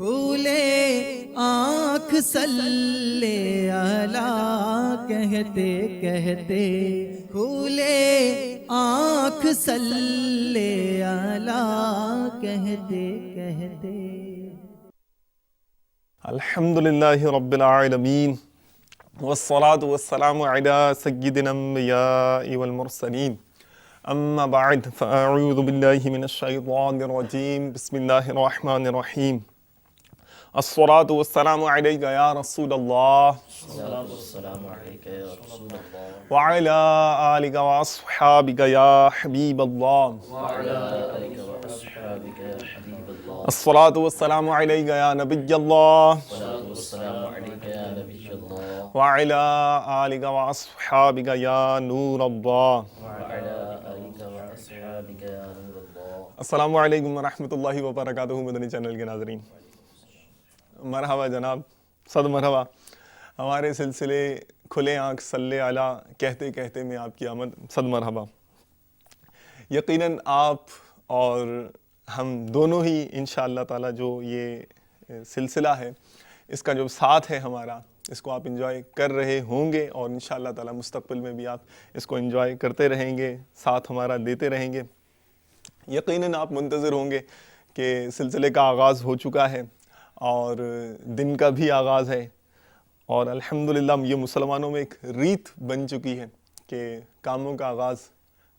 کھولے آنکھ صلی اللہ کہتے کہتے، کھولے آنکھ صلی اللہ کہتے کہتے۔ الحمدللہ رب العالمین والصلاة والسلام علی سید الانبیاء والمرسلین، اما بعد فاعوذ باللہ من الشیطان الرجیم، بسم اللہ الرحمن الرحیم۔ الصلاة والسلام علیک یا رسول اللہ وعلی آلک واصحابک یا حبیب اللہ۔ الصلاة والسلام علیک یا نبی اللہ وعلی آلک واصحابک یا نور اللہ۔ السلام علیکم ورحمۃ اللہ وبرکاتہ۔ مدنی چینل کے ناظرین، مرحبا جناب، صد مرحبا۔ ہمارے سلسلے کھلے آنکھ صلی علی کہتے کہتے میں آپ کی آمد، صد مرحبا۔ یقیناً آپ اور ہم دونوں ہی انشاءاللہ تعالی جو یہ سلسلہ ہے، اس کا جو ساتھ ہے ہمارا، اس کو آپ انجوائے کر رہے ہوں گے، اور انشاءاللہ تعالی مستقبل میں بھی آپ اس کو انجوائے کرتے رہیں گے، ساتھ ہمارا دیتے رہیں گے۔ یقیناً آپ منتظر ہوں گے کہ سلسلے کا آغاز ہو چکا ہے اور دن کا بھی آغاز ہے، اور الحمدللہ یہ مسلمانوں میں ایک ریت بن چکی ہے کہ کاموں کا آغاز،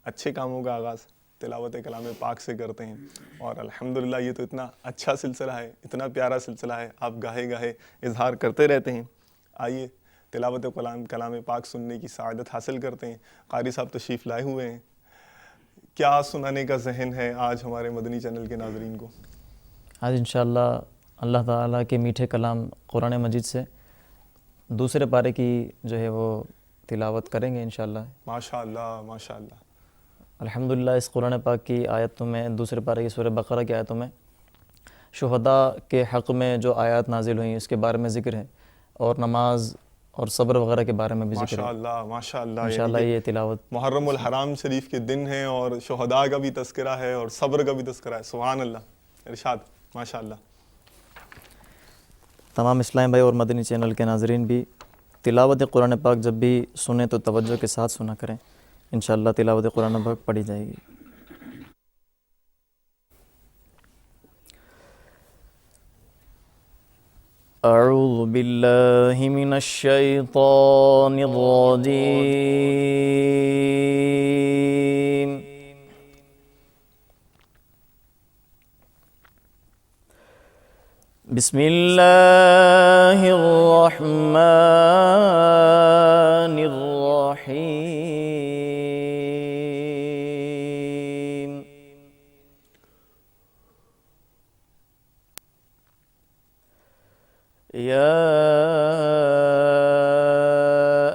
اچھے کاموں کا آغاز تلاوت کلام پاک سے کرتے ہیں، اور الحمدللہ یہ تو اتنا اچھا سلسلہ ہے، اتنا پیارا سلسلہ ہے، آپ گاہے گاہے اظہار کرتے رہتے ہیں۔ آئیے تلاوت کلام پاک سننے کی سعادت حاصل کرتے ہیں۔ قاری صاحب تشریف لائے ہوئے ہیں، کیا سنانے کا ذہن ہے آج ہمارے مدنی چینل کے ناظرین کو؟ آج انشاءاللہ اللہ تعالیٰ کے میٹھے کلام قرآن مجید سے دوسرے پارے کی جو ہے وہ تلاوت کریں گے انشاءاللہ۔ ماشاءاللہ ماشاءاللہ۔ الحمدللہ اس قرآن پاک کی آیتوں میں، دوسرے پارے کی سورہ بقرہ کی آیتوں میں شہداء کے حق میں جو آیات نازل ہوئیں اس کے بارے میں ذکر ہے، اور نماز اور صبر وغیرہ کے بارے میں بھی ذکر ہے۔ ماشاءاللہ ماشاءاللہ۔ انشاءاللہ یہ تلاوت محرم الحرام شریف کے دن ہیں اور شہداء کا بھی تذکرہ ہے اور صبر کا بھی تذکرہ ہے، سبحان اللہ، ارشاد، ماشاءاللہ۔ تمام اسلام بھائی اور مدنی چینل کے ناظرین بھی تلاوت قرآن پاک جب بھی سنیں تو توجہ کے ساتھ سنا کریں، انشاءاللہ تلاوت قرآن پاک پڑھی جائے گی۔ اعوذ باللہ من الشیطان الرجیم، بسم اللہ الرحمن الرحیم۔ یا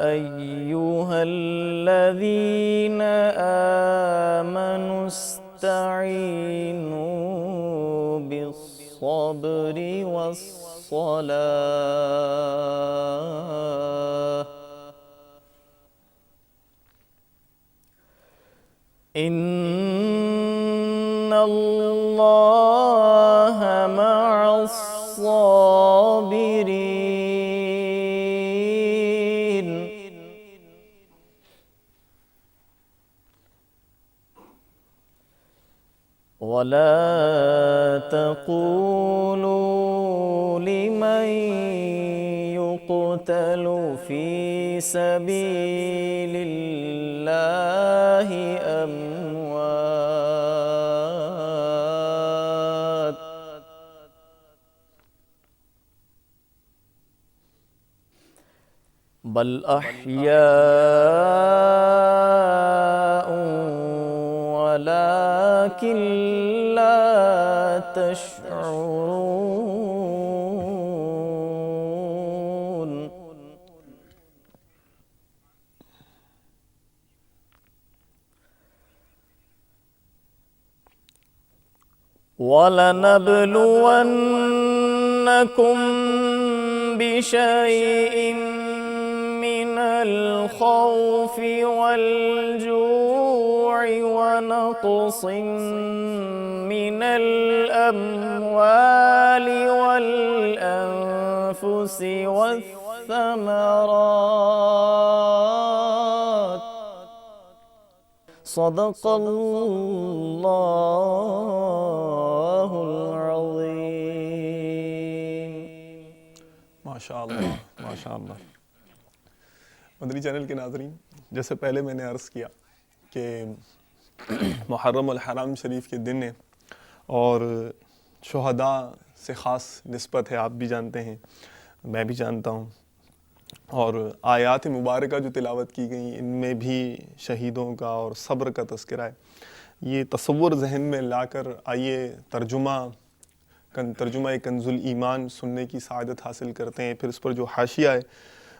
ایہا الذین آمنوا استعینوا بالصبر والصلاة ان اللہ مع الصابرین۔ ولا تقولوا لمن يقتل في سبيل الله أموات بل أحياء ولكن لا تشعرون۔ وَلَنَبْلُوَنَّكُمْ بِشَيْءٍ مِّنَ الْخَوْفِ وَالْجُوعِ وَنَقْصٍ مِّنَ الْأَمْوَالِ وَالْأَنفُسِ الأنفس والثمرات صدق اللہ العظیم۔ ماشاء اللہ ماشاء اللہ۔ مدنی چینل کے ناظرین، جیسے پہلے میں نے عرض کیا کہ محرم الحرام شریف کے دن ہیں اور شہداء سے خاص نسبت ہے، آپ بھی جانتے ہیں، میں بھی جانتا ہوں، اور آیات مبارکہ جو تلاوت کی گئیں ان میں بھی شہیدوں کا اور صبر کا تذکرہ ہے۔ یہ تصور ذہن میں لا کر آئیے ترجمہ کنز الایمان سننے کی سعادت حاصل کرتے ہیں، پھر اس پر جو حاشیہ ہے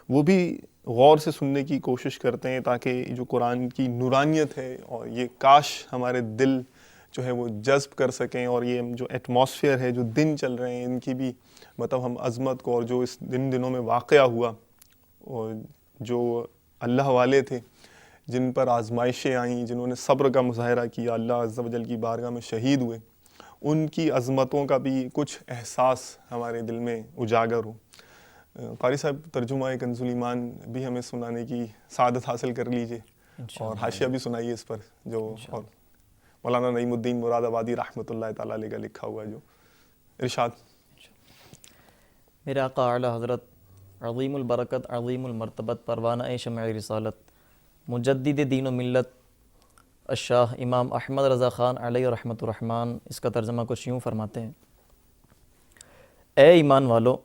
وہ بھی غور سے سننے کی کوشش کرتے ہیں تاکہ جو قرآن کی نورانیت ہے اور یہ کاش ہمارے دل جو ہے وہ جذب کر سکیں، اور یہ جو ایٹماسفیئر ہے، جو دن چل رہے ہیں، ان کی بھی مطلب ہم عظمت کو، اور جو اس دنوں میں واقعہ ہوا اور جو اللہ والے تھے جن پر آزمائشیں آئیں، جنہوں نے صبر کا مظاہرہ کیا، اللہ عز و جل کی بارگاہ میں شہید ہوئے، ان کی عظمتوں کا بھی کچھ احساس ہمارے دل میں اجاگر ہو۔ قاری صاحب ترجمہ کنز الایمان بھی ہمیں سنانے کی سعادت حاصل کر لیجئے اور حاشیہ بھی سنائیے اس پر، جو اور مولانا نعیم الدین مراد آبادی رحمۃ اللہ تعالیٰ علیہ کا لکھا ہوا ہے، جو ارشاد۔ میرے آقا اعلیٰ حضرت عظیم البرکت عظیم المرتبت پروانہ شمع رسالت مجدد دین و ملت الشاہ امام احمد رضا خان علیہ رحمۃ الرحمن اس کا ترجمہ کچھ یوں فرماتے ہیں: اے ایمان والو،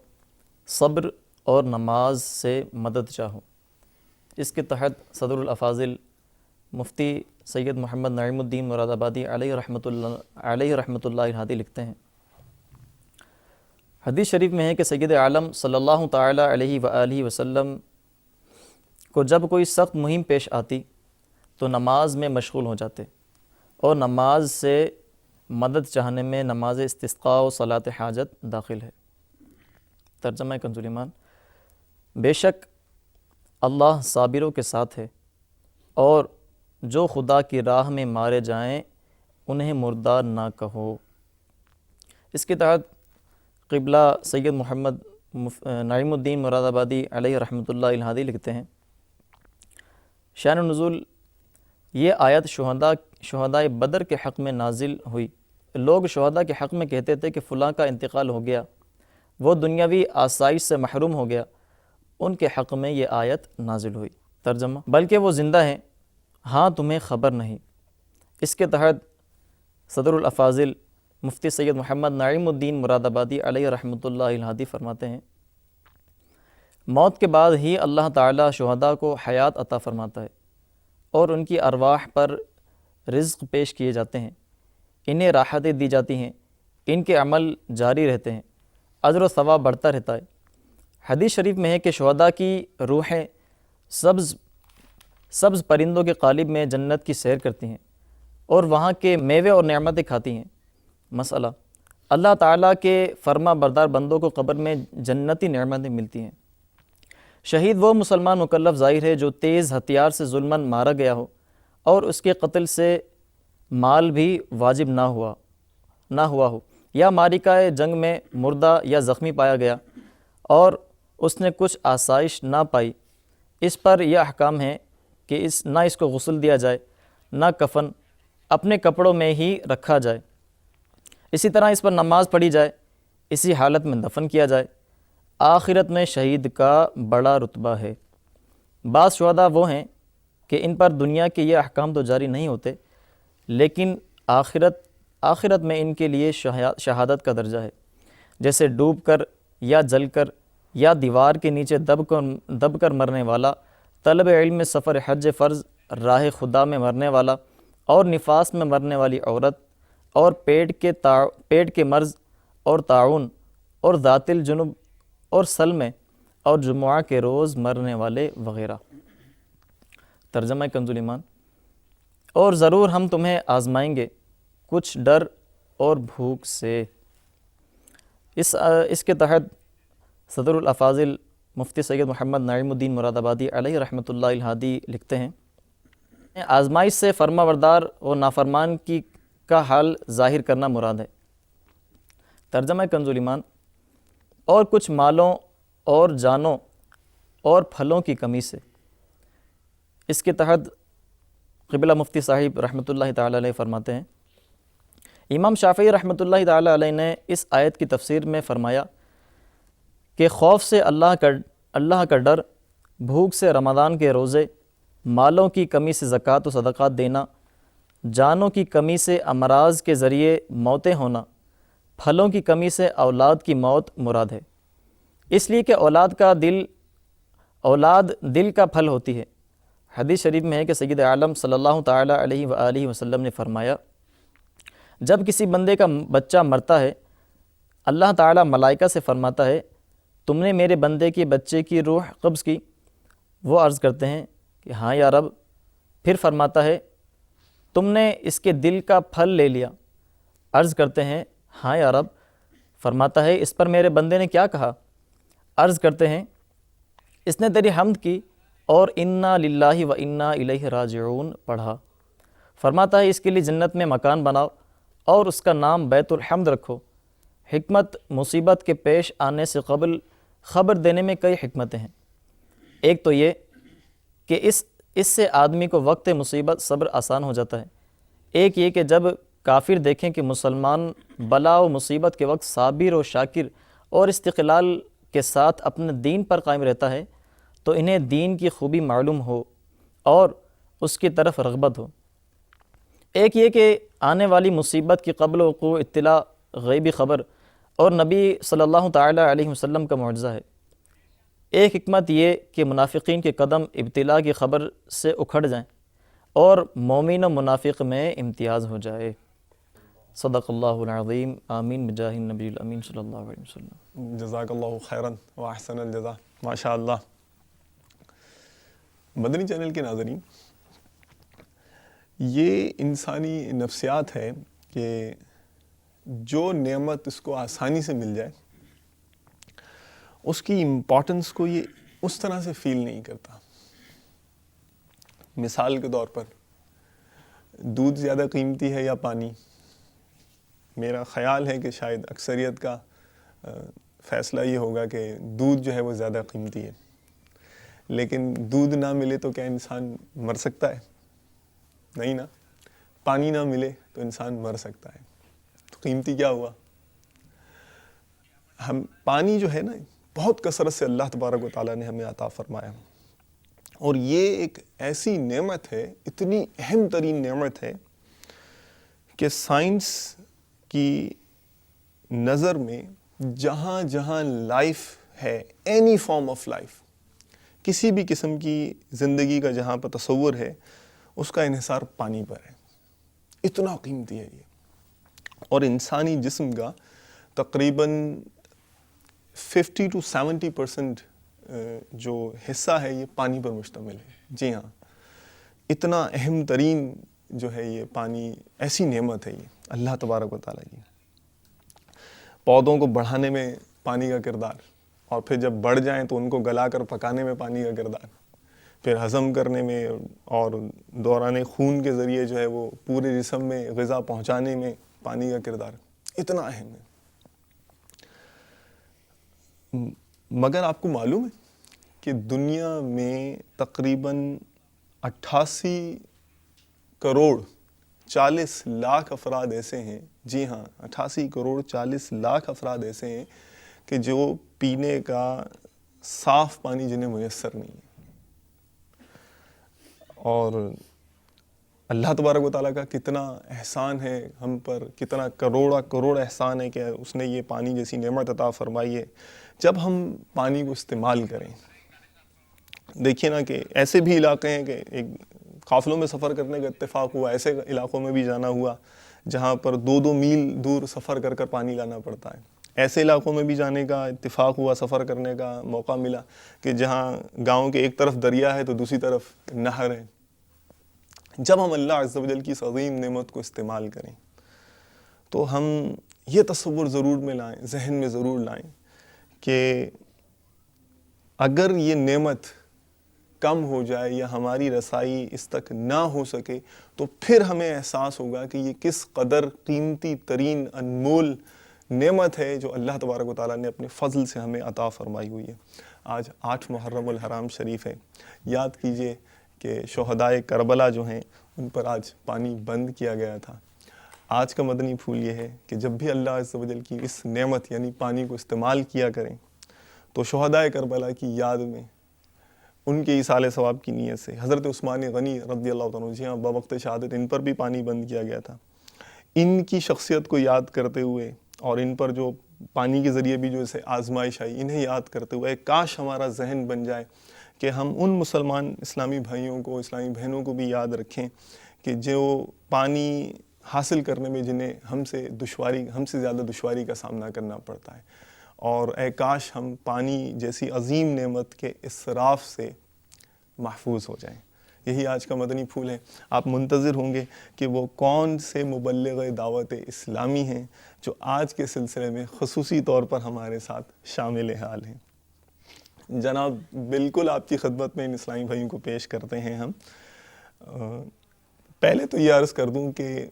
صبر اور نماز سے مدد چاہو۔ اس کے تحت صدر الافاضل مفتی سید محمد نعیم الدین مراد آبادی علیہ رحمۃ اللہ الہادی لکھتے ہیں: حدیث شریف میں ہے کہ سید عالم صلی اللہ تعالیٰ علیہ وآلہ وسلم کو جب کوئی سخت مہم پیش آتی تو نماز میں مشغول ہو جاتے، اور نماز سے مدد چاہنے میں نماز استسقاء و صلاۃ حاجت داخل ہے۔ ترجمہ کنز الایمان: بے شک اللہ صابروں کے ساتھ ہے، اور جو خدا کی راہ میں مارے جائیں انہیں مردار نہ کہو۔ اس کے تحت قبلہ سید محمد نعیم الدین مراد آبادی علیہ رحمۃ اللہ الہادی لکھتے ہیں: شان نزول: یہ آیت شہداء بدر کے حق میں نازل ہوئی۔ لوگ شہداء کے حق میں کہتے تھے کہ فلاں کا انتقال ہو گیا، وہ دنیاوی آسائش سے محروم ہو گیا، ان کے حق میں یہ آیت نازل ہوئی۔ ترجمہ: بلکہ وہ زندہ ہیں، ہاں تمہیں خبر نہیں۔ اس کے تحت صدر الافاضل مفتی سید محمد نعیم الدین مراد آبادی علیہ رحمۃ اللہ الہادی فرماتے ہیں: موت کے بعد ہی اللہ تعالیٰ شہداء کو حیات عطا فرماتا ہے، اور ان کی ارواح پر رزق پیش کیے جاتے ہیں، انہیں راحتیں دی جاتی ہیں، ان کے عمل جاری رہتے ہیں، اجر و ثواب بڑھتا رہتا ہے۔ حدیث شریف میں ہے کہ شہداء کی روحیں سبز پرندوں کے قالب میں جنت کی سیر کرتی ہیں اور وہاں کے میوے اور نعمتیں کھاتی ہیں۔ مسئلہ: اللہ تعالیٰ کے فرما بردار بندوں کو قبر میں جنتی نعمتیں ملتی ہیں۔ شہید وہ مسلمان مکلف ظاہر ہے جو تیز ہتھیار سے ظلماً مارا گیا ہو اور اس کے قتل سے مال بھی واجب نہ ہوا ہو، یا معرکہ جنگ میں مردہ یا زخمی پایا گیا اور اس نے کچھ آسائش نہ پائی۔ اس پر یہ احکام ہے کہ نہ اس کو غسل دیا جائے، نہ کفن، اپنے کپڑوں میں ہی رکھا جائے۔ اسی طرح اس پر نماز پڑھی جائے، اسی حالت میں دفن کیا جائے۔ آخرت میں شہید کا بڑا رتبہ ہے۔ بعض شہداء وہ ہیں کہ ان پر دنیا کے یہ احکام تو جاری نہیں ہوتے، لیکن آخرت میں ان کے لیے شہادت کا درجہ ہے، جیسے ڈوب کر یا جل کر یا دیوار کے نیچے دب کر مرنے والا، طلب علم میں سفر حج فرض، راہ خدا میں مرنے والا، اور نفاس میں مرنے والی عورت، اور پیٹ کے مرض اور طاعون، اور ذات الجنب اور سلمے اور جمعہ کے روز مرنے والے وغیرہ۔ ترجمہ کنز الایمان: اور ضرور ہم تمہیں آزمائیں گے کچھ ڈر اور بھوک سے۔ اس کے تحت صدر الافاضل مفتی سید محمد نعیم الدین مراد آبادی علیہ رحمۃ اللہ الہادی لکھتے ہیں: آزمائش سے فرما بردار و نافرمان کا حال ظاہر کرنا مراد ہے۔ ترجمہ کنز الایمان: اور کچھ مالوں اور جانوں اور پھلوں کی کمی سے۔ اس کے تحت قبلہ مفتی صاحب رحمۃ اللہ تعالیٰ علیہ فرماتے ہیں، امام شافعی رحمۃ اللہ تعالیٰ علیہ نے اس آیت کی تفسیر میں فرمایا کہ خوف سے اللہ کا ڈر، بھوک سے رمضان کے روزے، مالوں کی کمی سے زکوٰۃ و صدقات دینا، جانوں کی کمی سے امراض کے ذریعے موتیں ہونا، پھلوں کی کمی سے اولاد کی موت مراد ہے۔ اس لیے کہ اولاد دل کا پھل ہوتی ہے۔ حدیث شریف میں ہے کہ سید عالم صلی اللہ تعالیٰ علیہ وآلہ وسلم نے فرمایا، جب کسی بندے کا بچہ مرتا ہے، اللہ تعالیٰ ملائکہ سے فرماتا ہے، تم نے میرے بندے کے بچے کی روح قبض کی؟ وہ عرض کرتے ہیں کہ ہاں یا رب۔ پھر فرماتا ہے، تم نے اس کے دل کا پھل لے لیا؟ عرض کرتے ہیں ہاں یا رب۔ فرماتا ہے، اس پر میرے بندے نے کیا کہا؟ عرض کرتے ہیں، اس نے تیری حمد کی اور انا للہ و انا الیہ راجعون پڑھا۔ فرماتا ہے، اس کے لیے جنت میں مکان بناؤ اور اس کا نام بیت الحمد رکھو۔ حکمت مصیبت کے پیش آنے سے قبل خبر دینے میں کئی حکمتیں ہیں۔ ایک تو یہ کہ اس سے آدمی کو وقت مصیبت صبر آسان ہو جاتا ہے۔ ایک یہ کہ جب کافر دیکھیں کہ مسلمان بلا و مصیبت کے وقت صابر و شاکر اور استقلال کے ساتھ اپنے دین پر قائم رہتا ہے، تو انہیں دین کی خوبی معلوم ہو اور اس کی طرف رغبت ہو۔ ایک یہ کہ آنے والی مصیبت کی قبل وقوع اطلاع غیبی خبر اور نبی صلی اللہ تعالیٰ علیہ وسلم کا معجزہ ہے۔ ایک حکمت یہ کہ منافقین کے قدم ابتلاء کی خبر سے اکھڑ جائیں اور مومن و منافق میں امتیاز ہو جائے۔ صدق اللہ العظیم، آمین بجاہ النبی الامین صلی اللہ علیہ وسلم۔ جزاک اللہ خیراً و احسن الجزا، ماشاء اللہ۔ مدنی چینل کے ناظرین، یہ انسانی نفسیات ہے کہ جو نعمت اس کو آسانی سے مل جائے، اس کی امپورٹنس کو یہ اس طرح سے فیل نہیں کرتا۔ مثال کے طور پر دودھ زیادہ قیمتی ہے یا پانی؟ میرا خیال ہے کہ شاید اکثریت کا فیصلہ یہ ہوگا کہ دودھ جو ہے وہ زیادہ قیمتی ہے، لیکن دودھ نہ ملے تو کیا انسان مر سکتا ہے؟ نہیں نا۔ پانی نہ ملے تو انسان مر سکتا ہے، تو قیمتی کیا ہوا؟ ہم پانی جو ہے نا، بہت کثرت سے اللہ تبارک و تعالیٰ نے ہمیں عطا فرمایا، اور یہ ایک ایسی نعمت ہے، اتنی اہم ترین نعمت ہے کہ سائنس کی نظر میں جہاں جہاں لائف ہے، اینی فارم آف لائف، کسی بھی قسم کی زندگی کا جہاں پر تصور ہے، اس کا انحصار پانی پر ہے۔ اتنا قیمتی ہے یہ، اور انسانی جسم کا تقریباً 50 to 70% جو حصہ ہے یہ پانی پر مشتمل ہے۔ جی ہاں، اتنا اہم ترین جو ہے یہ پانی، ایسی نعمت ہے یہ اللہ تبارک و تعالیٰ کی۔ پودوں کو بڑھانے میں پانی کا کردار، اور پھر جب بڑھ جائیں تو ان کو گلا کر پکانے میں پانی کا کردار، پھر ہضم کرنے میں اور دوران خون کے ذریعے جو ہے وہ پورے جسم میں غذا پہنچانے میں پانی کا کردار اتنا اہم ہے۔ مگر آپ کو معلوم ہے کہ دنیا میں تقریباً 88 کروڑ 40 لاکھ افراد ایسے ہیں، جی ہاں 88 کروڑ 40 لاکھ افراد ایسے ہیں کہ جو پینے کا صاف پانی جنہیں میسر نہیں ہے۔ اور اللہ تبارک و تعالیٰ کا کتنا احسان ہے ہم پر، کتنا کروڑ احسان ہے کہ اس نے یہ پانی جیسی نعمت عطا فرمائی ہے۔ جب ہم پانی کو استعمال کریں، دیکھیے نا کہ ایسے بھی علاقے ہیں کہ ایک قافلوں میں سفر کرنے کا اتفاق ہوا، ایسے علاقوں میں بھی جانا ہوا جہاں پر 2 میل دور سفر کر کر پانی لانا پڑتا ہے۔ ایسے علاقوں میں بھی جانے کا اتفاق ہوا، سفر کرنے کا موقع ملا کہ جہاں گاؤں کے ایک طرف دریا ہے تو دوسری طرف نہر ہے۔ جب ہم اللہ عز و جل کی اس عظیم نعمت کو استعمال کریں تو ہم یہ تصور ضرور میں لائیں، ذہن میں ضرور لائیں کہ اگر یہ نعمت کم ہو جائے یا ہماری رسائی اس تک نہ ہو سکے تو پھر ہمیں احساس ہوگا کہ یہ کس قدر قیمتی ترین انمول نعمت ہے جو اللہ تبارک و تعالیٰ نے اپنے فضل سے ہمیں عطا فرمائی ہوئی ہے۔ آج 8 محرم الحرام شریف ہے، یاد کیجئے کہ شہدائے کربلا جو ہیں ان پر آج پانی بند کیا گیا تھا۔ آج کا مدنی پھول یہ ہے کہ جب بھی اللہ عز و جل کی اس نعمت یعنی پانی کو استعمال کیا کریں تو شہدائے کربلا کی یاد میں ان کے ایصال ثواب کی نیت سے حضرت عثمان غنی رضی اللہ تعالیٰ عنہ، جی ہاں، بوقت شہادت ان پر بھی پانی بند کیا گیا تھا، ان کی شخصیت کو یاد کرتے ہوئے اور ان پر جو پانی کے ذریعے بھی جو اسے آزمائش آئی، انہیں یاد کرتے ہوئے کاش ہمارا ذہن بن جائے کہ ہم ان مسلمان اسلامی بھائیوں کو، اسلامی بہنوں کو بھی یاد رکھیں کہ جو پانی حاصل کرنے میں جنہیں ہم سے زیادہ دشواری کا سامنا کرنا پڑتا ہے، اور اے کاش ہم پانی جیسی عظیم نعمت کے اسراف سے محفوظ ہو جائیں۔ یہی آج کا مدنی پھول ہے۔ آپ منتظر ہوں گے کہ وہ کون سے مبلغ دعوت اسلامی ہیں جو آج کے سلسلے میں خصوصی طور پر ہمارے ساتھ شامل حال ہیں۔ جناب، بالکل آپ کی خدمت میں ان اسلامی بھائیوں کو پیش کرتے ہیں ہم۔ پہلے تو یہ عرض کر دوں کہ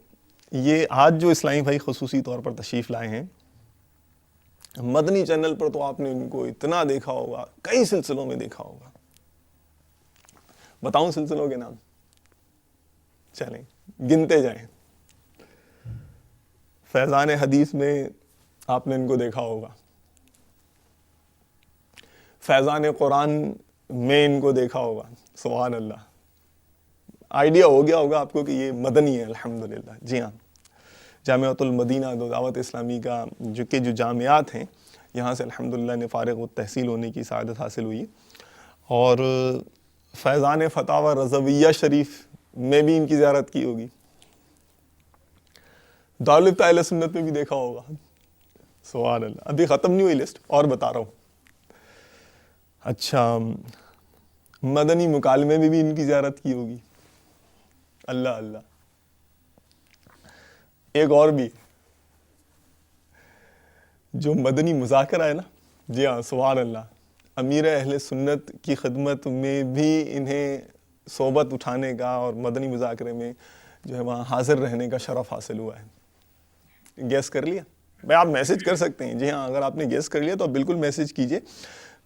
یہ آج جو اسلامی بھائی خصوصی طور پر تشریف لائے ہیں، مدنی چینل پر تو آپ نے ان کو اتنا دیکھا ہوگا، کئی سلسلوں میں دیکھا ہوگا۔ بتاؤں سلسلوں کے نام؟ چلیں گنتے جائیں۔ فیضان حدیث میں آپ نے ان کو دیکھا ہوگا، فیضان قرآن میں ان کو دیکھا ہوگا، سبحان اللہ، آئیڈیا ہو گیا ہوگا آپ کو کہ یہ مدنی ہے الحمدللہ۔ جی ہاں، جامعۃ المدینہ دعوت اسلامی کا جو جامعات ہیں، یہاں سے الحمدللہ نے فارغ التحصیل ہونے کی سعادت حاصل ہوئی، اور فیضان فتاوی رضویہ شریف میں بھی ان کی زیارت کی ہوگی، دارالفتہ اہل سنت میں بھی دیکھا ہوگا، سبحان اللہ۔ ابھی ختم نہیں ہوئی لسٹ، اور بتا رہا ہوں۔ اچھا، مدنی مکالمے میں بھی ان کی زیارت کی ہوگی، اللہ اللہ۔ ایک اور بھی جو مدنی مذاکرہ ہے نا، جی ہاں، سبحان اللہ، امیر اہل سنت کی خدمت میں بھی انہیں صحبت اٹھانے کا اور مدنی مذاکرے میں جو ہے وہاں حاضر رہنے کا شرف حاصل ہوا ہے۔ گیس کر لیا؟ بھائی آپ میسج کر سکتے ہیں، جی ہاں، اگر آپ نے گیس کر لیا تو آپ بالکل میسج کیجئے۔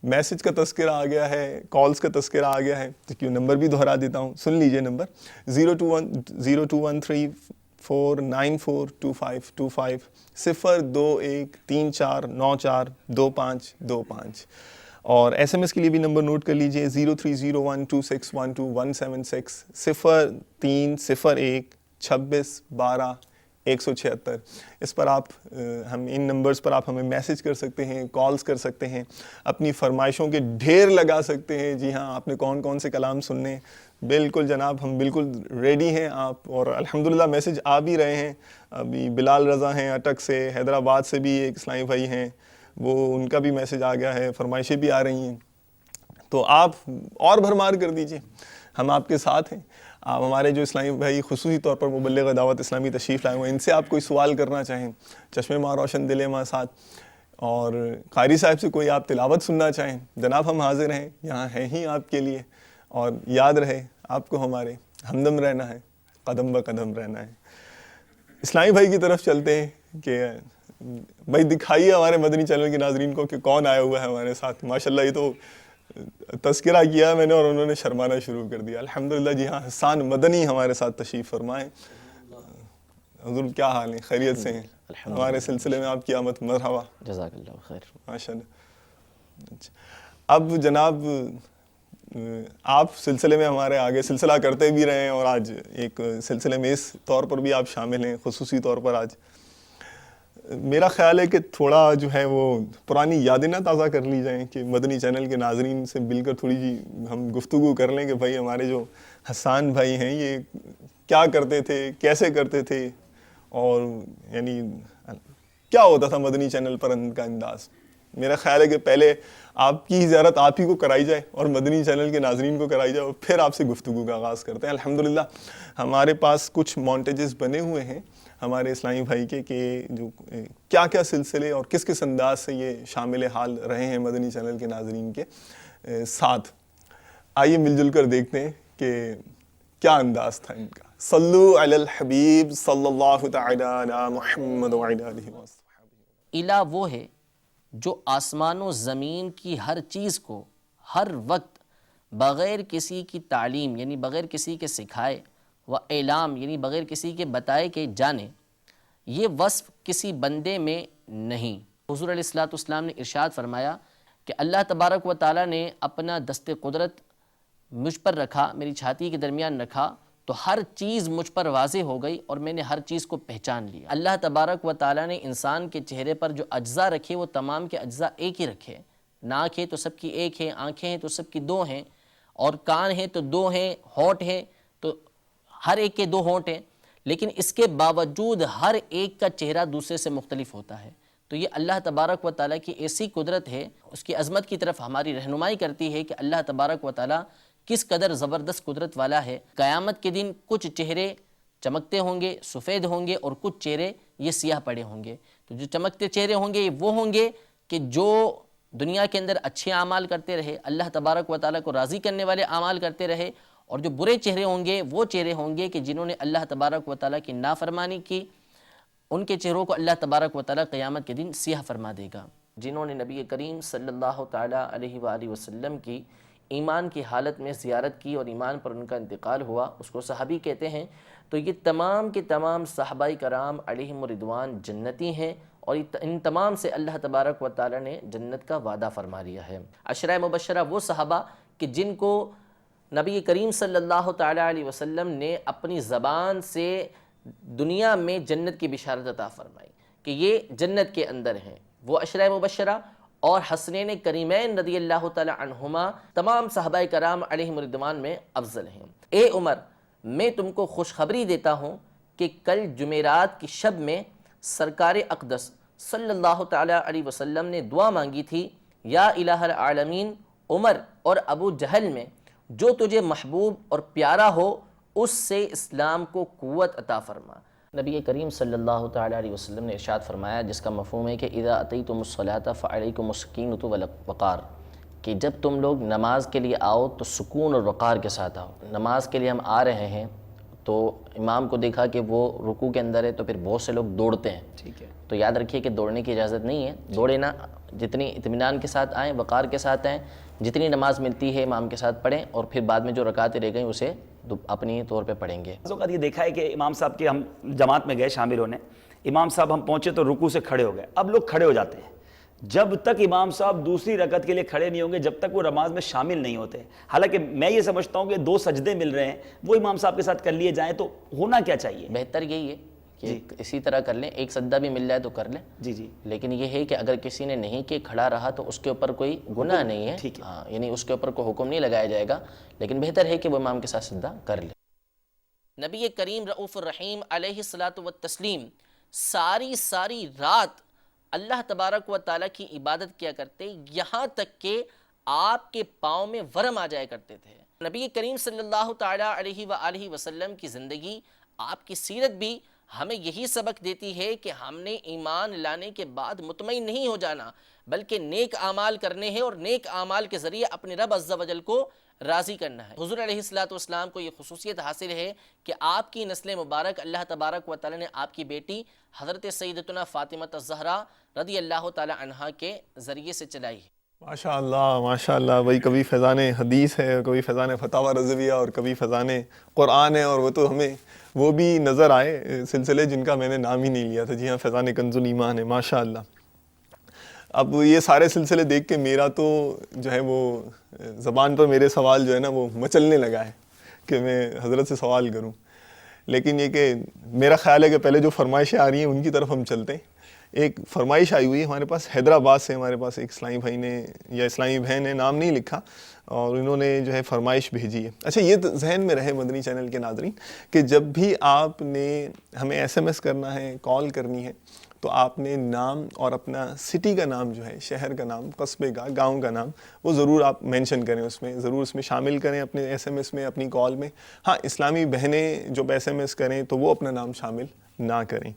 میسج کا تذکرہ آ گیا ہے، کالز کا تذکرہ آ گیا ہے، تو کیوں نمبر بھی دہرا دیتا ہوں، سن لیجئے نمبر 021349425250 021349425255، اور ایس ایم ایس کے لیے بھی نمبر نوٹ کر لیجئے 030126121760 03012612 اس پر آپ ان نمبرز پر آپ ہمیں میسج کر سکتے ہیں، کالز کر سکتے ہیں، اپنی فرمائشوں کے ڈھیر لگا سکتے ہیں۔ جی ہاں، آپ نے کون سے کلام سننے، بالکل جناب، ہم بالکل ریڈی ہیں آپ، اور الحمدللہ میسج آ بھی رہے ہیں۔ ابھی بلال رضا ہیں اٹک سے، حیدرآباد سے بھی ایک اسلامی بھائی ہیں، وہ ان کا بھی میسج آ گیا ہے، فرمائشیں بھی آ رہی ہیں، تو آپ اور بھرمار کر دیجئے، ہم آپ کے ساتھ ہیں۔ آپ ہمارے جو اسلامی بھائی خصوصی طور پر مبلغ دعوت اسلامی تشریف لائے ہوئے ہیں، ان سے آپ کوئی سوال کرنا چاہیں، چشم ماں روشن دل ماں ساتھ، اور قاری صاحب سے کوئی آپ تلاوت سننا چاہیں، جناب ہم حاضر ہیں، یہاں ہیں ہی آپ کے لیے۔ اور یاد رہے آپ کو ہمارے ہمدم رہنا ہے، قدم بقدم رہنا ہے۔ اسلامی بھائی کی طرف چلتے ہیں کہ بھائی دکھائیے ہمارے مدنی چینل کے ناظرین کو کہ کون آیا ہوا ہے ہمارے ساتھ۔ ماشاءاللہ، یہ تو تذکرہ کیا میں نے اور انہوں نے شرمانا شروع کر دیا، الحمدللہ۔ جی ہاں، حسان مدنی ہمارے ساتھ تشریف فرمائیں۔ حضور کیا حال ہیں، خیریت سے ہیں؟ ہمارے سلسلے میں آپ کی آمد مرحبا، جزاک اللہ خیر۔ ماشاءاللہ۔ اب جناب آپ سلسلے میں ہمارے آگے سلسلہ کرتے بھی رہے ہیں، اور آج ایک سلسلے میں اس طور پر بھی آپ شامل ہیں، خصوصی طور پر آج میرا خیال ہے کہ تھوڑا جو ہے وہ پرانی یادیں نہ تازہ کر لی جائیں، کہ مدنی چینل کے ناظرین سے مل کر تھوڑی جی ہم گفتگو کر لیں کہ بھائی ہمارے جو حسان بھائی ہیں یہ کیا کرتے تھے، کیسے کرتے تھے، اور یعنی کیا ہوتا تھا مدنی چینل پر ان کا انداز۔ میرا خیال ہے کہ پہلے آپ کی زیارت آپ ہی کو کرائی جائے اور مدنی چینل کے ناظرین کو کرائی جائے، اور پھر آپ سے گفتگو کا آغاز کرتے ہیں۔ الحمدللہ ہمارے پاس کچھ مونٹیجز بنے ہوئے ہیں ہمارے اسلامی بھائی کے، کہ جو کیا کیا سلسلے اور کس کس انداز سے یہ شامل حال رہے ہیں مدنی چینل کے ناظرین کے ساتھ۔ آئیے مل جل کر دیکھتے ہیں کہ کیا انداز تھا ان کا۔ صلو علی الحبیب صلی اللہ تعالی علی محمد وعلی آلہ وصحبہ۔ الہ وہ ہے جو آسمان و زمین کی ہر چیز کو ہر وقت بغیر کسی کی تعلیم یعنی بغیر کسی کے سکھائے و اعلام یعنی بغیر کسی کے بتائے کہ جانے، یہ وصف کسی بندے میں نہیں۔ حضور علیہ الصلوۃ والسلام نے ارشاد فرمایا کہ اللہ تبارک و تعالیٰ نے اپنا دست قدرت مجھ پر رکھا، میری چھاتی کے درمیان رکھا تو ہر چیز مجھ پر واضح ہو گئی اور میں نے ہر چیز کو پہچان لیا۔ اللہ تبارک و تعالیٰ نے انسان کے چہرے پر جو اجزاء رکھے وہ تمام کے اجزاء ایک ہی رکھے، ناک ہے تو سب کی ایک ہے، آنکھیں ہیں تو سب کی دو ہیں، اور کان ہیں تو دو ہیں، ہونٹ ہیں تو ہر ایک کے دو ہونٹ ہیں، لیکن اس کے باوجود ہر ایک کا چہرہ دوسرے سے مختلف ہوتا ہے۔ تو یہ اللہ تبارک و تعالیٰ کی ایسی قدرت ہے، اس کی عظمت کی طرف ہماری رہنمائی کرتی ہے کہ اللہ تبارک و تعالیٰ کس قدر زبردست قدرت والا ہے۔ قیامت کے دن کچھ چہرے چمکتے ہوں گے، سفید ہوں گے، اور کچھ چہرے یہ سیاہ پڑے ہوں گے۔ تو جو چمکتے چہرے ہوں گے یہ وہ ہوں گے کہ جو دنیا کے اندر اچھے اعمال کرتے رہے، اللہ تبارک و تعالیٰ کو راضی کرنے والے اعمال کرتے رہے، اور جو برے چہرے ہوں گے وہ چہرے ہوں گے کہ جنہوں نے اللہ تبارک و تعالیٰ کی نافرمانی کی، ان کے چہروں کو اللہ تبارک و تعالیٰ قیامت کے دن سیاہ فرما دے گا۔ جنہوں نے نبی کریم صلی اللہ تعالیٰ علیہ وآلہ وسلم کی ایمان کی حالت میں زیارت کی اور ایمان پر ان کا انتقال ہوا، اس کو صحابی کہتے ہیں۔ تو یہ تمام کے تمام صحابہ کرام علیہم رضوان جنتی ہیں، اور ان تمام سے اللہ تبارک و تعالیٰ نے جنت کا وعدہ فرما لیا ہے۔ عشرہ مبشرہ وہ صحابہ کہ جن کو نبی کریم صلی اللہ تعالیٰ علیہ وسلم نے اپنی زبان سے دنیا میں جنت کی بشارت عطا فرمائی کہ یہ جنت کے اندر ہیں، وہ عشرہ مبشرہ اور حسنین کریمین رضی اللہ تعالیٰ عنہما تمام صحابہ کرام علیہم رضوان میں افضل ہیں۔ اے عمر، میں تم کو خوشخبری دیتا ہوں کہ کل جمعرات کی شب میں سرکار اقدس صلی اللہ تعالیٰ علیہ وسلم نے دعا مانگی تھی، یا الہ العالمین، عمر اور ابو جہل میں جو تجھے محبوب اور پیارا ہو اس سے اسلام کو قوت عطا فرما۔ نبی کریم صلی اللہ تعالیٰ علیہ وسلم نے ارشاد فرمایا، جس کا مفہوم ہے کہ اذا اتیتم الصلاۃ فعلیکم السکینۃ والوقار، کہ جب تم لوگ نماز کے لیے آؤ تو سکون اور وقار کے ساتھ آؤ۔ نماز کے لیے ہم آ رہے ہیں تو امام کو دیکھا کہ وہ رکوع کے اندر ہے تو پھر بہت سے لوگ دوڑتے ہیں، ٹھیک ہے، تو یاد رکھیے کہ دوڑنے کی اجازت نہیں ہے، دوڑے نہ، جتنی اطمینان کے ساتھ آئیں، وقار کے ساتھ آئیں، جتنی نماز ملتی ہے امام کے ساتھ پڑھیں، اور پھر بعد میں جو رکعتیں رہ گئیں اسے اپنی طور پہ پڑھیں گے۔ بعض اوقات یہ دیکھا ہے کہ امام صاحب کے ہم جماعت میں گئے شامل ہونے، امام صاحب ہم پہنچے تو رکوع سے کھڑے ہو گئے، اب لوگ کھڑے ہو جاتے ہیں، جب تک امام صاحب دوسری رکعت کے لیے کھڑے نہیں ہوں گے جب تک وہ نماز میں شامل نہیں ہوتے۔ حالانکہ میں یہ سمجھتا ہوں کہ 2 سجدے مل رہے ہیں وہ امام صاحب کے ساتھ کر لیے جائیں تو ہونا کیا چاہیے؟ بہتر یہی ہے کہ اسی طرح کر لیں، ایک سجدہ بھی مل جائے تو کر لیں۔ جی لیکن یہ ہے کہ اگر کسی نے نہیں کہ کھڑا رہا تو اس کے اوپر کوئی گناہ نہیں ہے، ٹھیک ہے، ہاں، یعنی اس کے اوپر کوئی حکم نہیں لگایا جائے گا، لیکن بہتر ہے کہ وہ امام کے ساتھ سجدہ کر لے۔ نبی کریم رؤوف الرحیم علیہ الصلاۃ والتسلیم ساری رات اللہ تبارک و تعالیٰ کی عبادت کیا کرتے، یہاں تک کہ آپ کے پاؤں میں ورم آ جایا کرتے تھے۔ نبی کریم صلی اللہ تعالیٰ علیہ وآلہ وسلم کی زندگی، آپ کی سیرت بھی ہمیں یہی سبق دیتی ہے کہ ہم نے ایمان لانے کے بعد مطمئن نہیں ہو جانا، بلکہ نیک اعمال کرنے ہیں اور نیک اعمال کے ذریعے اپنے رب عز و جل کو راضی کرنا ہے۔ حضور علیہ الصلوۃ والسلام کو یہ خصوصیت حاصل ہے کہ آپ کی نسل مبارک اللہ تبارک و تعالیٰ نے آپ کی بیٹی حضرت سیدتنا فاطمہ الزہرا رضی اللہ تعالیٰ عنہا کے ذریعے سے چلائی ہے۔ ماشاءاللہ، وہی کبھی فیضان حدیث ہے، کبھی فیضان فتاوی رضویہ اور کبھی فیضان قرآن ہے، اور وہ تو ہمیں وہ بھی نظر آئے سلسلے جن کا میں نے نام ہی نہیں لیا تھا۔ جی ہاں، فیضان کنز الایمان ہے، ماشاءاللہ۔ اب یہ سارے سلسلے دیکھ کے میرا تو جو ہے وہ زبان پر میرے سوال جو ہے نا وہ مچلنے لگا ہے کہ میں حضرت سے سوال کروں، لیکن یہ کہ میرا خیال ہے کہ پہلے جو فرمائشیں آ رہی ہیں ان کی طرف ہم چلتے ہیں۔ ایک فرمائش آئی ہوئی ہے ہمارے پاس حیدرآباد سے، ہمارے پاس ایک اسلامی بھائی نے یا اسلامی بہن نے، نام نہیں لکھا، اور انہوں نے جو ہے فرمائش بھیجی ہے۔ اچھا، یہ ذہن میں رہے مدنی چینل کے ناظرین کہ جب بھی آپ نے ہمیں SMS کرنا ہے، کال کرنی ہے، تو آپ نے نام اور اپنا سٹی کا نام جو ہے، شہر کا نام، قصبے کا، گاؤں کا نام، وہ ضرور آپ مینشن کریں، اس میں ضرور اس میں شامل کریں اپنے SMS میں، اپنی کال میں۔ ہاں، اسلامی بہنیں جب SMS کریں تو وہ اپنا نام شامل نہ کریں۔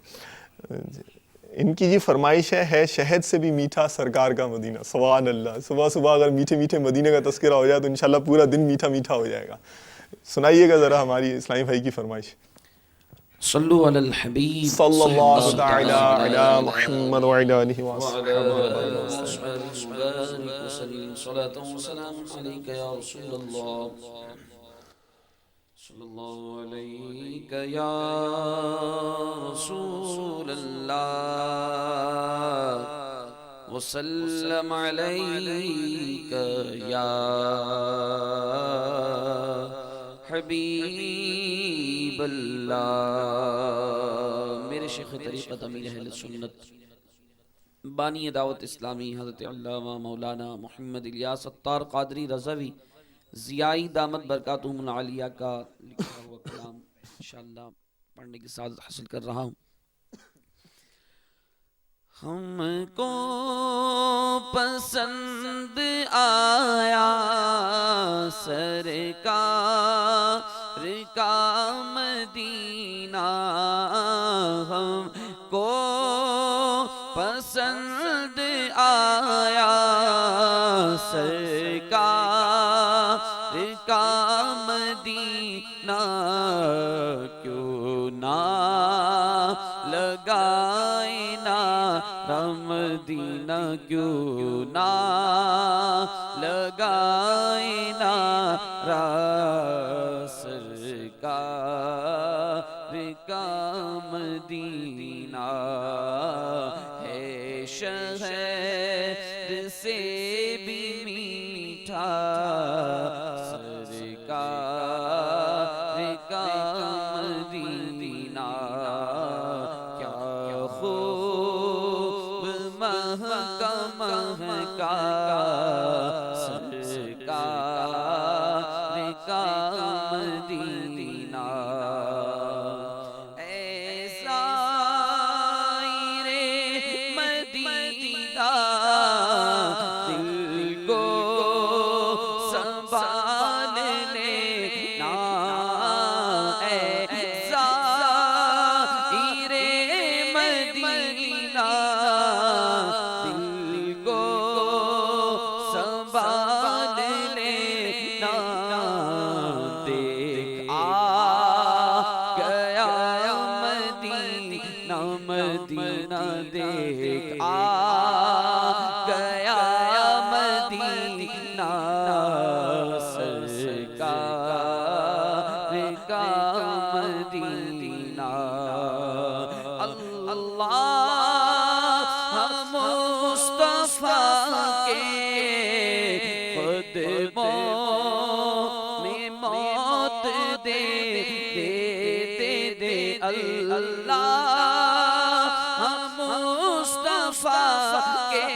ان کی یہ فرمائش ہے شہد سے بھی میٹھا سرکار کا مدینہ۔ سبحان اللہ، صبح صبح اگر میٹھے میٹھے مدینہ کا تذکرہ ہو جائے تو انشاءاللہ پورا دن میٹھا میٹھا ہو جائے گا۔ سنائیے گا ذرا ہماری اسلامی بھائی کی فرمائش۔ صلو علی الحبیب صلی اللہ تعالی تعالی علی محمد وعلی آلہ وعلى وصحبہ آله وصحبه وبارك وسلم صلاة وسلام عليك يا رسول الله صلى الله عليك يا رسول الله وسلم عليك يا حبیب اللہ. میرے شیخ طریقت امیر اہل سنت بانی دعوت اسلامی حضرت علامہ مولانا محمد الیاس ستار قادری رضوی ضیائی دامت برکاتہم العالیہ کا لکھا ہوا کلام انشاءاللہ پڑھنے کی سعادت حاصل کر رہا ہوں. ہم کو پسند آیا سرکار کا مدینہ، ہم کو پسند آیا سرکار کا مدینہ، کیوں نہ لگائے نعرہ مدینہ، کیوں نہ لگائے نعرہ سرکار کا مدینہ. ہے شہر سے بھی میٹھا سرکار کا مدینہ، کیا خوب مہکا مہکا سرکار کا مدینہ. ایسا رے مدینہ دل کو سنبھال لینا، ایسا رے مدینہ دل کو سنبھال لینا. دیکھ آ گیا مدینہ، مدینہ دیکھ آ گیا مدینہ سرکار کا مدینہ. اللہ مصطفیٰ کے قدموں میں موت دے دے دے دے. اللہ مصطفیٰ کے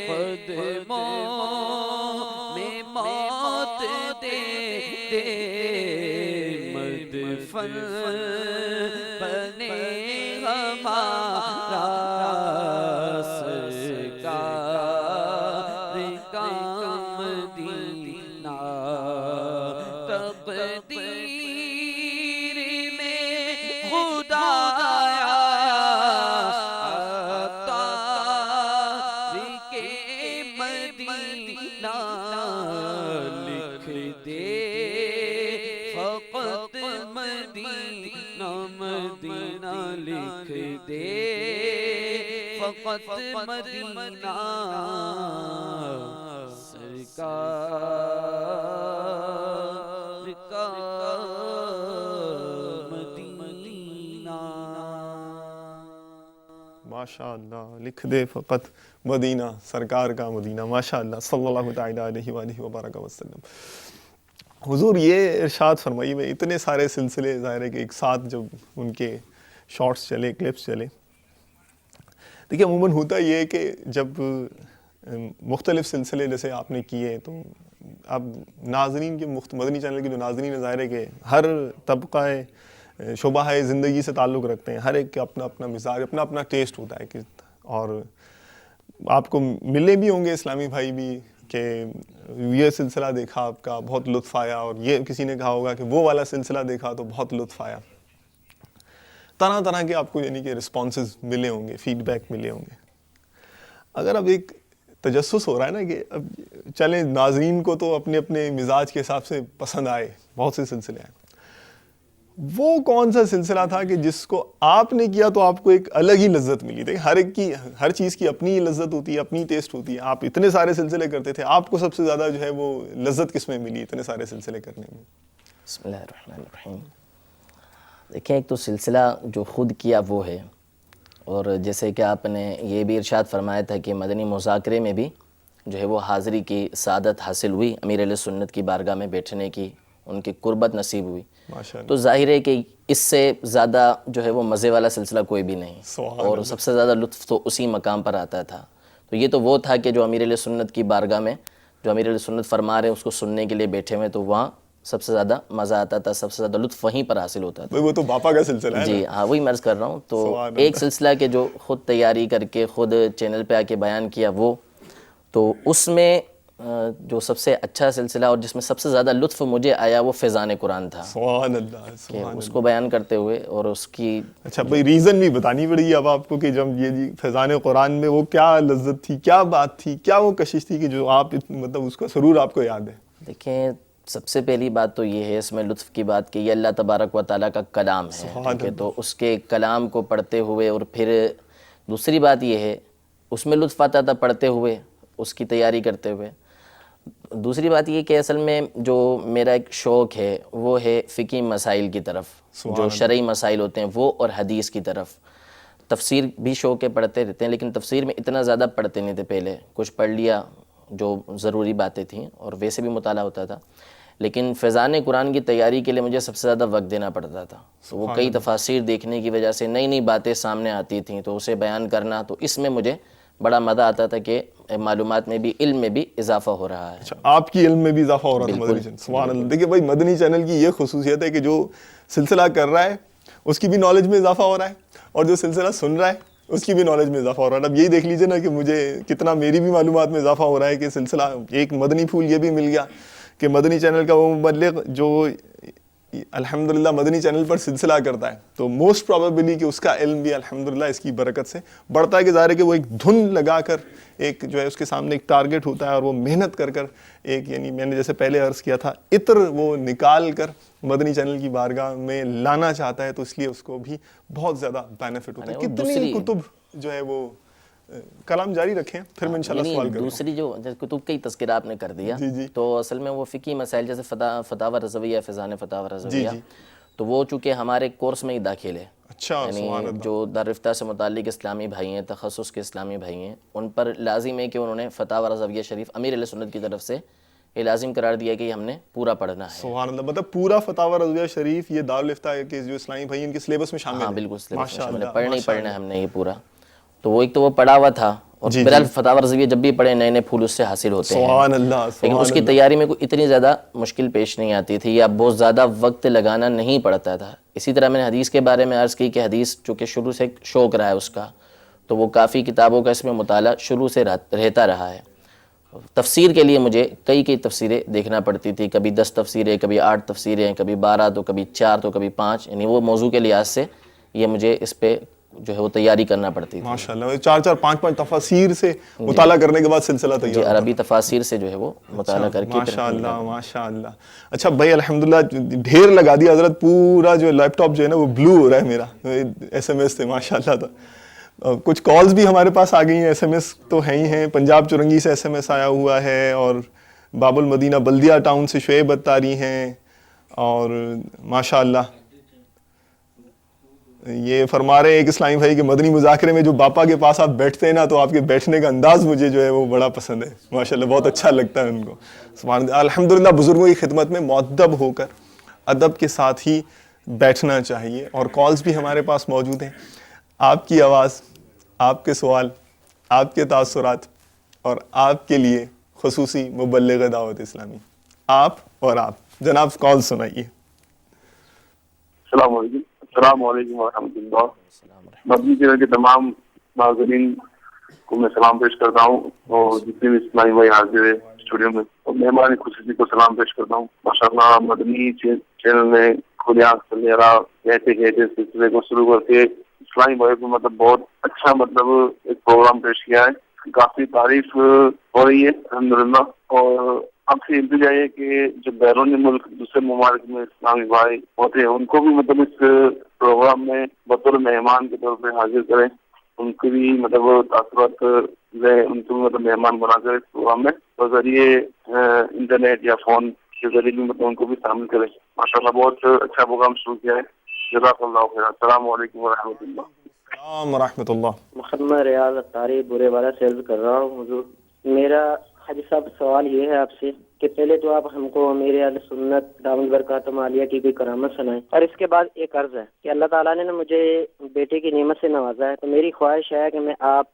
قدموں میں موت دے دے. مدفن بنے ہمارا سرکار کا مدینہ. تقدیر میں خدایا عطار کے مدینہ لکھ دے فقط مدینہ، مدینہ لکھ دے فقط مدینہ سرکار کا مدینہ. ماشاء اللہ، لکھ دے فقط مدینہ سرکار کا مدینہ. ماشاء اللہ، صلی اللہ تعالی علیہ وآلہ وبارک وسلم. حضور یہ ارشاد فرمائی میں اتنے سارے سلسلے ظاہر ہے کہ ایک ساتھ جب ان کے شارٹس چلے، کلپس چلے. دیکھیے عموماً ہوتا یہ ہے کہ جب مختلف سلسلے جیسے آپ نے کیے تو اب ناظرین کے مدنی چینل کے جو ناظرین ظاہر ہے کہ ہر طبقہ شعبہ زندگی سے تعلق رکھتے ہیں، ہر ایک کا اپنا اپنا مزاج، اپنا اپنا ٹیسٹ ہوتا ہے. اور آپ کو ملے بھی ہوں گے اسلامی بھائی بھی کہ یہ سلسلہ دیکھا آپ کا بہت لطف آیا، اور یہ کسی نے کہا ہوگا کہ وہ والا سلسلہ دیکھا تو بہت لطف آیا. طرح طرح کے آپ کو یعنی کہ رسپانسز ملے ہوں گے، فیڈ بیک ملے ہوں گے. اگر اب ایک تجسس ہو رہا ہے نا کہ اب چلیں ناظرین کو تو اپنے اپنے مزاج کے حساب سے پسند آئے، بہت سے سلسلے ہیں، وہ کون سا سلسلہ تھا کہ جس کو آپ نے کیا تو آپ کو ایک الگ ہی لذت ملی تھی؟ ہر چیز کی اپنی لذت ہوتی ہے, اپنی ٹیسٹ ہوتی ہے. آپ اتنے سارے سلسلے کرتے تھے, آپ کو سب سے زیادہ جو ہے وہ لذت کس میں ملی اتنے سارے سلسلے کرنے میں؟ بسم اللہ الرحمن الرحیم. دیکھیں ایک تو سلسلہ جو خود کیا وہ ہے, اور جیسے کہ آپ نے یہ بھی ارشاد فرمایا تھا کہ مدنی مذاکرے میں بھی جو ہے وہ حاضری کی سعادت حاصل ہوئی, امیر علیہ سنت کی بارگاہ میں بیٹھنے کی ان کی قربت نصیب ہوئی. تو ظاہر ہے کہ اس سے زیادہ جو ہے وہ مزے والا سلسلہ کوئی بھی نہیں, اور سب سے زیادہ لطف تو اسی مقام پر آتا تھا. تو یہ تو وہ تھا کہ جو امیر علیہ سنت کی بارگاہ میں جو امیر علیہ سنت فرما رہے ہیں اس کو سننے کے لیے بیٹھے ہوئے, تو وہاں سب سے زیادہ مزہ آتا تھا, سب سے زیادہ لطف وہیں پر حاصل ہوتا تھا. وہ تو باپا کا سلسلہ ہے. جی ہاں, وہی میں عرض کر رہا ہوں. تو ایک سلسلہ کہ جو خود تیاری کر کے خود چینل پہ آ کے بیان کیا وہ, تو اس میں جو سب سے اچھا سلسلہ اور جس میں سب سے زیادہ لطف مجھے آیا وہ فیضان قرآن تھا. سبحان اللہ, کہ اس کو بیان کرتے ہوئے اور اس کی اچھا بھائی ریزن بھی بتانی پڑے گی اب آپ کو کہ جب یہ جی فیضان قرآن میں وہ کیا لذت تھی, کیا بات تھی, کیا وہ کشش تھی کہ جو آپ مطلب اس کا سرور آپ کو یاد ہے؟ دیکھیں سب سے پہلی بات تو یہ ہے اس میں لطف کی بات کہ یہ اللہ تبارک و تعالیٰ کا کلام ہے, تو اس کے کلام کو پڑھتے ہوئے, اور پھر دوسری بات یہ ہے اس میں لطف آتا تھا پڑھتے ہوئے, اس کی تیاری کرتے ہوئے. دوسری بات یہ کہ اصل میں جو میرا ایک شوق ہے وہ ہے فقہی مسائل کی طرف, جو شرعی مسائل ہوتے ہیں وہ, اور حدیث کی طرف. تفسیر بھی شوق ہے, پڑھتے رہتے ہیں, لیکن تفسیر میں اتنا زیادہ پڑھتے نہیں تھے. پہلے کچھ پڑھ لیا جو ضروری باتیں تھیں, اور ویسے بھی مطالعہ ہوتا تھا. لیکن فیضان قرآن کی تیاری کے لیے مجھے سب سے زیادہ وقت دینا پڑتا تھا. تو وہ کئی تفاسیر دیکھنے کی وجہ سے نئی نئی باتیں سامنے آتی تھیں, تو اسے بیان کرنا, تو اس میں مجھے بڑا مزہ آتا تھا کہ معلومات میں بھی, علم میں بھی اضافہ ہو رہا ہے. اچھا آپ کی علم میں بھی اضافہ ہو رہا تھا مدنی چینل. سبحان اللہ. دیکھیے بھائی مدنی چینل کی یہ خصوصیت ہے کہ جو سلسلہ کر رہا ہے اس کی بھی نالج میں اضافہ ہو رہا ہے, اور جو سلسلہ سن رہا ہے اس کی بھی نالج میں اضافہ ہو رہا ہے. اب یہی دیکھ لیجیے نا کہ مجھے کتنا میری بھی معلومات میں اضافہ ہو رہا ہے کہ سلسلہ ایک مدنی پھول یہ بھی مل گیا کہ مدنی چینل کا وہ مبلغ جو الحمدللہ مدنی چینل پر سلسلہ کرتا ہے, تو موسٹ پروبیبلی کہ اس کا علم بھی الحمدللہ اس کی برکت سے بڑھتا ہے. کہ ظاہر ہے کہ وہ ایک دھن لگا کر ایک جو ہے اس کے سامنے ایک ٹارگٹ ہوتا ہے, اور وہ محنت کر کر ایک, یعنی میں نے جیسے پہلے عرض کیا تھا, عطر وہ نکال کر مدنی چینل کی بارگاہ میں لانا چاہتا ہے, تو اس لیے اس کو بھی بہت زیادہ بینیفٹ ہوتا ہے. کتنی کتب جو ہے وہ کلام جاری رکھیں, پھر میں انشاءاللہ سوال کروں. دوسری جو کتب کا ہی تذکرہ آپ نے کر دیا, تو اصل میں وہ فقہی مسائل جیسے فتاوی رضویہ, فیضان فتاوی رضویہ, تو وہ چونکہ ہمارے کورس میں ہی داخل ہے. یعنی جو دارالفتہ سے متعلق اسلامی بھائی ہیں, تخصص کے اسلامی بھائی ہیں, ان پر لازم ہے کہ انہوں نے فتاوی رضویہ شریف امیر علیہ سنت کی طرف سے یہ لازم قرار دیا کہ ہم نے پورا پڑھنا ہے. سبحان اللہ. مطلب پورا فتاوی رضویہ شریف یہ دارالفتہ کے جو اسلامی بھائی ان کے سلیبس میں شامل ہے. ہاں بالکل سلیبس میں شامل ہے, پڑھنا ہی پڑھنا ہے ہم نے یہ پورا. تو وہ ایک تو وہ پڑھا ہوا تھا, اور بہرحال فتاوی رضویہ جب بھی پڑھے نئے نئے پھول اس سے حاصل ہوتے ہیں. سبحان اللہ. لیکن اس کی تیاری میں کوئی اتنی زیادہ مشکل پیش نہیں آتی تھی, یا بہت زیادہ وقت لگانا نہیں پڑتا تھا. اسی طرح میں نے حدیث کے بارے میں عرض کی کہ حدیث چونکہ شروع سے شوق رہا ہے اس کا, تو وہ کافی کتابوں کا اس میں مطالعہ شروع سے رہتا رہا ہے. تفسیر کے لیے مجھے کئی تفسیریں دیکھنا پڑتی تھی, کبھی 10 تفسیریں, کبھی 8 تفسیریں, کبھی 12, تو کبھی 4, تو کبھی 5. یعنی وہ موضوع کے لحاظ سے یہ مجھے اس پہ جو ہے وہ تیاری کرنا پڑتی تھی. ماشاءاللہ 4 5 تفاسیر سے مطالعہ کرنے کے بعد سلسلہ تیار. جی عربی تفاسیر سے جو ہے وہ مطالعہ کر کے. ماشاءاللہ ماشاءاللہ. اچھا بھائی الحمدللہ ڈھیر لگا دیا حضرت, پورا جو لیپ ٹاپ جو ہے نا وہ بلو ہو رہا ہے میرا. SMS تھے ماشاءاللہ. تو کچھ کالز بھی ہمارے پاس آ گئی ہیں, SMS تو ہیں ہی ہیں. پنجاب چرنگی سے SMS آیا ہوا ہے, اور باب المدینہ بلدیہ ٹاؤن سے شعیب اتاری ہیں, اور ماشاءاللہ یہ فرما رہے ہیں ایک اسلامی بھائی کہ مدنی مذاکرے میں جو باپا کے پاس آپ بیٹھتے ہیں نا, تو آپ کے بیٹھنے کا انداز مجھے جو ہے وہ بڑا پسند ہے ماشاءاللہ, بہت اچھا لگتا ہے ان کو. سبحان اللہ. الحمدللہ بزرگوں کی خدمت میں مؤدب ہو کر ادب کے ساتھ ہی بیٹھنا چاہیے. اور کالز بھی ہمارے پاس موجود ہیں. آپ کی آواز, آپ کے سوال, آپ کے تاثرات, اور آپ کے لیے خصوصی مبلغ دعوت اسلامی, آپ اور آپ جناب کال سنائیے. السلام علیکم. السلام علیکم ورحمۃ اللہ. مدنی چینل کے تمام ناظرین کو میں سلام پیش کرتا ہوں, اور جتنے بھی اسلامی بھائی حاضر ہے اسٹوڈیو میں, اور مہمان خصوصی کو سلام پیش کرتا ہوں. ماشاءاللہ مدنی چینل نے کھلے آنکھ کھلے راہ کہتے کہتے سلسلے کو شروع کر کے اسلامی بھائی کو مطلب بہت اچھا مطلب ایک پروگرام پیش کیا ہے. کافی تعریف ہو رہی ہے الحمدللہ, اور آپ سے التجا ہے کہ جو بیرون ملک دوسرے ممالک میں اسلامی بھائی ہوتے ہیں ان کو بھی مطلب اس پروگرام میں بطور مہمان کے طور پہ حاضر کریں، ان کو بھی مطلب تاثرات لیں، ان کو بھی مطلب مہمان بنا کر اس پروگرام میں بذریعے انٹرنیٹ یا فون کے ذریعے بھی مطلب ان کو بھی شامل کریں. ماشاءاللہ بہت اچھا پروگرام شروع کیا ہے. جزاک اللہ خیر. السلام علیکم ورحمۃ اللہ. السلام ورحمۃ اللہ. محمد ریاض اطاری برے والا سے عرض کر رہا ہوں. حضور میرا حاجی صاحب سوال یہ ہے آپ سے کہ پہلے تو آپ ہم کو امیر اہل سنت دامت برکاتہم عالیہ کی کوئی کرامت سنائیں، اور اس کے بعد ایک عرض ہے کہ اللہ تعالیٰ نے مجھے بیٹے کی نعمت سے نوازا ہے، تو میری خواہش ہے کہ میں آپ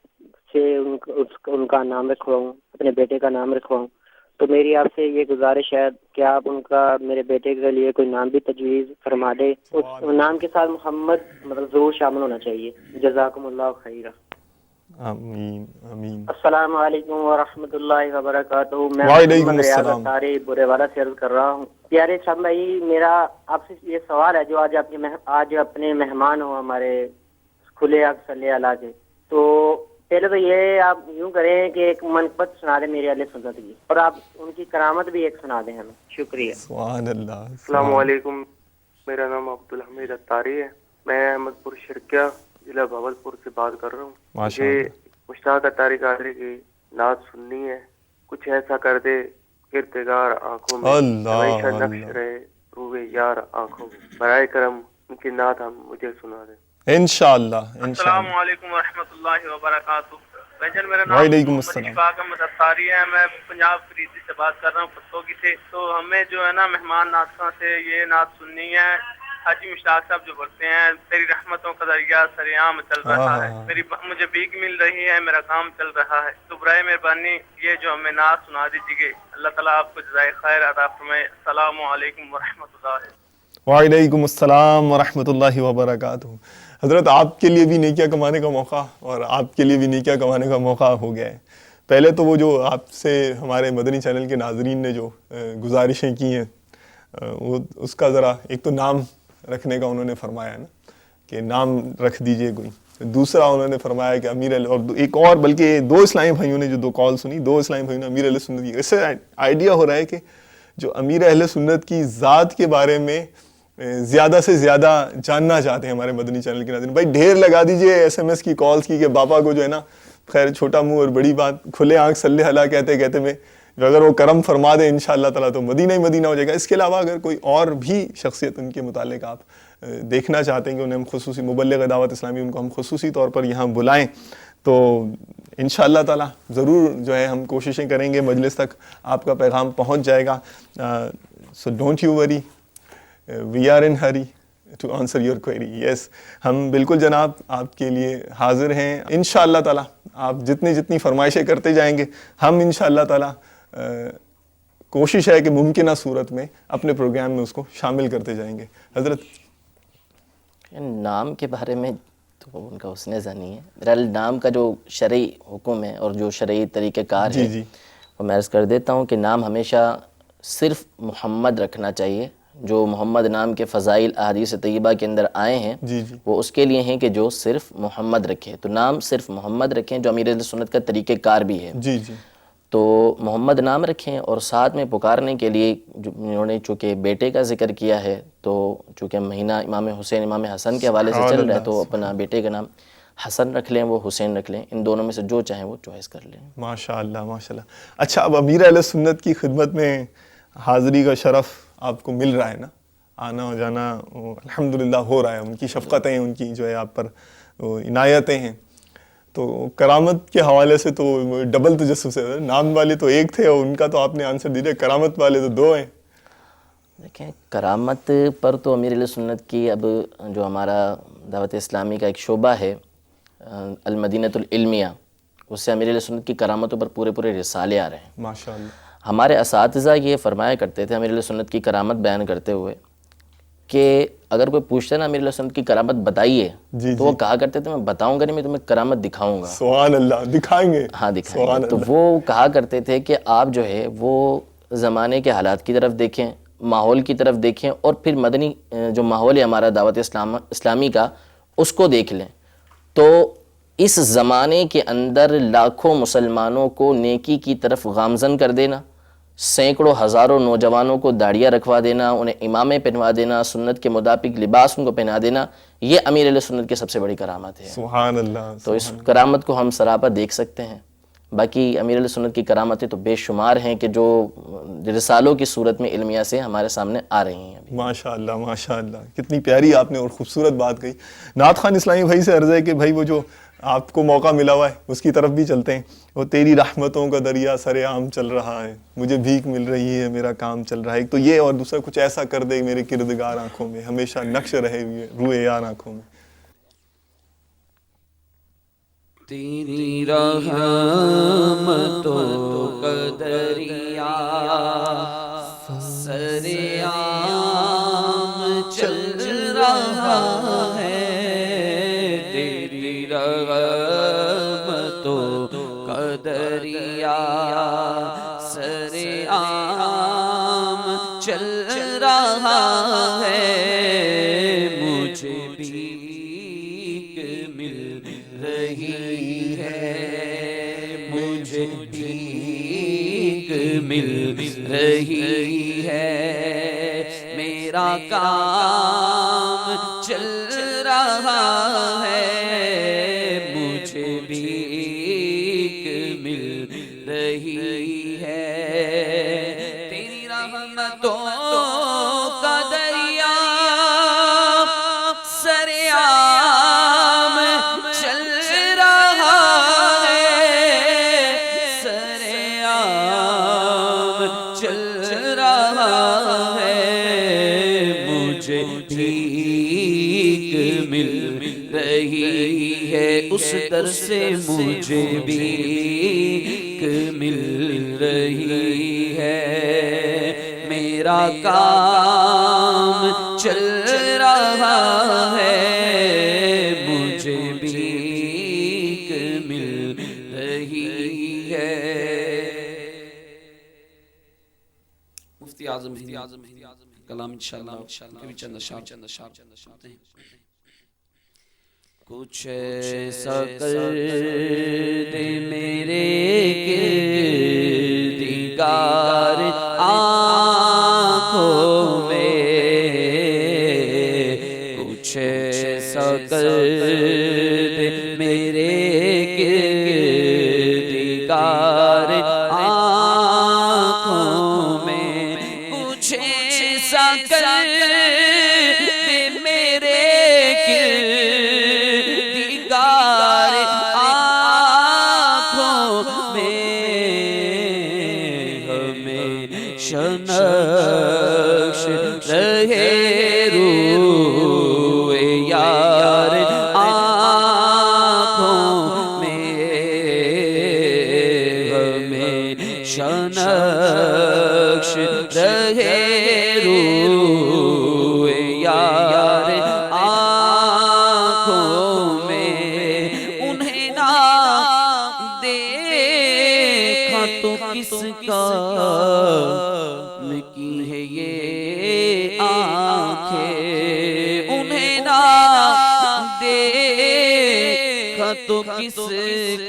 سے ان کا نام رکھواؤں، اپنے بیٹے کا نام رکھواؤں. تو میری آپ سے یہ گزارش ہے کہ آپ ان کا میرے بیٹے کے لیے کوئی نام بھی تجویز فرما دے. اس نام کے ساتھ محمد مطلب ضرور شامل ہونا چاہیے. جزاکم اللہ خیرہ. آمین آمین. السلام علیکم ورحمۃ اللہ وبرکاتہ. میں وعلیکم محمد ریاض السلام. اطاری برے والا سے عرض کر رہا ہوں. پیارے صاحب بھائی، میرا آپ سے یہ سوال ہے جو آج اپنے مہمان ہو ہمارے کھلے آگ صلی اللہ کے، تو پہلے تو یہ آپ یوں کریں کہ ایک منقبت سنا دیں میرے اہل سنت کی، اور آپ ان کی کرامت بھی ایک سنا دیں ہمیں. شکریہ. سبحان اللہ. السلام علیکم. میرا نام عبدالحمید اطاری ہے. میں احمد پور شرکیہ ضلع بھاولپور سے بات کر رہا ہوں. مجھے مشتاق اطاری قادری کی نعت سننی ہے. کچھ ایسا کر دے کردگار آنکھوں میں، ہمیشہ نقش رہے روح یار آنکھوں میں. برائے کرم ان کی نعت ہم مجھے سنا دیں انشاءاللہ. السلام علیکم ورحمۃ اللہ وبرکاتہ. بھائیجان میرا نام وعلیکم محمد السلام. اشفاق احمد اطاری ہے. میں پنجاب فریدی سے بات کر رہا ہوں، پتوگی سے. تو ہمیں جو ہے نا مہمان ناطقاں سے یہ نعت سننی ہے. حاجی مشتاق صاحب جو پڑھتے ہیں، تیری رحمتوں کا دریا سریام چل رہا ہے، مجھے بھیک مل رہی ہے، میرا کام چل رہا ہے. تو برائے مہربانی یہ جو ہمیں نعت سنا دیجیے. اللہ تعالیٰ آپ کو جزائے خیر عطا فرمائے. السلام علیکم ورحمۃ اللہ. وعلیکم السلام ورحمۃ اللہ وبرکاتہ. حضرت آپ کے لیے بھی نیکیاں کمانے کا موقع اور آپ کے لیے بھی نیکیاں کمانے کا موقع ہو گیا ہے. پہلے تو وہ جو آپ سے ہمارے مدنی چینل کے ناظرین نے جو گزارشیں کی ہیں وہ اس کا ذرا ایک تو نام رکھنے کا انہوں نے فرمایا ہے نا کہ نام رکھ دیجئے کوئی. دوسرا انہوں نے فرمایا کہ امیر اور ایک اور بلکہ دو اسلامی بھائیوں نے جو دو کال سنی، دو اسلامی بھائیوں نے امیر اہل سنت کی. اس سے آئیڈیا ہو رہا ہے کہ جو امیر اہل سنت کی ذات کے بارے میں زیادہ سے زیادہ جاننا چاہتے ہیں ہمارے مدنی چینل کے ناظرین. بھائی ڈھیر لگا دیجئے ایس ایم ایس کی کالز کی کہ بابا کو جو ہے نا، خیر چھوٹا منہ اور بڑی بات، کھلے آنکھ صلی اللہ کہتے کہتے میں اگر وہ کرم فرما دے انشاءاللہ تعالیٰ تو مدینہ ہی مدینہ ہو جائے گا. اس کے علاوہ اگر کوئی اور بھی شخصیت ان کے متعلق آپ دیکھنا چاہتے ہیں کہ انہیں ہم خصوصی مبلغ دعوت اسلامی ان کو ہم خصوصی طور پر یہاں بلائیں تو انشاءاللہ تعالیٰ ضرور جو ہے ہم کوششیں کریں گے مجلس تک آپ کا پیغام پہنچ جائے گا. سو don't you worry, we are in hurry to answer your query. Yes, ہم بالکل جناب آپ کے لیے حاضر ہیں. انشاءاللہ تعالیٰ آپ جتنی فرمائشیں کرتے جائیں گے ہم انشاءاللہ تعالیٰ کوشش ہے کہ ممکنہ صورت میں اپنے پروگرام میں اس کو شامل کرتے جائیں گے. حضرت نام کے بارے میں تو ان کا حسن ظنی ہے. میرا نام کا جو شرعی حکم ہے اور جو شرعی طریقہ کار ہے وہ میں عرض کر دیتا ہوں کہ نام ہمیشہ صرف محمد رکھنا چاہیے. جو محمد نام کے فضائل احادیث طیبہ کے اندر آئے ہیں وہ اس کے لیے ہیں کہ جو صرف محمد رکھے. تو نام صرف محمد رکھیں جو امیر اہل سنت کا طریقہ کار بھی ہے. تو محمد نام رکھیں اور ساتھ میں پکارنے کے لیے انہوں نے چونکہ بیٹے کا ذکر کیا ہے تو چونکہ مہینہ امام حسین امام حسن کے حوالے سے چل رہا ہے تو اپنا بیٹے کا نام حسن رکھ لیں، وہ حسین رکھ لیں. ان دونوں میں سے جو چاہیں وہ چوائس کر لیں. ماشاءاللہ ماشاءاللہ. اچھا، اب امیر اہل سنت کی خدمت میں حاضری کا شرف آپ کو مل رہا ہے نا، آنا و جانا الحمدللہ ہو رہا ہے. ان کی شفقتیں، ان کی جو ہے آپ پر عنایتیں ہیں. تو کرامت کے حوالے سے تو ڈبل تجسس ہے. نام والے تو ایک تھے اور ان کا تو آپ نے آنسر دیا، کرامت والے تو دو ہیں. دیکھیں کرامت پر تو امیر اہل سنت کی اب جو ہمارا دعوت اسلامی کا ایک شعبہ ہے المدینۃ العلمیہ، اس سے امیر اہل سنت کی کرامتوں پر پورے رسالے آ رہے ہیں. ماشاءاللہ. ہمارے اساتذہ یہ فرمایا کرتے تھے امیر اہل سنت کی کرامت بیان کرتے ہوئے کہ اگر کوئی پوچھتا ہے نا امیر اہل سنت کی کرامت بتائیے تو وہ کہا کرتے تھے میں بتاؤں گا نہیں، میں تمہیں کرامت دکھاؤں گا. سبحان اللہ. دکھائیں گے. ہاں دکھائیں گے. تو وہ کہا کرتے تھے کہ آپ جو ہے وہ زمانے کے حالات کی طرف دیکھیں، ماحول کی طرف دیکھیں اور پھر مدنی جو ماحول ہے ہمارا دعوت اسلامی کا اس کو دیکھ لیں. تو اس زمانے کے اندر لاکھوں مسلمانوں کو نیکی کی طرف گامزن کر دینا، سینکڑوں ہزاروں نوجوانوں کو داڑیاں رکھوا دینا، انہیں امامے پہنوا دینا، سنت کے مطابق لباس ان کو پہنا دینا، یہ امیر اہل سنت کی سب سے بڑی کرامت ہے۔ سبحان اللہ۔ تو اس کرامت کو ہم سراپا دیکھ سکتے ہیں۔ باقی امیر اہل سنت کی کرامتیں تو بے شمار ہیں کہ جو رسالوں کی صورت میں علمیہ سے ہمارے سامنے آ رہی ہیں۔ ماشاء اللہ ماشاء اللہ، کتنی پیاری آپ نے اور خوبصورت بات کہی۔ نعت خوان اسلامی بھائی سے عرض ہے کہ بھائی وہ جو آپ کو موقع ملا ہوا ہے اس کی طرف بھی چلتے ہیں۔ وہ تیری رحمتوں کا دریا سر عام چل رہا ہے، مجھے بھیک مل رہی ہے، میرا کام چل رہا ہے۔ ایک تو یہ، اور دوسرا کچھ ایسا کر دے میرے کردگار آنکھوں میں، ہمیشہ نقش رہے روئے یار آنکھوں میں۔ تیری رحمتوں کا دریا سر عام چل رہا ہے، تیری رحمتوں کا دریا سر عام چل رہا ہے، مجھے بھیک مل رہی ہے، مجھے بھیک مل رہی ہے، میرا کام چل رہا ہے، مجھے بھیک مل رہی ہے، تیری رحمتوں کا دریا سر عام چل رہا ہے، سر عام چل رہا ہے، مجھے بھیک مل رہی ہے، اس در سے مجھے بھیک مل رہی ہے، میرا کام چل رہا ہے، مجھے بھیک مل رہی ہے۔ مفتی اعظم کلام انشاءاللہ کبھی چند اشعار سنتے ہیں۔ کچھ ایسا کر دے میرے کردگار آنکھوں میں، کچھ ایسا کر دے میرے کردگار آنکھوں میں، کچھ ایسا کر دے میرے کردگار آنکھوں میں، ہمیشہ نقش رہے روئے یار آنکھوں میں، ہمیشہ نقش رہے روئے یار آنکھوں میں، انہیں نہ دیکھا تو کس کام کی ہے یہ آنکھیں، انہیں نہ دیکھا تو کس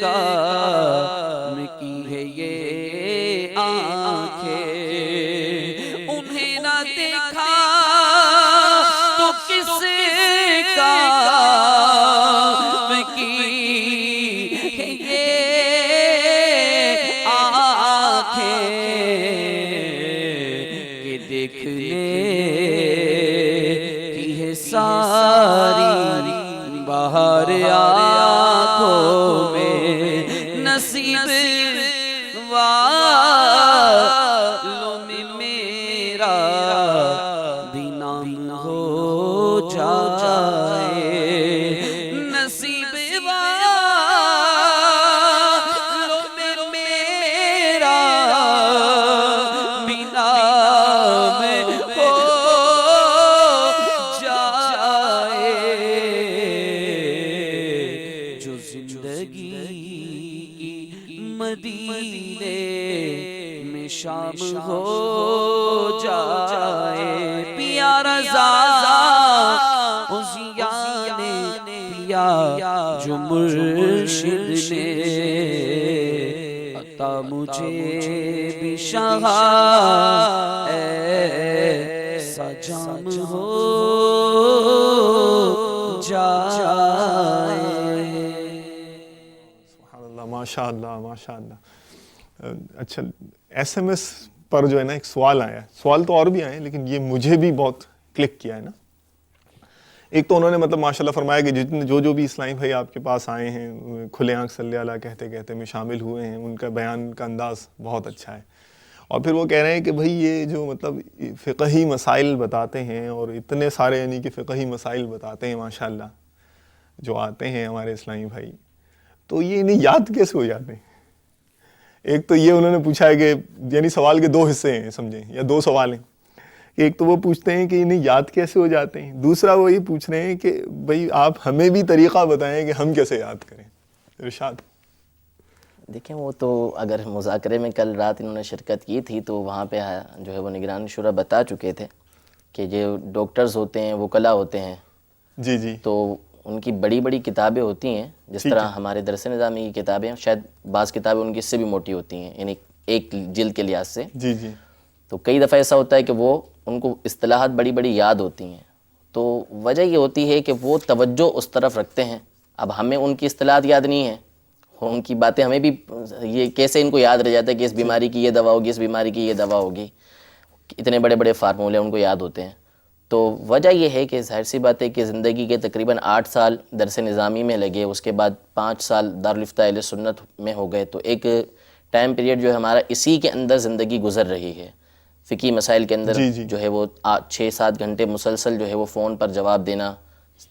کام کی ہے یہ آنکھیں، انہیں نہ دیکھا تو کس کام کی ہے یہ آنکھیں، کہ دیکھنے کی ہے ساری بہار آنکھوں میں، نصیب والوں میں میرا بھی نام ہو جائے، نصیب والوں میں میرا بھی نام ہو جائے، جو زندگی مدینے میں شام ہو جائے، پیا رضا ضیا نے پیا جو مرشد نے عطا مجھے بھی شہا ایسا جام ہو جائے. سبحان اللہ، ماشاء اللہ ماشاء اللہ. اچھا، ایس ایم ایس پر جو ہے نا ایک سوال آیا ہے، سوال تو اور بھی آئے ہیں لیکن یہ مجھے بھی بہت کلک کیا ہے نا. ایک تو انہوں نے مطلب ماشاءاللہ فرمایا کہ جتنے جو بھی اسلامی بھائی آپ کے پاس آئے ہیں کھلے آنکھ صلی اللہ کہتے کہتے میں شامل ہوئے ہیں، ان کا بیان کا انداز بہت اچھا ہے. اور پھر وہ کہہ رہے ہیں کہ بھائی یہ جو مطلب فقہی مسائل بتاتے ہیں اور اتنے سارے یعنی کہ فقہی مسائل بتاتے ہیں ماشاءاللہ جو آتے ہیں ہمارے اسلامی بھائی، تو یہ انہیں یاد کیسے ہو جاتے ہیں؟ ایک تو یہ انہوں نے پوچھا ہے کہ یعنی سوال کے دو حصے ہیں سمجھیں، یا دو سوال ہیں. ایک تو وہ پوچھتے ہیں کہ انہیں یاد کیسے ہو جاتے ہیں، دوسرا وہ یہ پوچھ رہے ہیں کہ بھئی آپ ہمیں بھی طریقہ بتائیں کہ ہم کیسے یاد کریں. ارشاد. دیکھیں وہ تو اگر مذاکرے میں کل رات انہوں نے شرکت کی تھی تو وہاں پہ جو ہے وہ نگران شورا بتا چکے تھے کہ جو ڈاکٹرز ہوتے ہیں، وکلاء ہوتے ہیں، جی جی، تو ان کی بڑی بڑی کتابیں ہوتی ہیں، جس طرح ہمارے درس نظامی کی کتابیں، شاید بعض کتابیں ان کی اس سے بھی موٹی ہوتی ہیں، یعنی ایک جلد کے لحاظ سے. جی جی، تو کئی دفعہ ایسا ہوتا ہے کہ وہ ان کو اصطلاحات بڑی بڑی یاد ہوتی ہیں، تو وجہ یہ ہوتی ہے کہ وہ توجہ اس طرف رکھتے ہیں. اب ہمیں ان کی اصطلاحات یاد نہیں ہیں، ان کی باتیں ہمیں بھی یہ کیسے ان کو یاد رہ جاتا ہے کہ اس بیماری کی یہ دوا ہوگی، اس بیماری کی یہ دوا ہوگی، اتنے بڑے بڑے فارمولے ان کو یاد ہوتے ہیں. تو وجہ یہ ہے کہ ظاہر سی بات ہے کہ زندگی کے تقریباً 8 سال درس نظامی میں لگے، اس کے بعد 5 سال دارالفتہ اہل سنت میں ہو گئے، تو ایک ٹائم پیریڈ جو ہے ہمارا اسی کے اندر زندگی گزر رہی ہے. فقہی مسائل کے اندر جو ہے وہ 6-7 گھنٹے مسلسل جو ہے وہ فون پر جواب دینا،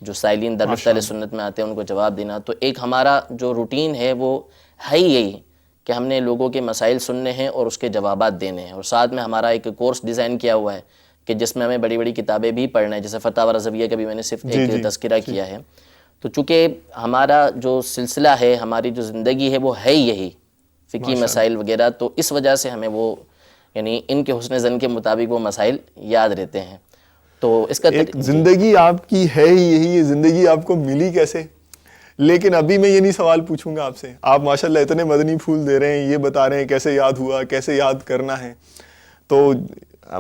جو سائلین دارالفتہ اہل سنت میں آتے ہیں ان کو جواب دینا. تو ایک ہمارا جو روٹین ہے وہ ہے ہی یہی کہ ہم نے لوگوں کے مسائل سننے ہیں اور اس کے جوابات دینے ہیں. اور ساتھ میں ہمارا ایک کورس ڈیزائن کیا ہوا ہے کہ جس میں ہمیں بڑی بڑی کتابیں بھی پڑھنا ہے، جیسے فتاوی رضویہ کا بھی میں نے صرف ایک تذکرہ کیا ہے. تو چونکہ ہمارا جو سلسلہ ہے، ہماری جو زندگی ہے وہ ہے ہی یہی فقہی مسائل وغیرہ، تو اس وجہ سے ہمیں وہ یعنی ان کے حسن ظن کے مطابق وہ مسائل یاد رہتے ہیں. تو اس کا زندگی آپ کی ہے ہی یہی، یہ زندگی آپ کو ملی کیسے؟ لیکن ابھی میں یہ نہیں سوال پوچھوں گا آپ سے، آپ ماشاءاللہ اتنے مدنی پھول دے رہے ہیں، یہ بتا رہے ہیں کیسے یاد ہوا، کیسے یاد کرنا ہے. تو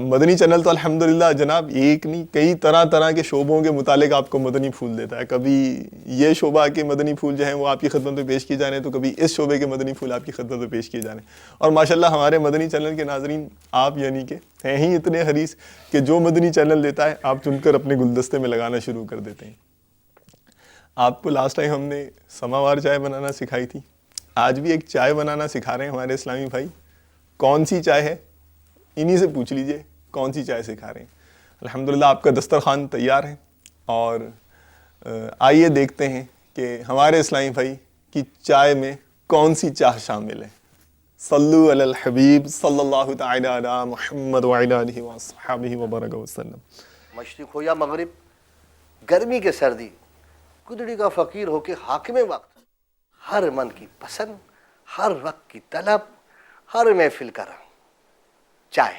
مدنی چینل تو الحمدللہ جناب ایک نہیں کئی طرح طرح کے شعبوں کے متعلق آپ کو مدنی پھول دیتا ہے. کبھی یہ شعبہ کے مدنی پھول جو ہیں وہ آپ کی خدمت میں پیش کیے جا رہے ہیں، تو کبھی اس شعبے کے مدنی پھول آپ کی خدمت میں پیش کیے جا رہے ہیں. اور ماشاءاللہ ہمارے مدنی چینل کے ناظرین آپ یعنی کہ ہیں ہی اتنے حریص کہ جو مدنی چینل دیتا ہے آپ چن کر اپنے گلدستے میں لگانا شروع کر دیتے ہیں. آپ کو لاسٹ ٹائم ہم نے سماوار چائے بنانا سکھائی تھی، آج بھی ایک چائے بنانا سکھا رہے ہیں ہمارے اسلامی بھائی. کون سی چائے ہے؟ انہی سے پوچھ لیجئے کون سی چائے سکھا رہے ہیں. الحمدللہ آپ کا دسترخوان تیار ہے، اور آئیے دیکھتے ہیں کہ ہمارے اسلامی بھائی کی چائے میں کون سی چاہ شامل ہے. صلو علی الحبیب صلی اللہ تعالی علی محمد وعلی آلہ وصحبہ وبارک وسلم. مشرق ہو یا مغرب، گرمی کے سردی، گدڑی کا فقیر ہو کے حاکم وقت، ہر من کی پسند، ہر وقت کی طلب، ہر محفل کا رنگ، چائے.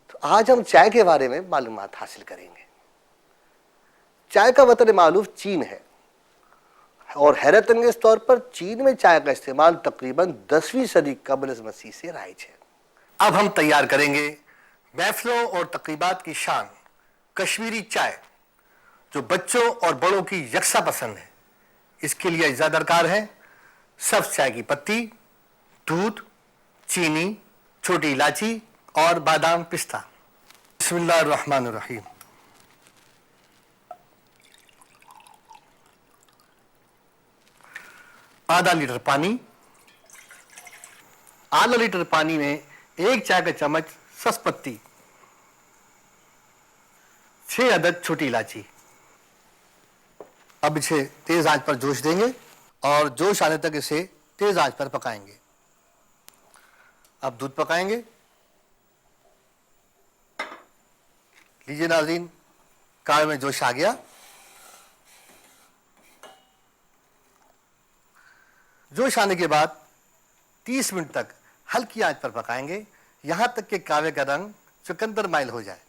تو آج ہم چائے کے بارے میں معلومات حاصل کریں گے. چائے کا وطن معروف چین ہے، اور حیرت انگیز طور پر چین میں چائے کا استعمال تقریباً 10ویں صدی قبل از مسیح سے رائج ہے. اب ہم تیار کریں گے محفلوں اور تقریبات کی شان کشمیری چائے، جو بچوں اور بڑوں کی یکساں پسند ہے. اس کے لیے اجزاء درکار ہیں: سبز چائے کی پتی، دودھ، چینی، چھوٹی الائچی اور بادام پستہ. بسم اللہ الرحمن الرحیم. آدھا لیٹر پانی. آدھا لیٹر پانی میں 1 چائے کا چمچ سبز پتی، 6 عدد چھوٹی الائچی. اب اسے تیز آنچ پر جوش دیں گے اور جوش آنے تک اسے تیز آنچ پر پکائیں گے. اب دودھ پکائیں گے. لیجیے ناظرین، کاوے میں جوش آ گیا. جوش آنے کے بعد 30 منٹ تک ہلکی آنچ پر پکائیں گے، یہاں تک کہ کاوے کا رنگ چقندر مائل ہو جائے.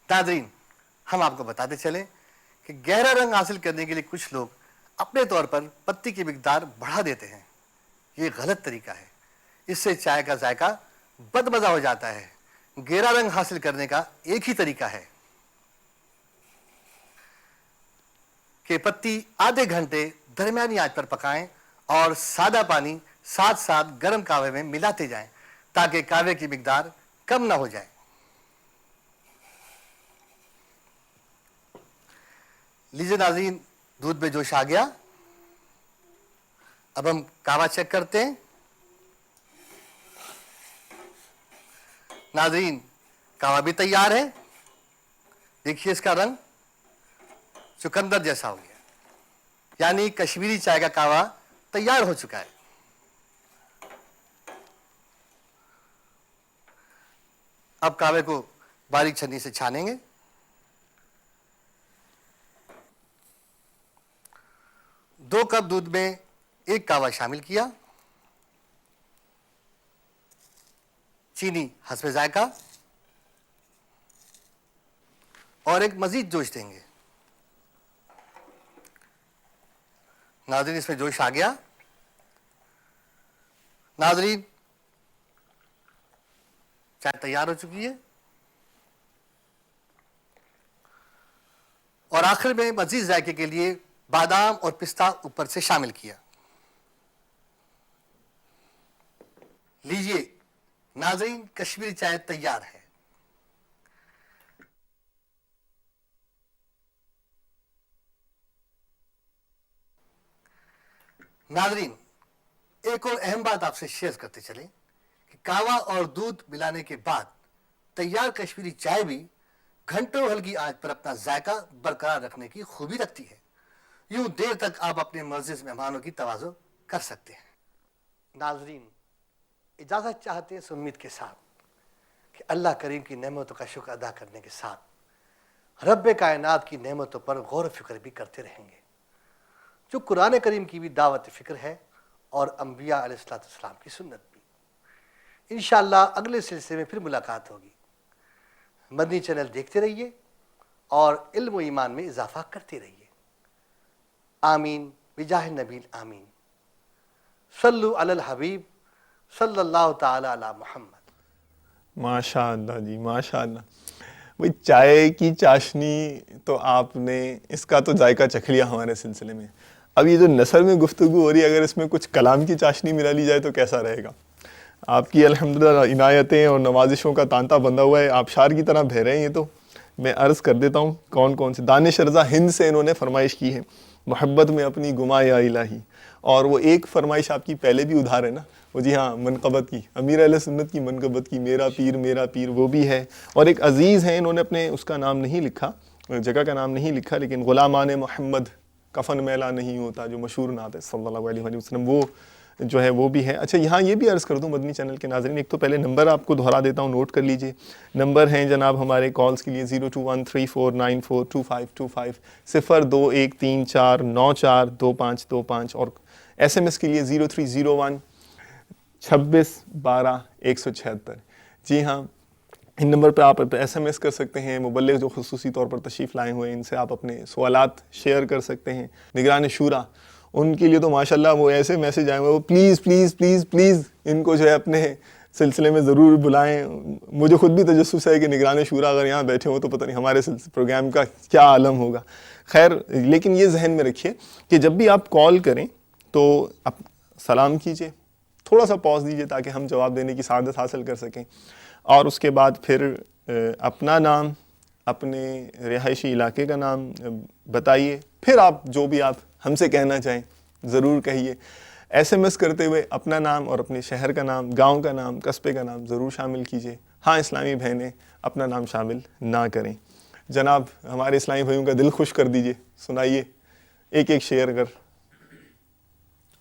ناظرین، ہم آپ کو بتاتے چلیں کہ گہرا رنگ حاصل کرنے کے لیے کچھ لوگ اپنے طور پر پتی کی مقدار بڑھا دیتے ہیں. یہ غلط طریقہ ہے. اس سے چائے کا ذائقہ بدمزہ ہو جاتا ہے. گہرا رنگ حاصل کرنے کا ایک ہی طریقہ ہے کہ پتی آدھے گھنٹے درمیانی آنچ پر پکائیں اور سادہ پانی ساتھ ساتھ گرم کہوے میں ملاتے جائیں تاکہ کہوے کی مقدار کم نہ ہو جائے. لیجیے ناظرین، دودھ میں جوش آ گیا. اب ہم کہوہ چیک کرتے ہیں. ناظرین، کہوہ بھی تیار ہے. دیکھیے اس کا رنگ چقندر جیسا ہو گیا، یعنی کشمیری چائے کا کہوہ تیار ہو چکا ہے. اب کہوے کو باریک چھنی سے چھانیں گے. دو کپ دودھ میں ایک کہوہ شامل کیا. چینی حسب ذائقہ اور ایک مزید جوش دیں گے. ناظرین، اس میں جوش آ گیا. ناظرین، چائے تیار ہو چکی ہے. اور آخر میں مزید ذائقے کے لیے بادام اور پستہ اوپر سے شامل کیا. لیجئے ناظرین، کشمیری چائے تیار ہے. ناظرین، ایک اور اہم بات آپ سے شیئر کرتے چلیں کہ کہوہ اور دودھ ملانے کے بعد تیار کشمیری چائے بھی گھنٹوں ہلکی آنچ پر اپنا ذائقہ برقرار رکھنے کی خوبی رکھتی ہے. یوں دیر تک آپ اپنے معزز مہمانوں کی تواضع کر سکتے ہیں. ناظرین، اجازت چاہتے ہیں اس امید کے ساتھ کہ اللہ کریم کی نعمتوں کا شکر ادا کرنے کے ساتھ رب کائنات کی نعمتوں پر غور و فکر بھی کرتے رہیں گے، جو قرآن کریم کی بھی دعوت فکر ہے اور انبیاء علیہ السلام کی سنت بھی. انشاءاللہ اگلے سلسلے میں پھر ملاقات ہوگی. مدنی چینل دیکھتے رہیے اور علم و ایمان میں اضافہ کرتے رہیے. آمین بجاہ نبی آمین. صلو علی الحبیب صلی اللہ تعالی علی محمد. ماشاء اللہ جی، ماشاء اللہ. بھئی چائے کی چاشنی تو آپ نے اس کا تو ذائقہ چکھ لیا ہمارے سلسلے میں. اب یہ جو نثر میں گفتگو ہو رہی ہے، اگر اس میں کچھ کلام کی چاشنی ملا لی جائے تو کیسا رہے گا؟ آپ کی الحمدللہ عنایتیں اور نوازشوں کا تانتا بندھا ہوا ہے. آبشار کی طرح بہہ رہے ہیں. یہ تو میں عرض کر دیتا ہوں کون کون سے. دانش رضا ہند سے انہوں نے فرمائش کی ہے، محبت میں اپنی گما یا الہی. اور وہ ایک فرمائش آپ کی پہلے بھی ادھار ہے نا، وہ جی ہاں منقبت کی، امیر اہل سنت کی منقبت کی، میرا پیر وہ بھی ہے. اور ایک عزیز ہیں، انہوں نے اپنے اس کا نام نہیں لکھا، جگہ کا نام نہیں لکھا، لیکن غلامان محمد کفن میلا نہیں ہوتا، جو مشہور نعت ہے صلی اللہ علیہ وسلم، وہ جو ہے وہ بھی ہے. اچھا، یہاں یہ بھی عرض کر دوں مدنی چینل کے ناظرین، ایک تو پہلے نمبر آپ کو دہرا دیتا ہوں، نوٹ کر لیجئے. نمبر ہیں جناب ہمارے کالز کے لیے 0213494225 021334942525 اور ایس ایم ایس کے لیے 0301 26 12 176. جی ہاں، ان نمبر پہ آپ ایس ایم ایس کر سکتے ہیں. مبلغ جو خصوصی طور پر تشریف لائے ہوئے ہیں، ان سے آپ اپنے سوالات شیئر کر سکتے ہیں. نگران شورا، ان کے لیے تو ماشاءاللہ وہ ایسے میسج آئے ہوئے، وہ پلیز پلیز پلیز پلیز ان کو جو ہے اپنے سلسلے میں ضرور بلائیں. مجھے خود بھی تجسس ہے کہ نگران شورا اگر یہاں بیٹھے ہوں تو پتہ نہیں ہمارے پروگرام کا کیا عالم ہوگا. خیر، لیکن یہ ذہن میں رکھیے کہ جب بھی آپ کال کریں تو آپ سلام کیجئے، تھوڑا سا پاز دیجئے تاکہ ہم جواب دینے کی سعادت حاصل کر سکیں. اور اس کے بعد پھر اپنا نام، اپنے رہائشی علاقے کا نام بتائیے. پھر آپ جو بھی آپ ہم سے کہنا چاہیں ضرور کہیے. ایس ایم ایس کرتے ہوئے اپنا نام اور اپنے شہر کا نام، گاؤں کا نام، قصبے کا نام ضرور شامل کیجیے. ہاں، اسلامی بہنیں اپنا نام شامل نہ کریں. جناب ہمارے اسلامی بھائیوں کا دل خوش کر دیجئے، سنائیے ایک ایک شعر کر.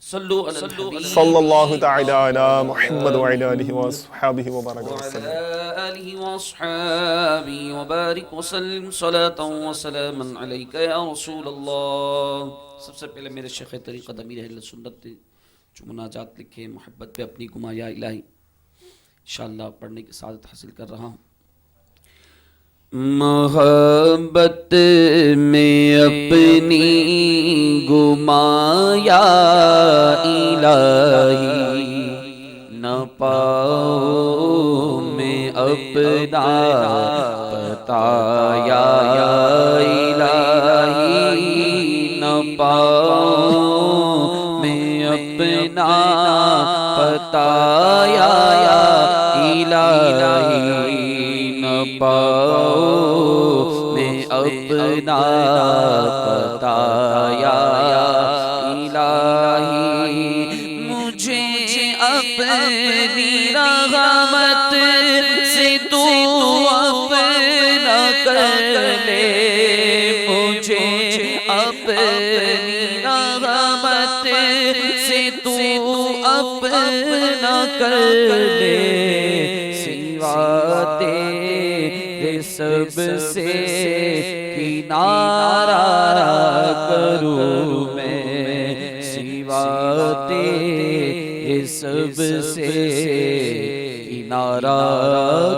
صلو علی الحبیب صلی اللہ تعالی علی محمد وعلی آلہ وصحابہ وبارک وسلم. وعلى آله وأصحابه وبارك وسلم صلاة وسلاما عليك يا رسول اللہ. سب سے پہلے میرے شیخ طریقت امیر اہل سنت نے جو مناجات لکھے، محبت پہ اپنی گما، یا الہی، انشاءاللہ پڑھنے کی سعادت حاصل کر رہا ہوں. محبت میں اپنی گمایا الہی، نہ پاؤں میں اپنا بتایا الہی، نہ پاؤں میں اپنا بتایا الہی، نہ پاؤں میں اپنا بتایا الہی، مجھے اپنی رحمت سے تو اپنا کر لے، مجھے اپنی رحمت سے تو اپنا کر لے، سوا تیرے سب سے کنارہ کروں میں، سوا تیرے سب سے کنارہ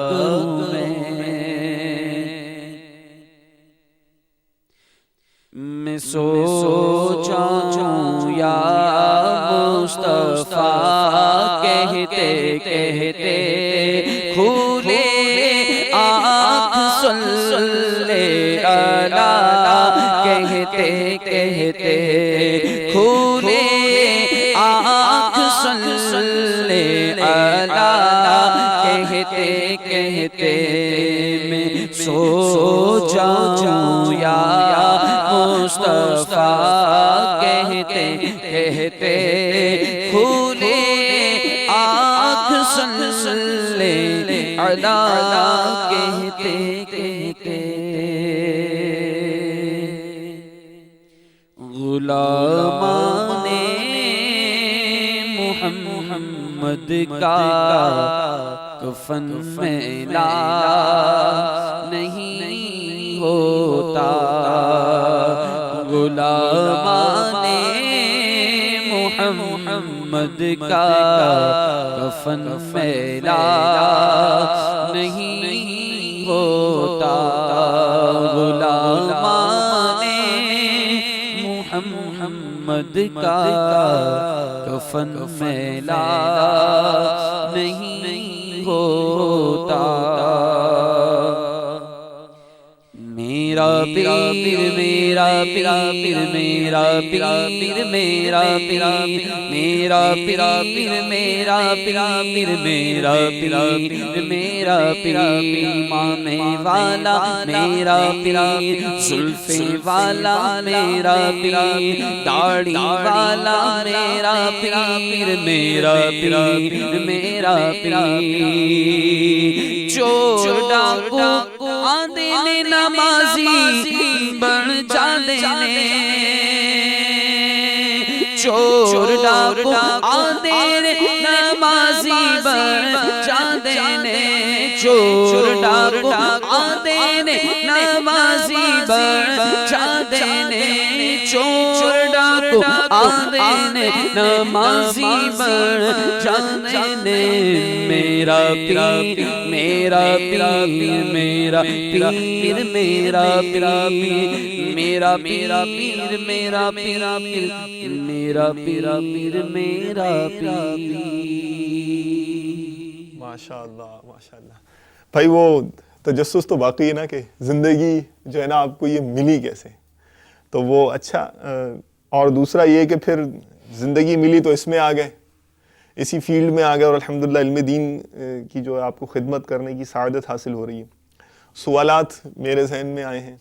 کروں میں سوچا یا مصطفیٰ کہتے کہتے کھولے آنکھ صلی علی، کہتے کہتے کھولے آنکھ صلی علی، کہتے کہتے میں سوچا یا مصطفیٰ کہتے کہتے کھولے آنکھ صلی علی، کہتے کہتے غلامان محمد کا کفن میلا نہیں ہوتا، غلامان محمد کا کفن میلا نہیں ہوتا، غلامان محمد کا کفن میلا نہیں ہوتا، میرا پیر میرا پیر میرا پیر میرا پیر میرا پیر میرا پیر میرا پیر میرا پیر امام والا میرا پیر، زلف والا میرا پیر، داڑھی والا میرا پیر میرا پیر میرا پیر، چور ڈاکو آندے نے نمازی بن جاندے نے، چور ڈاکو آندے نے نمازی بن جاندے نے، چور ڈاکو آندے نے نمازی بن جاندے نے، چور ڈاکو آندے نے نمازی بن جاندے نے، میرا پیر میرا پیر میرا پیر میرا پیر میرا میرا پیر میرا پیر میرا پیر میرا پیر۔ ماشاء اللہ ماشاء اللہ بھائی، وہ تجسس تو باقی ہے نا کہ زندگی جو ہے نا آپ کو یہ ملی کیسے، تو وہ اچھا، اور دوسرا یہ کہ پھر زندگی ملی تو اس میں آ گئے، اسی فیلڈ میں آ گئے، اور الحمدللہ علم دین کی جو آپ کو خدمت کرنے کی سعادت حاصل ہو رہی ہے۔ سوالات میرے ذہن میں آئے ہیں،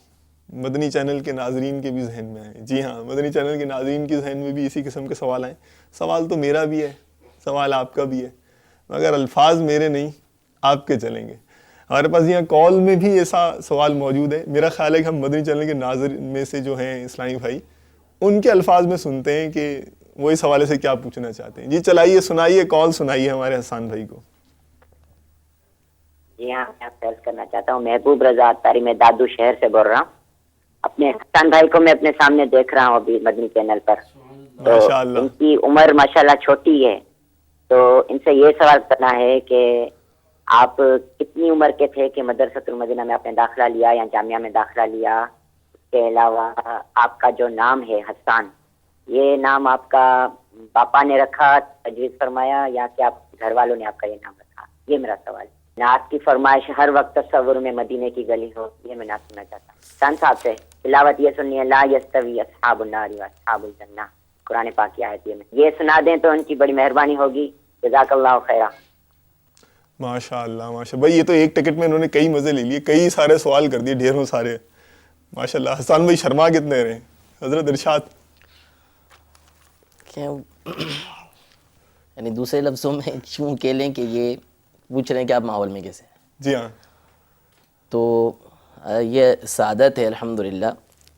مدنی چینل کے ناظرین کے بھی ذہن میں آئے ہیں، جی ہاں، مدنی چینل کے ناظرین کے ذہن میں بھی اسی قسم کے سوال آئے، سوال تو میرا بھی ہے، سوال آپ کا بھی ہے، مگر الفاظ میرے نہیں، آپ کے چلیں گے۔ ہمارے پاس یہاں کال میں بھی ایسا سوال موجود ہے، میرا خیال ہے کہ ہم مدنی چینل کے ناظرین میں سے جو ہیں اسلامی بھائی، ان کے الفاظ میں سنتے ہیں کہ وہ اس حوالے سے کیا پوچھنا چاہتے ہیں۔ جی چلائیے، سنائیے، کال سنائیے ہمارے حسان بھائی کو۔ جی ہاں، میں آپ سے عرض کرنا چاہتا ہوں، محبوب رضا عطاری، میں دادو شہر سے بول رہا ہوں۔ اپنے حسان بھائی کو میں اپنے سامنے دیکھ رہا ہوں ابھی مدنی چینل پر، تو ان کی عمر ماشاءاللہ چھوٹی ہے، تو ان سے یہ سوال کرنا ہے کہ آپ کتنی عمر کے تھے کہ مدرسۃ المدینہ میں آپ نے داخلہ لیا یا جامعہ میں داخلہ لیا؟ اس کے علاوہ آپ کا جو نام ہے حسان، یہ نام آپ کا پاپا نے رکھا، تجویز فرمایا، یا کہ آپ گھر والوں نے آپ کا یہ نام رکھا؟ یہ میرا سوال ہے۔ نعت کی فرمائش ہر وقت تصور میں مدینے کی گلی ہو، یہ میں نعت سننا چاہتا ہوں۔ شان صاحب سے تلاوت یہ سننی ہے، لا یستوی اصحاب النار و اصحاب الجنہ، قرآن پاک کی آیت یہ سنا دیں تو ان کی بڑی مہربانی ہوگی، جزاک اللہ خیرہ۔ ماشاء اللہ ماشاء اللہ بھائی، یہ تو ایک ٹکٹ میں انہوں نے کئی مزے لے لیے، کئی سارے سوال کر دیے، ڈھیروں سارے، ماشاء اللہ۔ حسان بھائی شرما کتنے رہے؟ حضرت ارشاد کیا یعنی دوسرے لفظوں میں کیوں کہہ لیں کہ یہ پوچھ رہے ہیں کہ آپ ماحول میں کیسے ہیں؟ جی ہاں، تو یہ سعادت ہے الحمدللہ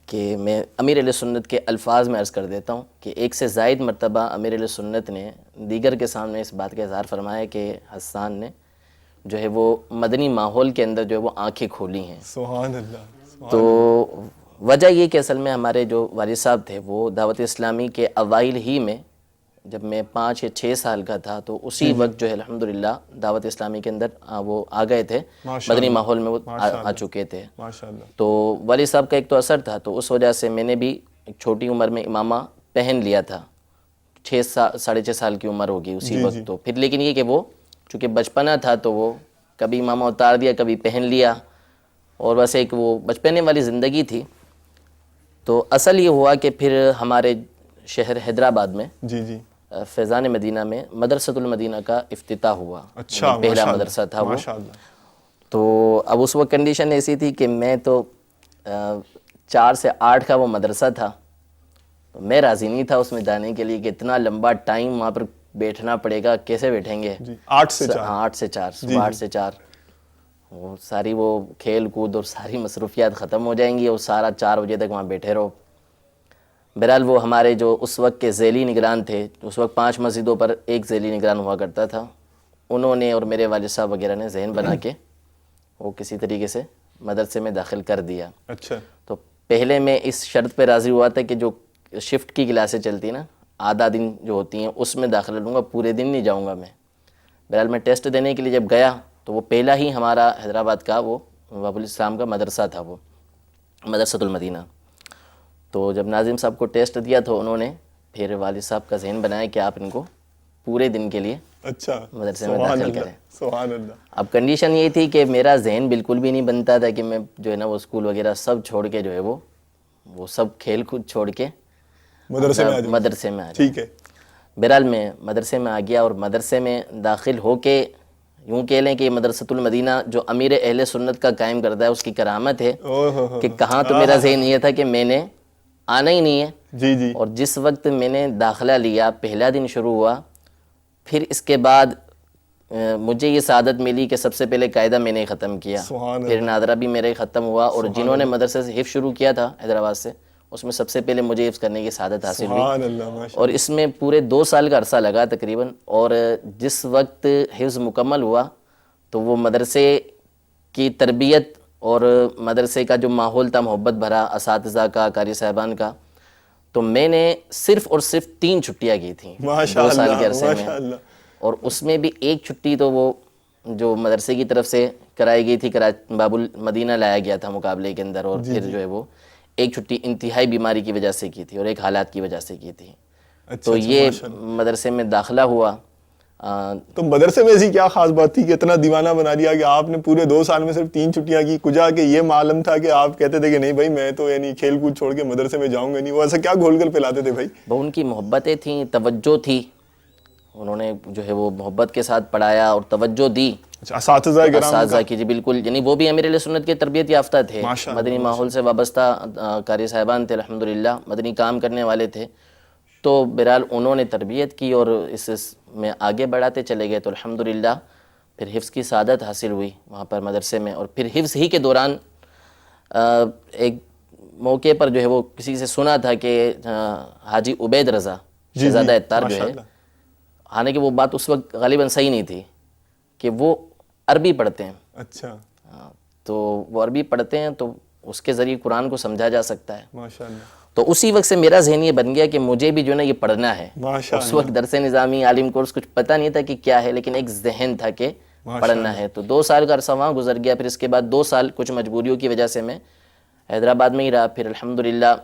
کہ میں امیر اہل سنت کے الفاظ میں عرض کر دیتا ہوں کہ ایک سے زائد مرتبہ امیر اہل سنت نے دیگر کے سامنے اس بات کا اظہار فرمایا کہ حسان نے جو ہے وہ مدنی ماحول کے اندر جو ہے وہ آنکھیں کھولی ہیں۔ سبحان اللہ۔ تو وجہ یہ کہ اصل میں ہمارے جو والد صاحب تھے وہ دعوت اسلامی کے اوائل ہی میں، جب میں 5 یا 6 سال کا تھا تو اسی وقت جو ہے الحمدللہ دعوت اسلامی کے اندر وہ آ گئے تھے، مدنی ماحول میں وہ آ چکے تھے۔ تو والد صاحب کا ایک تو اثر تھا، تو اس وجہ سے میں نے بھی ایک چھوٹی عمر میں امامہ پہن لیا تھا، 6.5 سال کی عمر ہوگی اسی وقت۔ تو پھر لیکن یہ کہ وہ چونکہ بچپنا تھا تو وہ کبھی امامہ اتار دیا، کبھی پہن لیا، اور بس ایک وہ بچپنے والی زندگی تھی۔ تو اصل یہ ہوا کہ پھر ہمارے شہر حیدرآباد میں جی فیضان مدینہ میں مدرسۃ المدینہ کا افتتاح ہوا۔ اچھا، پہلا مدرسہ تھا وہ۔ تو اب اس وقت کنڈیشن ایسی تھی کہ میں تو 4 سے 8 کا وہ مدرسہ تھا، تو میں راضی نہیں تھا اس میں جانے کے لیے کہ اتنا لمبا ٹائم وہاں پر بیٹھنا پڑے گا، کیسے بیٹھیں گے؟ 8 سے 4، ہاں 8 سے 4، صبح 8 سے 4، وہ ساری وہ کھیل کود اور ساری مصروفیات ختم ہو جائیں گی، اور سارا 4 بجے تک وہاں بیٹھے رہو۔ بہرحال وہ ہمارے جو اس وقت کے ذیلی نگران تھے، اس وقت 5 مسجدوں پر ایک ذیلی نگران ہوا کرتا تھا، انہوں نے اور میرے والد صاحب وغیرہ نے ذہن بنا کے وہ کسی طریقے سے مدرسے میں داخل کر دیا۔ اچھا، تو پہلے میں اس شرط پہ راضی ہوا تھا کہ جو شفٹ کی کلاسیں چلتی نا، آدھا دن جو ہوتی ہیں، اس میں داخلہ لوں گا، پورے دن نہیں جاؤں گا میں۔ بہرحال میں ٹیسٹ دینے کے لیے جب گیا تو وہ پہلا ہی ہمارا حیدرآباد کا وہ باب الاسلام کا مدرسہ تھا، وہ مدرسۃ المدینہ۔ تو جب ناظم صاحب کو ٹیسٹ دیا تو انہوں نے پھر والد صاحب کا ذہن بنایا کہ آپ ان کو پورے دن کے لیے اچھا مدرسے میں داخل کریں۔ سبحان اللہ۔ اب کنڈیشن یہ تھی کہ میرا ذہن بالکل بھی نہیں بنتا تھا کہ میں جو ہے نا وہ اسکول وغیرہ سب چھوڑ کے جو ہے وہ سب کھیل کود چھوڑ کے مدرسے میں آ جاؤں۔ ٹھیک ہے۔ بہرحال میں مدرسے میں آ گیا، اور مدرسے میں داخل ہو کے یوں کہہ لیں کہ مدرسۃ المدینہ جو امیر اہل سنت کا قائم کرتا ہے، اس کی کرامت ہے کہ کہاں تو میرا ذہن یہ تھا کہ میں نے آنا ہی نہیں ہے۔ جی اور جس وقت میں نے داخلہ لیا، پہلا دن شروع ہوا، پھر اس کے بعد مجھے یہ سعادت ملی کہ سب سے پہلے قاعدہ میں نے ختم کیا، پھر ناظرہ بھی میرا ہی ختم ہوا، اور جنہوں نے مدرسے سے حفظ شروع کیا تھا حیدرآباد سے، اس میں سب سے پہلے مجھے حفظ کرنے کی سعادت حاصل ہوئی، اور اس میں پورے 2 سال کا عرصہ لگا تقریباً۔ اور جس وقت حفظ مکمل ہوا تو وہ مدرسے کی تربیت اور مدرسے کا جو ماحول تھا محبت بھرا، اساتذہ کا، قاری صاحبان کا، تو میں نے صرف اور صرف 3 چھٹیاں کی تھیں 2 سال کے عرصے میں، اور اس میں بھی ایک چھٹی تو وہ جو مدرسے کی طرف سے کرائی گئی تھی، باب المدینہ لایا گیا تھا مقابلے کے اندر، اور پھر جو ہے وہ ایک چھٹی انتہائی بیماری کی وجہ سے کی تھی اور ایک حالات کی وجہ سے کی تھی۔ تو یہ مدرسے میں داخلہ ہوا۔ تو مدرسے میں ایسی کیا خاص بات تھی کہ اتنا دیوانہ بنا دیا کہ آپ نے پورے 2 سال میں صرف 3 چھٹیاں کی؟ کجا کہ یہ معلوم تھا کہ آپ کہتے تھے کہ نہیں بھائی میں تو یعنی کھیل کود چھوڑ کے مدرسے میں جاؤں گا نہیں، وہ ایسا کیا گھول کر پلاتے تھے بھائی؟ وہ ان کی محبتیں تھیں، توجہ تھی، انہوں نے جو ہے وہ محبت کے ساتھ پڑھایا اور توجہ دی۔ اساتذہ کی جی بالکل، یعنی وہ بھی امیر اہل سنت کے تربیت یافتہ تھے، مدنی ماحول سے وابستہ قاری صاحبان تھے الحمدللہ، مدنی کام کرنے والے تھے۔ تو بہرحال انہوں نے تربیت کی اور اس میں آگے بڑھاتے چلے گئے، تو الحمدللہ پھر حفظ کی سعادت حاصل ہوئی وہاں پر مدرسے میں۔ اور پھر حفظ ہی کے دوران ایک موقع پر جو ہے وہ کسی سے سنا تھا کہ حاجی عبید رضا شہزادہ اتار جو ہے، حالانکہ وہ بات اس وقت غالباً صحیح نہیں تھی، کہ وہ عربی پڑھتے ہیں۔ اچھا، تو وہ عربی پڑھتے ہیں تو اس کے ذریعے قرآن کو سمجھا جا سکتا ہے۔ ماشاءاللہ۔ تو اسی وقت سے میرا ذہن یہ بن گیا کہ مجھے بھی جو ہے نا یہ پڑھنا ہے۔ اس وقت درس نظامی عالم کورس کچھ پتہ نہیں تھا کہ کیا ہے، لیکن ایک ذہن تھا کہ پڑھنا ہے. تو 2 سال کا عرصہ وہاں گزر گیا. پھر اس کے بعد 2 سال کچھ مجبوریوں کی وجہ سے میں حیدرآباد میں ہی رہا. پھر الحمدللہ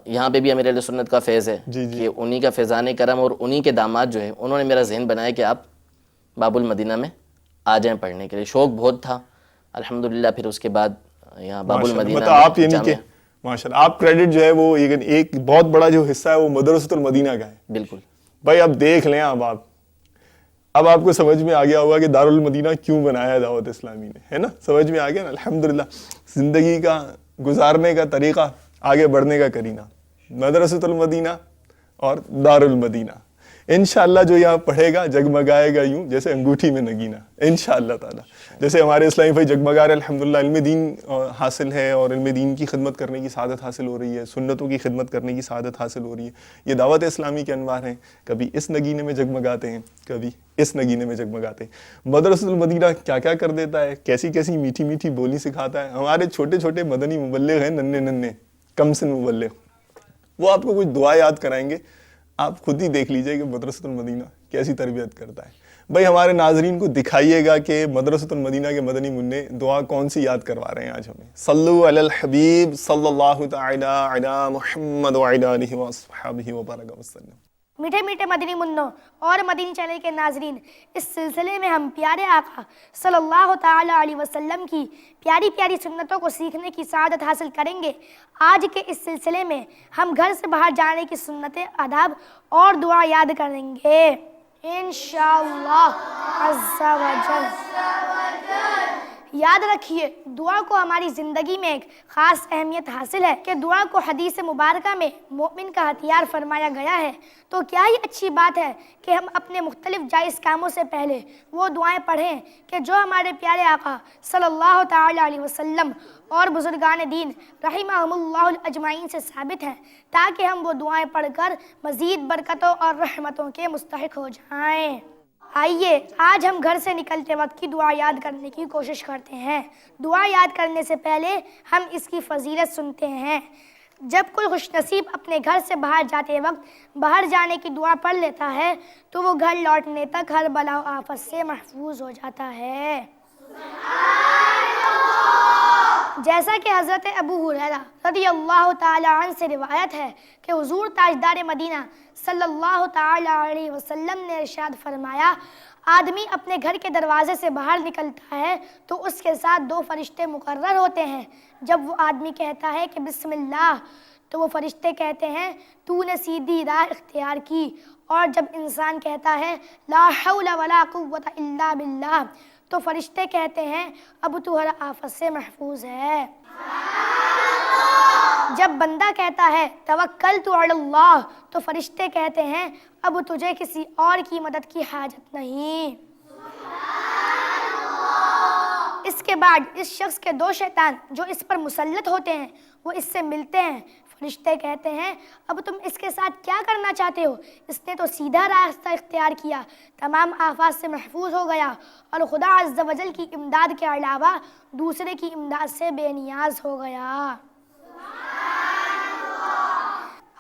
یہاں پہ بھی امیر اہل سنت کا فیض ہے کہ انہی کا فیضان کرم اور انہی کے داماد جو ہے انہوں نے میرا ذہن بنایا کہ آپ باب المدینہ میں آ جائیں پڑھنے کے لیے. شوق بہت تھا الحمدللہ. پھر اس کے بعد یہاں باب المدینہ مطلب آپ یعنی کہ ماشاءاللہ آپ کریڈٹ جو ہے وہ ایک بہت بڑا جو حصہ ہے وہ مدرسۃ المدینہ کا ہے. بالکل بھائی اب دیکھ لیں اب آپ کو سمجھ میں آ گیا ہوگا کہ دارالمدینہ کیوں بنایا دعوت اسلامی نے, ہے نا. سمجھ میں آ گیا نا الحمدللہ. زندگی کا گزارنے کا طریقہ, آگے بڑھنے کا کرینہ, مدرسۃ المدینہ اور دارالمدینہ. انشاءاللہ جو یہاں پڑھے گا جگمگائے گا یوں جیسے انگوٹھی میں نگینہ, انشاءاللہ تعالیٰ. جیسے ہمارے اسلامی بھائی جگمگا رہے الحمدللہ, علم دین حاصل ہے اور علم دین کی خدمت کرنے کی سعادت حاصل ہو رہی ہے, سنتوں کی خدمت کرنے کی سعادت حاصل ہو رہی ہے. یہ دعوت اسلامی کے انوار ہیں, کبھی اس نگینے میں جگمگاتے ہیں, کبھی اس نگینے میں جگمگاتے ہیں. مدرسۃ المدینہ کیا کیا کر دیتا ہے, کیسی کیسی میٹھی میٹھی بولی سکھاتا ہے. ہمارے چھوٹے چھوٹے مدنی مبلغ ہیں, ننھے کم سن مبلغ, وہ آپ کو کچھ دعا یاد کرائیں گے. آپ خود ہی دیکھ لیجئے کہ مدرسۃ المدینہ کیسی تربیت کرتا ہے. بھائی ہمارے ناظرین کو دکھائیے گا کہ مدرسۃ المدینہ کے مدنی منع دعا کون سی یاد کروا رہے ہیں آج ہمیں. صلو علی الحبیب صلی اللہ تعالی علی محمد وعلی آلہ وصحبہ وبارک وسلم. میٹھے میٹھے مدنی منوں اور مدنی چینل کے ناظرین, اس سلسلے میں ہم پیارے آقا صلی اللہ تعالی علیہ وسلم کی پیاری پیاری سنتوں کو سیکھنے کی سعادت حاصل کریں گے. آج کے اس سلسلے میں ہم گھر سے باہر جانے کی سنتیں, آداب اور دعا یاد کریں گے انشاءاللہ عز و جل. یاد رکھیے دعا کو ہماری زندگی میں ایک خاص اہمیت حاصل ہے کہ دعا کو حدیث مبارکہ میں مومن کا ہتھیار فرمایا گیا ہے. تو کیا ہی اچھی بات ہے کہ ہم اپنے مختلف جائز کاموں سے پہلے وہ دعائیں پڑھیں کہ جو ہمارے پیارے آقا صلی اللہ تعالی علیہ وسلم اور بزرگان دین رحمہم اللہ اجمعین سے ثابت ہیں, تاکہ ہم وہ دعائیں پڑھ کر مزید برکتوں اور رحمتوں کے مستحق ہو جائیں. آئیے آج ہم گھر سے نکلتے وقت کی دعا یاد کرنے کی کوشش کرتے ہیں. دعا یاد کرنے سے پہلے ہم اس کی فضیلت سنتے ہیں. جب کوئی خوش نصیب اپنے گھر سے باہر جاتے وقت باہر جانے کی دعا پڑھ لیتا ہے تو وہ گھر لوٹنے تک ہر بلا و آفت سے محفوظ ہو جاتا ہے. جیسا کہ حضرت ابو ہریرہ رضی اللہ تعالی عنہ سے روایت ہے کہ حضور تاجدار مدینہ صلی اللہ تعالی علیہ وسلم نے ارشاد فرمایا, آدمی اپنے گھر کے دروازے سے باہر نکلتا ہے تو اس کے ساتھ 2 فرشتے مقرر ہوتے ہیں. جب وہ آدمی کہتا ہے کہ بسم اللہ تو وہ فرشتے کہتے ہیں تو نے سیدھی راہ اختیار کی, اور جب انسان کہتا ہے لا حول ولا قوت الا باللہ تو فرشتے کہتے ہیں اب تو ہر آفت سے محفوظ ہے. جب بندہ کہتا ہے توکلت علی اللہ تو فرشتے کہتے ہیں اب تجھے کسی اور کی مدد کی حاجت نہیں. اس کے بعد اس شخص کے 2 شیطان جو اس پر مسلط ہوتے ہیں وہ اس سے ملتے ہیں. فرشتے کہتے ہیں اب تم اس کے ساتھ کیا کرنا چاہتے ہو, اس نے تو سیدھا راستہ اختیار کیا, تمام آفات سے محفوظ ہو گیا اور خدا عز و جل کی امداد کے علاوہ دوسرے کی امداد سے بے نیاز ہو گیا.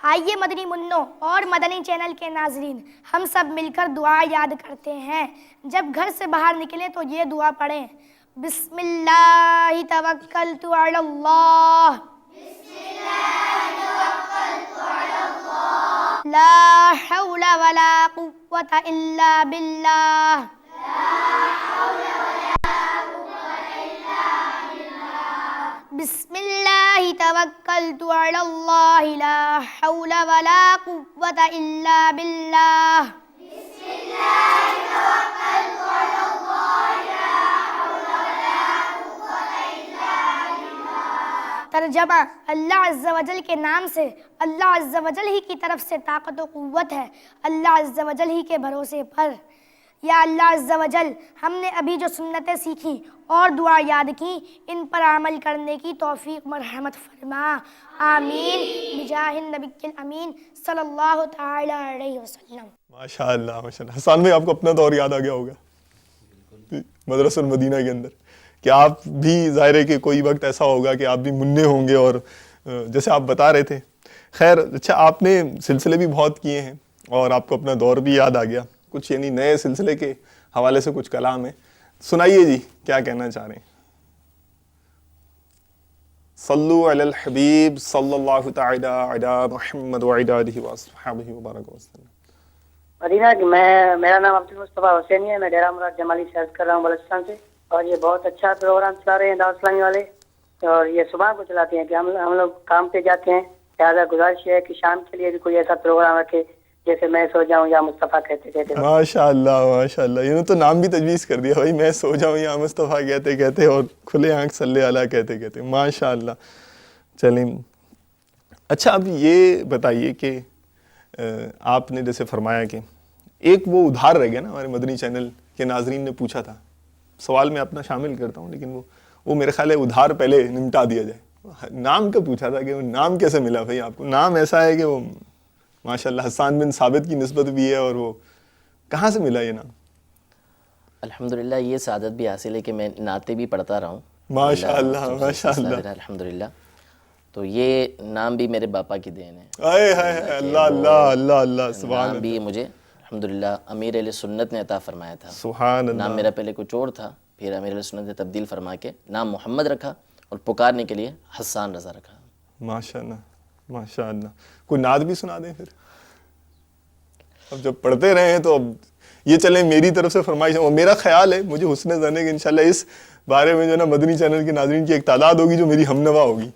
آئیے مدنی منوں اور مدنی چینل کے ناظرین ہم سب مل کر دعا یاد کرتے ہیں. جب گھر سے باہر نکلیں تو یہ دعا پڑھیں, بسم اللہ توکلت علی اللہ, لا حول ولا قوت الا باللہ, بسم اللہ توکلت علی اللہ, لا حول ولا قوت الا باللہ. ترجمہ, اللہ عز و جل کے نام سے اللہ عز و جل ہی کی طرف سے طاقت و قوت ہے, اللہ عز و جل ہی کے بھروسے پر. یا اللہ عز و جل ہم نے ابھی جو سنتیں سیکھی اور دعا یاد کی ان پر عمل کرنے کی توفیق مرحمت فرما, آمین بجاہ النبی الامین صلی اللہ تعالی علیہ وسلم. ماشاءاللہ ماشاءاللہ. حسان بھائی آپ کو اپنا دور یاد آ گیا ہوگا مدرسۃ المدینہ کے اندر, کہ آپ بھی ظاہر ہے کہ کوئی وقت ایسا ہوگا کہ آپ بھی منع ہوں گے, اور جیسے آپ بتا رہے تھے. خیر اچھا, آپ نے سلسلے بھی بہت کیے ہیں اور آپ کو اپنا دور بھی یاد آ گیا. کچھ یعنی نئے سلسلے کے حوالے سے کچھ کلام ہے. سنائیے جی کیا کہنا چاہ رہے ہیں. صلو علی الحبیب صلی اللہ تعالی علی محمد وعلی آلہ وصحبہ وبارک وسلم. مدینہ کی میرا نام عبد المصطفیٰ حسینی ہے. میں ڈیرہ مراد جمالی سے عرض کر رہا ہوں بلوچستان سے. اور یہ بہت اچھا پروگرام چلا رہے ہیں دعوت اسلامی والے, اور یہ صبح کو چلاتے ہیں کہ ہم لوگ کام پہ جاتے ہیں. لہٰذا گزارش ہے کہ شام کے لیے بھی کوئی ایسا پروگرام رکھے جیسے میں سو جاؤں یا مصطفیٰ کہتے کہتے. ماشاء اللہ ماشاء اللہ, یہ تو نام بھی تجویز کر دیا بھائی, میں سو جاؤں یا مصطفیٰ کہتے کہتے اور کھلے آنکھ صلی علیہ کہتے کہتے. ماشاء اللہ. چلیں اچھا, اب یہ بتائیے کہ آپ نے جیسے فرمایا کہ ایک وہ ادھار رہ گیا نا, ہمارے مدنی چینل کے ناظرین نے پوچھا تھا, سوال میں اپنا شامل کرتا ہوں لیکن وہ میرے خیال ہے ادھار پہلے نمٹا دیا جائے. نام کا پوچھا تھا کہ وہ نام کیسے ملا بھائی آپ کو؟ نام ایسا ہے کہ وہ ماشاء اللہ حسان بن ثابت کی نسبت بھی ہے, اور وہ کہاں سے ملا یہ نام؟ الحمدللہ یہ سعادت بھی حاصل ہے کہ میں نعتیں بھی پڑھتا رہا ہوں. ماشاء اللہ ماشاء اللہ الحمدللہ. تو یہ نام بھی میرے باپا کی دین ہے. اللہ اللہ اللہ اللہ سبحان نام بھی مجھے الحمدللہ امیر اہل سنت نے عطا فرمایا تھا. سبحان اللہ. نام میرا پہلے کچھ اور تھا, پھر امیر اہل سنت نے تبدیل فرما کے نام محمد رکھا اور پکارنے کے لیے حسان رضا رکھا. ماشاء اللہ ماشاء اللہ. کوئی نعت بھی سنا دیں پھر, اب جب پڑھتے رہے ہیں تو اب یہ چلیں میری طرف سے فرمائش. اور میرا خیال ہے, مجھے حسن ظن ہے کہ انشاءاللہ اس بارے میں جو ہے نا مدنی چینل کے ناظرین کی ایک تعداد ہوگی جو میری ہم نوا ہوگی.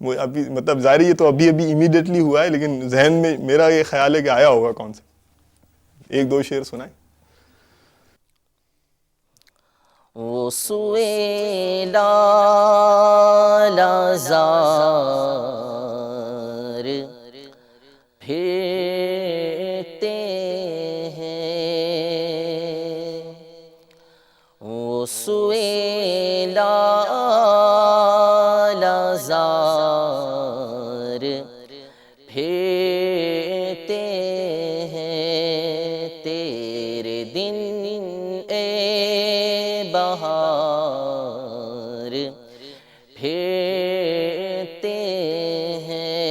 وہ ابھی مطلب ظاہر یہ تو ابھی امیڈیٹلی ہوا ہے, لیکن ذہن میں میرا یہ خیال ہے کہ آیا ہوگا کون سے. ایک دو شعر سنائیں. وہ سوئے لازار پھرتے ہیں, وہ سوئے لازار پھرتے ہیں, تیرے دن اے بہار پھرتے ہیں,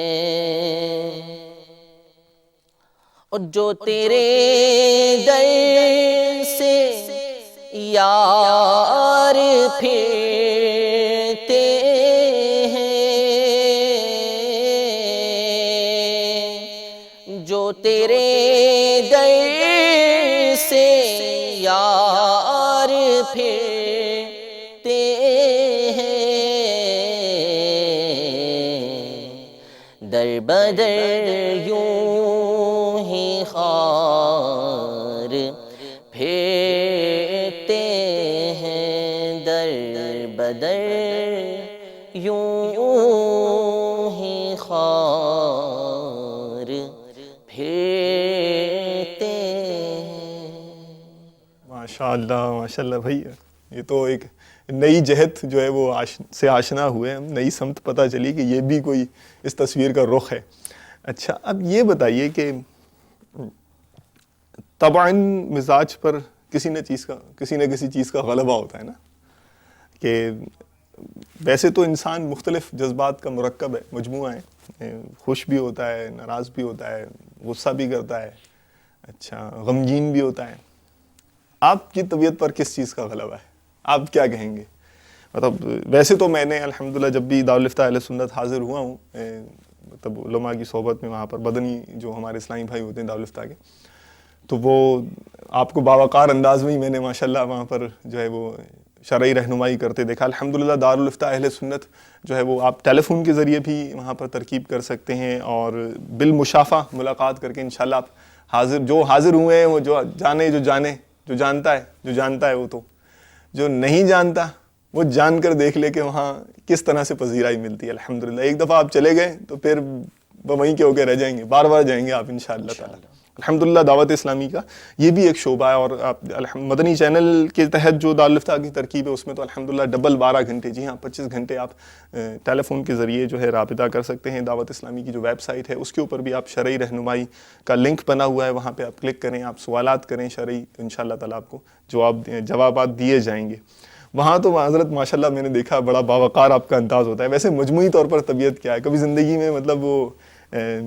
اور جو تیرے در سے یار پھرتے ہیں, جو تیرے در سے یار پھرتے ہیں, در بدر یوں ہی خار پھرتے ہیں, در بدر یوں ہی خار پھرتے ہیں. ماشاء اللہ ماشاء اللہ بھائی, یہ تو ایک نئی جہت جو ہے وہ سے آشنا ہوئے ہم, نئی سمت پتہ چلی کہ یہ بھی کوئی اس تصویر کا رخ ہے. اچھا اب یہ بتائیے کہ طبعاً مزاج پر کسی نہ کسی چیز کا غلبہ ہوتا ہے نا, کہ ویسے تو انسان مختلف جذبات کا مرکب ہے, مجموعہ ہے, خوش بھی ہوتا ہے, ناراض بھی ہوتا ہے, غصہ بھی کرتا ہے, اچھا غمگین بھی ہوتا ہے. آپ کی طبیعت پر کس چیز کا غلبہ ہے, آپ کیا کہیں گے؟ مطلب ویسے تو میں نے الحمدللہ جب بھی دارالفتہ اہل سنت حاضر ہوا ہوں, مطلب علماء کی صحبت میں, وہاں پر بدنی جو ہمارے اسلامی بھائی ہوتے ہیں دارالفتہ کے, تو وہ آپ کو باوقار انداز میں ہی میں نے ماشاءاللہ وہاں پر جو ہے وہ شرعی رہنمائی کرتے دیکھا. الحمدللہ دارالفتہ اہل سنت جو ہے وہ آپ ٹیلی فون کے ذریعے بھی وہاں پر ترکیب کر سکتے ہیں, اور بالمشافہ ملاقات کر کے انشاءاللہ آپ حاضر ہوئے ہیں, وہ جو جانتا ہے وہ تو, جو نہیں جانتا وہ جان کر دیکھ لے کہ وہاں کس طرح سے پذیرائی ملتی ہے. الحمدللہ ایک دفعہ آپ چلے گئے تو پھر وہیں کے ہو کے رہ جائیں گے, بار بار جائیں گے آپ انشاءاللہ تعالی. الحمدللہ دعوت اسلامی کا یہ بھی ایک شعبہ ہے, اور مدنی چینل کے تحت جو دارالفتہ کی ترکیب ہے اس میں تو الحمدللہ ڈبل 12 گھنٹے, جی ہاں 25 گھنٹے آپ ٹیلی فون کے ذریعے جو ہے رابطہ کر سکتے ہیں. دعوت اسلامی کی جو ویب سائٹ ہے اس کے اوپر بھی آپ شرعی رہنمائی کا لنک بنا ہوا ہے, وہاں پہ آپ کلک کریں, آپ سوالات کریں شرعی, انشاءاللہ تعالی آپ کو جوابات دیے جائیں گے. وہاں تو معذرت ماشاءاللہ میں نے دیکھا بڑا باوقار آپ کا انداز ہوتا ہے. ویسے مجموعی طور پر طبیعت کیا ہے, کبھی زندگی میں مطلب وہ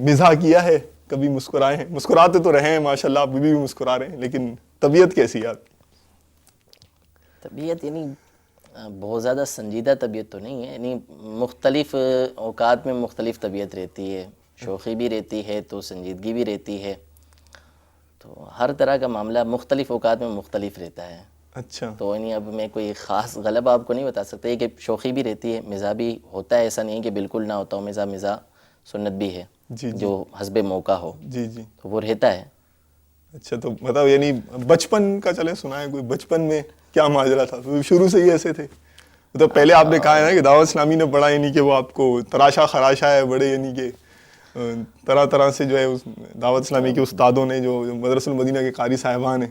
مزاح کیا ہے, کبھی مسکرائے ہیں, مسکراتے تو رہے ہیں ماشاءاللہ, آپ بھی مسکرا رہے ہیں, لیکن طبیعت کیسی ہے آپ کی؟ طبیعت یعنی بہت زیادہ سنجیدہ طبیعت تو نہیں ہے، یعنی مختلف اوقات میں مختلف طبیعت رہتی ہے، شوخی بھی رہتی ہے تو سنجیدگی بھی رہتی ہے، تو ہر طرح کا معاملہ مختلف اوقات میں مختلف رہتا ہے. اچھا. تو یعنی اب میں کوئی خاص غلط آپ کو نہیں بتا سکتا. یہ کہ شوخی بھی رہتی ہے، مزاح بھی ہوتا ہے، ایسا نہیں کہ بالکل نہ ہوتا ہو، مزاح سنت بھی ہے جو حسب موقع ہو، تو وہ رہتا ہے. اچھا، تو مطلب یعنی بچپن کا چلے سنائیں، کوئی بچپن میں کیا ماجرا تھا؟ شروع سے ہی ایسے تھے؟ مطلب پہلے آپ نے کہا ہے نا کہ دعوت اسلامی نے پڑھا، یعنی کہ وہ آپ کو تراشا خراشا ہے بڑے، یعنی کہ طرح طرح سے جو ہے دعوت اسلامی کے استادوں نے، جو مدرسہ المدینہ کے قاری صاحبان ہیں،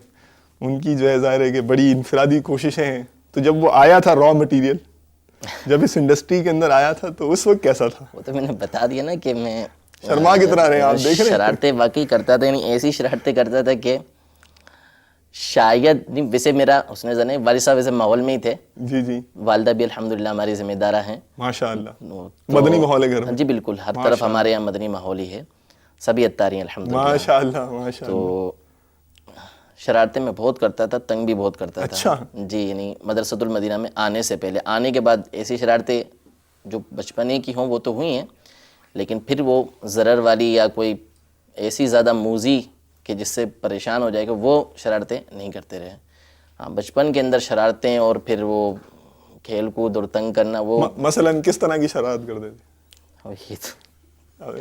ان کی جو ہے ظاہر ہے کہ بڑی انفرادی کوششیں ہیں. تو جب وہ آیا تھا را مٹیریل، جب اس انڈسٹری کے اندر آیا تھا، تو اس وقت کیسا تھا؟ وہ تو میں نے بتا دیا نا کہ میں شرما کی طرح رہے، آپ دیکھ رہے ہیں شرارتیں واقعی کرتا تھا، یعنی ایسی شرارتیں کرتا تھا کہ شاید نہیں. ویسے میرا حسن زن ہے، والد صاحب ویسے ماحول میں ہی تھے. جی جی. والدہ بھی الحمدللہ ہماری ذمہ دارہ ہیں ماشاء اللہ. مدنی ماحول ہے گھر میں؟ جی بالکل، ہر طرف ہمارے یہاں مدنی ماحول ہی ہے، سبھی اتاری ہیں الحمدللہ. ماشاء اللہ ماشاء اللہ. تو شرارتیں میں بہت کرتا تھا، تنگ بھی بہت کرتا تھا. اچھا. جی، یعنی مدرسۃ المدینہ میں آنے سے پہلے، آنے کے بعد ایسی شرارتیں جو بچپنے کی ہوں وہ تو ہوئی ہیں، لیکن پھر وہ ضرر والی یا کوئی ایسی زیادہ موذی کہ جس سے پریشان ہو جائے گا، وہ شرارتیں نہیں کرتے رہے. ہاں، بچپن کے اندر شرارتیں اور پھر وہ کھیل کود اور تنگ کرنا، وہ مثلاً کس طرح کی شرارت کرتے تھے؟ وہی تو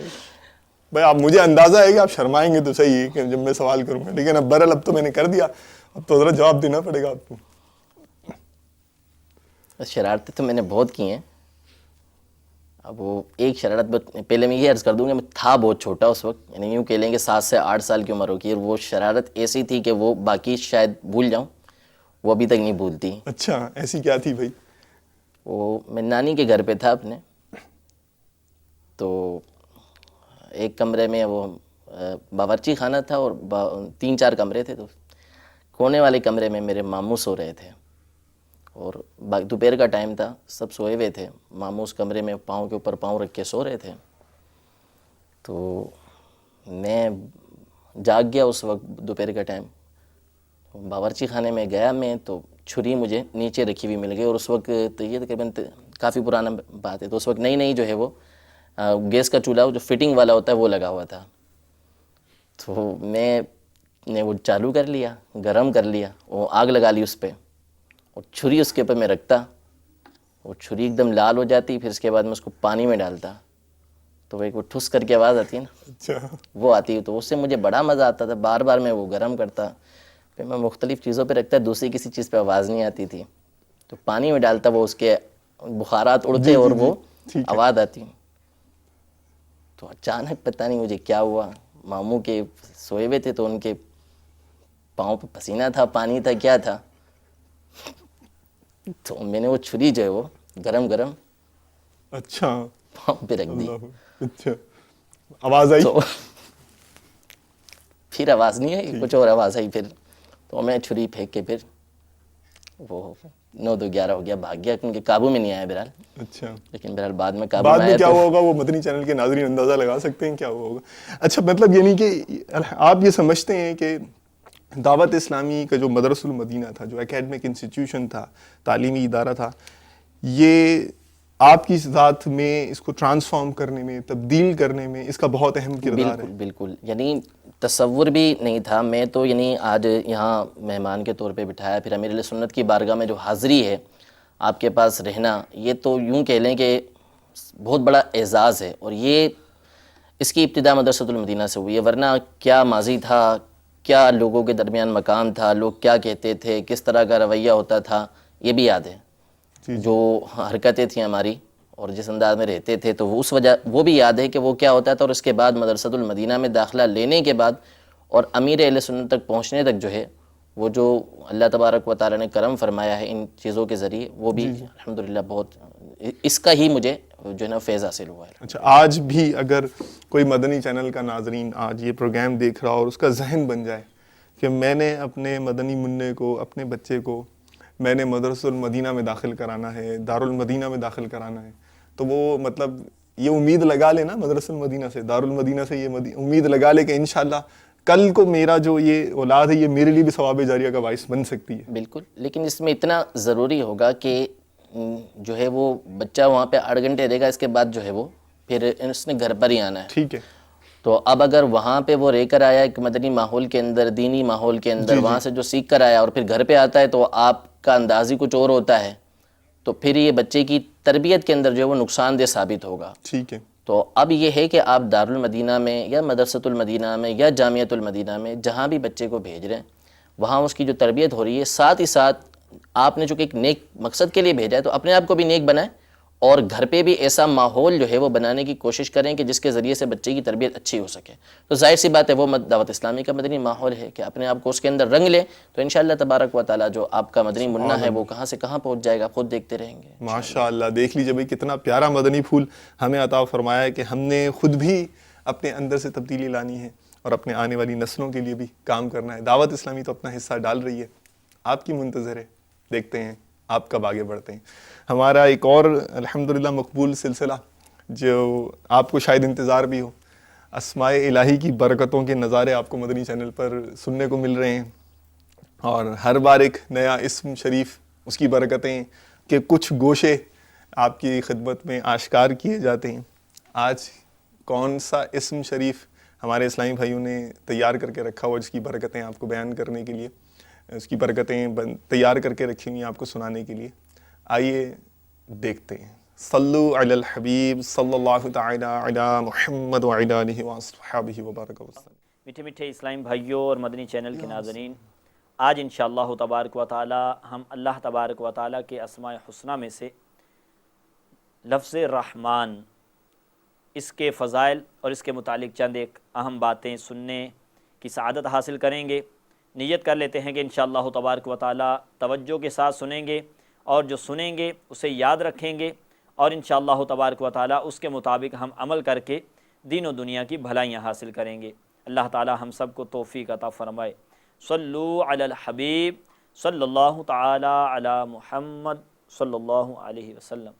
بھائی، آپ مجھے اندازہ ہے کہ آپ شرمائیں گے تو صحیح کہ جب میں سوال کروں گا، لیکن اب برحال اب تو میں نے کر دیا، اب تو ذرا جواب دینا پڑے گا آپ کو. شرارتیں تو میں نے بہت کی ہیں. اب وہ ایک شرارت پہلے میں یہ عرض کر دوں گا، میں تھا بہت چھوٹا اس وقت، یعنی یوں کہہ لیں کہ 7 سے 8 سال کی عمر ہوگی، اور وہ شرارت ایسی تھی کہ وہ باقی شاید بھول جاؤں، وہ ابھی تک نہیں بھولتی. اچھا، ایسی کیا تھی بھائی؟ وہ میں نانی کے گھر پہ تھا اپنے، تو ایک کمرے میں وہ باورچی خانہ تھا اور 3-4 کمرے تھے، تو کونے والے کمرے میں میرے ماموں سو رہے تھے، اور دوپہر کا ٹائم تھا، سب سوئے ہوئے تھے. ماموں اس کمرے میں پاؤں کے اوپر پاؤں رکھ کے سو رہے تھے. تو میں جاگ گیا اس وقت، دوپہر کا ٹائم، باورچی خانے میں گیا میں، تو چھری مجھے نیچے رکھی ہوئی مل گئی. اور اس وقت تو یہ تقریباً کافی پرانا بات ہے، تو اس وقت نئی جو ہے وہ گیس کا چولہا جو فٹنگ والا ہوتا ہے وہ لگا ہوا تھا. تو میں نے وہ چالو کر لیا، گرم کر لیا، وہ آگ لگا لی اس پہ، اور چھری اس کے اوپر میں رکھتا، وہ چھری ایک دم لال ہو جاتی. پھر اس کے بعد میں اس کو پانی میں ڈالتا، تو ایک وہ ٹھس کر کے آواز آتی ہے نا، وہ آتی. تو اس سے مجھے بڑا مزہ آتا تھا، بار بار میں وہ گرم کرتا، پھر میں مختلف چیزوں پہ رکھتا، دوسری کسی چیز پہ آواز نہیں آتی تھی، تو پانی میں ڈالتا، وہ اس کے بخارات اڑتے اور وہ آواز آتی. تو اچانک پتہ نہیں مجھے کیا ہوا، ماموں کے سوئے ہوئے تھے، تو ان کے پاؤں پہ پسینہ تھا، پانی تھا، کیا تھا، تو میں نے وہ چھری جو ہے وہ گرم اچھا پاؤں پہ رکھ دی. اچھا، آواز آئی؟ تو پھر آواز نہیں آئی، کچھ اور آواز آئی. پھر تو میں چھری پھینک کے پھر وہ 9-2-11 ہو گیا، بھاگ گیا، کیونکہ قابو میں نہیں آیا بہرحال. اچھا، لیکن بہرحال بعد میں قابو میں آیا. بعد میں کیا ہوا ہوگا وہ مدنی چینل کے ناظرین اندازہ لگا سکتے ہیں کیا ہوا ہوگا. اچھا، مطلب یعنی کہ آپ یہ سمجھتے ہیں کہ دعوت اسلامی کا جو مدرسہ المدینہ تھا، جو اکیڈمک انسٹیٹیوشن تھا، تعلیمی ادارہ تھا، یہ آپ کی ذات میں اس کو ٹرانسفارم کرنے میں، تبدیل کرنے میں اس کا بہت اہم کردار ہے؟ بالکل، یعنی تصور بھی نہیں تھا. میں تو یعنی آج یہاں مہمان کے طور پہ بٹھایا، پھر امیر اہل سنت کی بارگاہ میں جو حاضری ہے، آپ کے پاس رہنا، یہ تو یوں کہہ لیں کہ بہت بڑا اعزاز ہے. اور یہ اس کی ابتدا مدرسۃ المدینہ سے ہوئی ہے، ورنہ کیا ماضی تھا، کیا لوگوں کے درمیان مقام تھا، لوگ کیا کہتے تھے، کس طرح کا رویہ ہوتا تھا، یہ بھی یاد ہے. جو حرکتیں تھیں ہماری اور جس انداز میں رہتے تھے، تو اس وجہ وہ بھی یاد ہے کہ وہ کیا ہوتا تھا. اور اس کے بعد مدرسۃ المدینہ میں داخلہ لینے کے بعد اور امیر اہل سنت تک پہنچنے تک جو ہے، وہ جو اللہ تبارک و تعالیٰ نے کرم فرمایا ہے ان چیزوں کے ذریعے، وہ بھی الحمدللہ بہت، اس کا ہی مجھے جو ہے نا فیض حاصل ہوا ہے. اچھا، آج بھی اگر کوئی مدنی چینل کا ناظرین آج یہ پروگرام دیکھ رہا اور اس کا ذہن بن جائے کہ میں نے اپنے مدنی منع کو، اپنے بچے کو میں نے مدرسہ المدینہ میں داخل کرانا ہے، دارالمدینہ میں داخل کرانا ہے، تو وہ مطلب یہ امید لگا لے نا مدرسہ المدینہ سے، دارالمدینہ سے، یہ امید لگا لے کہ انشاءاللہ کل کو میرا جو یہ اولاد ہے یہ میرے لیے بھی ثواب جاریہ کا باعث بن سکتی ہے. بالکل. لیکن اس میں اتنا ضروری ہوگا کہ جو ہے وہ بچہ وہاں پہ 8 گھنٹے رہے گا, اس کے بعد جو ہے وہ پھر اس نے گھر پر ہی آنا ہے. ٹھیک ہے. تو اب اگر وہاں پہ وہ رہ کر آیا ایک مدنی ماحول کے اندر, دینی ماحول کے اندر, وہاں سے جو سیکھ کر آیا اور پھر گھر پہ آتا ہے تو آپ کا انداز ہی کچھ اور ہوتا ہے, تو پھر یہ بچے کی تربیت کے اندر جو ہے وہ نقصان دہ ثابت ہوگا. ٹھیک ہے. تو اب یہ ہے کہ آپ دارالمدینہ میں یا مدرسۃ المدینہ میں یا جامعۃ المدینہ میں جہاں بھی بچے کو بھیج رہے ہیں وہاں اس کی جو تربیت ہو رہی ہے, ساتھ ہی ساتھ آپ نے چونکہ ایک نیک مقصد کے لیے بھیجا ہے تو اپنے آپ کو بھی نیک بنائیں, اور گھر پہ بھی ایسا ماحول جو ہے وہ بنانے کی کوشش کریں کہ جس کے ذریعے سے بچے کی تربیت اچھی ہو سکے. تو ظاہر سی بات ہے وہ دعوت اسلامی کا مدنی ماحول ہے کہ اپنے آپ کو اس کے اندر رنگ لیں, تو انشاءاللہ تبارک و تعالیٰ جو آپ کا مدنی منا ہے وہ کہاں سے کہاں پہنچ جائے گا, خود دیکھتے رہیں گے. ماشاءاللہ. دیکھ لیجئے بھائی کتنا پیارا مدنی پھول ہمیں عطا فرمایا ہے کہ ہم نے خود بھی اپنے اندر سے تبدیلی لانی ہے اور اپنے آنے والی نسلوں کے لیے بھی کام کرنا ہے. دعوت اسلامی تو اپنا حصہ ڈال رہی ہے, آپ کی منتظر ہے, دیکھتے ہیں آپ کب آگے بڑھتے ہیں. ہمارا ایک اور الحمدللہ مقبول سلسلہ جو آپ کو شاید انتظار بھی ہو, اسماء الہی کی برکتوں کے نظارے آپ کو مدنی چینل پر سننے کو مل رہے ہیں, اور ہر بار ایک نیا اسم شریف, اس کی برکتیں کے کچھ گوشے آپ کی خدمت میں آشکار کیے جاتے ہیں. آج کون سا اسم شریف ہمارے اسلامی بھائیوں نے تیار کر کے رکھا ہوا جس کی برکتیں آپ کو بیان کرنے کے لیے, اس کی برکتیں تیار کر کے رکھی ہوئی ہیں آپ کو سنانے کے لیے. آئیے دیکھتے ہیں. صلو علی الحبیب صلی اللہ تعالی علی محمد وعلی آلہ وصحبہ وبارک وسلم. میٹھے میٹھے اسلامی بھائیوں اور مدنی چینل کے ناظرین, آج انشاءاللہ تبارک و تعالی ہم اللہ تبارک و تعالی کے اسماء حسنہ میں سے لفظ رحمان, اس کے فضائل اور اس کے متعلق چند ایک اہم باتیں سننے کی سعادت حاصل کریں گے. نیت کر لیتے ہیں کہ انشاءاللہ تبارک و تعالی توجہ کے ساتھ سنیں گے, اور جو سنیں گے اسے یاد رکھیں گے, اور انشاءاللہ تبارک و تعالی اس کے مطابق ہم عمل کر کے دین و دنیا کی بھلائیاں حاصل کریں گے. اللہ تعالی ہم سب کو توفیق عطا فرمائے. صلو علی الحبیب صلی اللہ تعالی علی محمد صلی اللہ علیہ وسلم.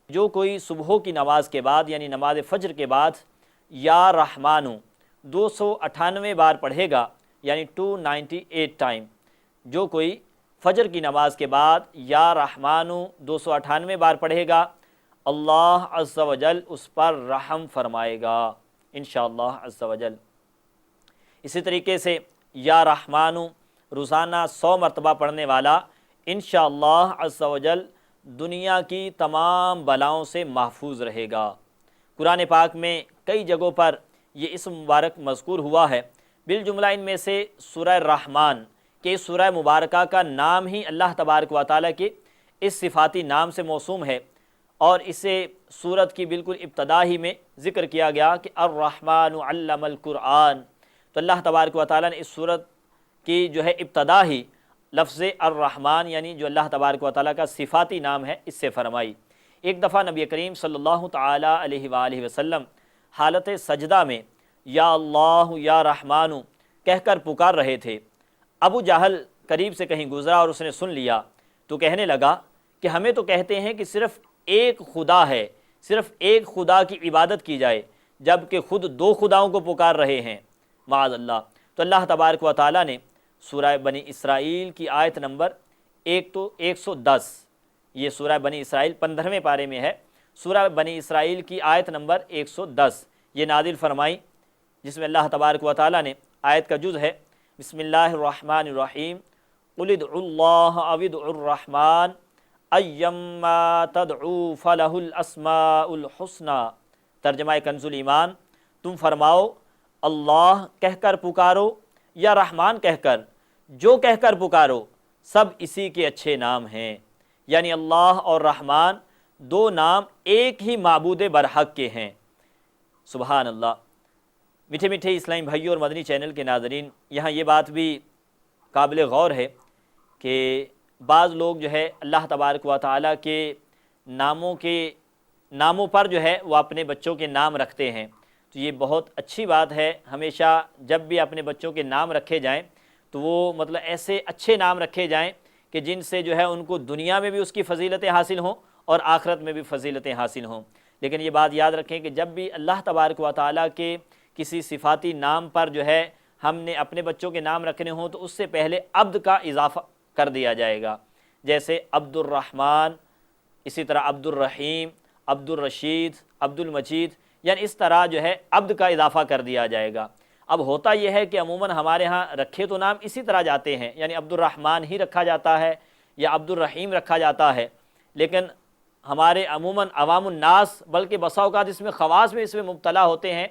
جو کوئی صبح کی نماز کے بعد یعنی نماز فجر کے بعد یا رحمانو 298 بار پڑھے گا, یعنی 298 ٹائم, جو کوئی فجر کی نماز کے بعد یا رحمانو 298 بار پڑھے گا, اللہ عز و جل اس پر رحم فرمائے گا انشاءاللہ عز و جل. اسی طریقے سے یا رحمانو روزانہ 100 مرتبہ پڑھنے والا انشاءاللہ عز و جل دنیا کی تمام بلاؤں سے محفوظ رہے گا. قرآن پاک میں کئی جگہوں پر یہ اسم مبارک مذکور ہوا ہے, بالجملہ ان میں سے سورہ رحمان کہ سورہ مبارکہ کا نام ہی اللہ تبارک و تعالیٰ کے اس صفاتی نام سے موسوم ہے, اور اسے سورت کی بالکل ابتدا ہی میں ذکر کیا گیا کہ الرحمن علم القرآن. تو اللہ تبارک و تعالیٰ نے اس سورت کی جو ہے ابتدا ہی لفظ الرحمن یعنی جو اللہ تبارک و تعالیٰ کا صفاتی نام ہے اس سے فرمائی. ایک دفعہ نبی کریم صلی اللہ تعالیٰ علیہ وآلہ وسلم حالت سجدہ میں یا اللہ یا رحمانو کہہ کر پکار رہے تھے. ابو جہل قریب سے کہیں گزرا اور اس نے سن لیا تو کہنے لگا کہ ہمیں تو کہتے ہیں کہ صرف ایک خدا ہے, صرف ایک خدا کی عبادت کی جائے, جبکہ خود 2 خداؤں کو پکار رہے ہیں معاذ اللہ. تو اللہ تبارک و تعالیٰ نے سورہ بنی اسرائیل کی آیت نمبر 110, یہ سورہ بنی اسرائیل 15ویں پارے میں ہے, سورہ بنی اسرائیل کی آیت نمبر 110 یہ نازل فرمائی, جس میں اللہ تبارک و تعالیٰ نے آیت کا جز ہے بسم اللہ الرحمن الرحیم قل ادعوا اللہ او ادعوا الرحمن ایما تدعو فلہ الاسماء الحسنى. ترجمہ کنز الایمان, تم فرماؤ اللہ کہہ کر پکارو یا رحمان کہہ کر, جو کہہ کر پکارو سب اسی کے اچھے نام ہیں. یعنی اللہ اور رحمان 2 نام ایک ہی معبود برحق کے ہیں. سبحان اللہ. میٹھے میٹھے اسلامی بھائیوں اور مدنی چینل کے ناظرین, یہاں یہ بات بھی قابل غور ہے کہ بعض لوگ جو ہے اللہ تبارک و تعالیٰ کے ناموں پر جو ہے وہ اپنے بچوں کے نام رکھتے ہیں. تو یہ بہت اچھی بات ہے. ہمیشہ جب بھی اپنے بچوں کے نام رکھے جائیں تو وہ مطلب ایسے اچھے نام رکھے جائیں کہ جن سے جو ہے ان کو دنیا میں بھی اس کی فضیلتیں حاصل ہوں اور آخرت میں بھی فضیلتیں حاصل ہوں. لیکن یہ بات یاد رکھیں کہ جب بھی اللہ تبارک و تعالیٰ کے کسی صفاتی نام پر جو ہے ہم نے اپنے بچوں کے نام رکھنے ہوں تو اس سے پہلے عبد کا اضافہ کر دیا جائے گا، جیسے عبد الرحمن، اسی طرح عبد الرحیم، عبد الرشید، عبد المجید، یعنی اس طرح جو ہے عبد کا اضافہ کر دیا جائے گا۔ اب ہوتا یہ ہے کہ عموماً ہمارے ہاں رکھے تو نام اسی طرح جاتے ہیں، یعنی عبد الرحمن ہی رکھا جاتا ہے یا عبد الرحیم رکھا جاتا ہے، لیکن ہمارے عموماً عوام الناس بلکہ بسا اوقات اس میں خواص میں اس میں مبتلا ہوتے ہیں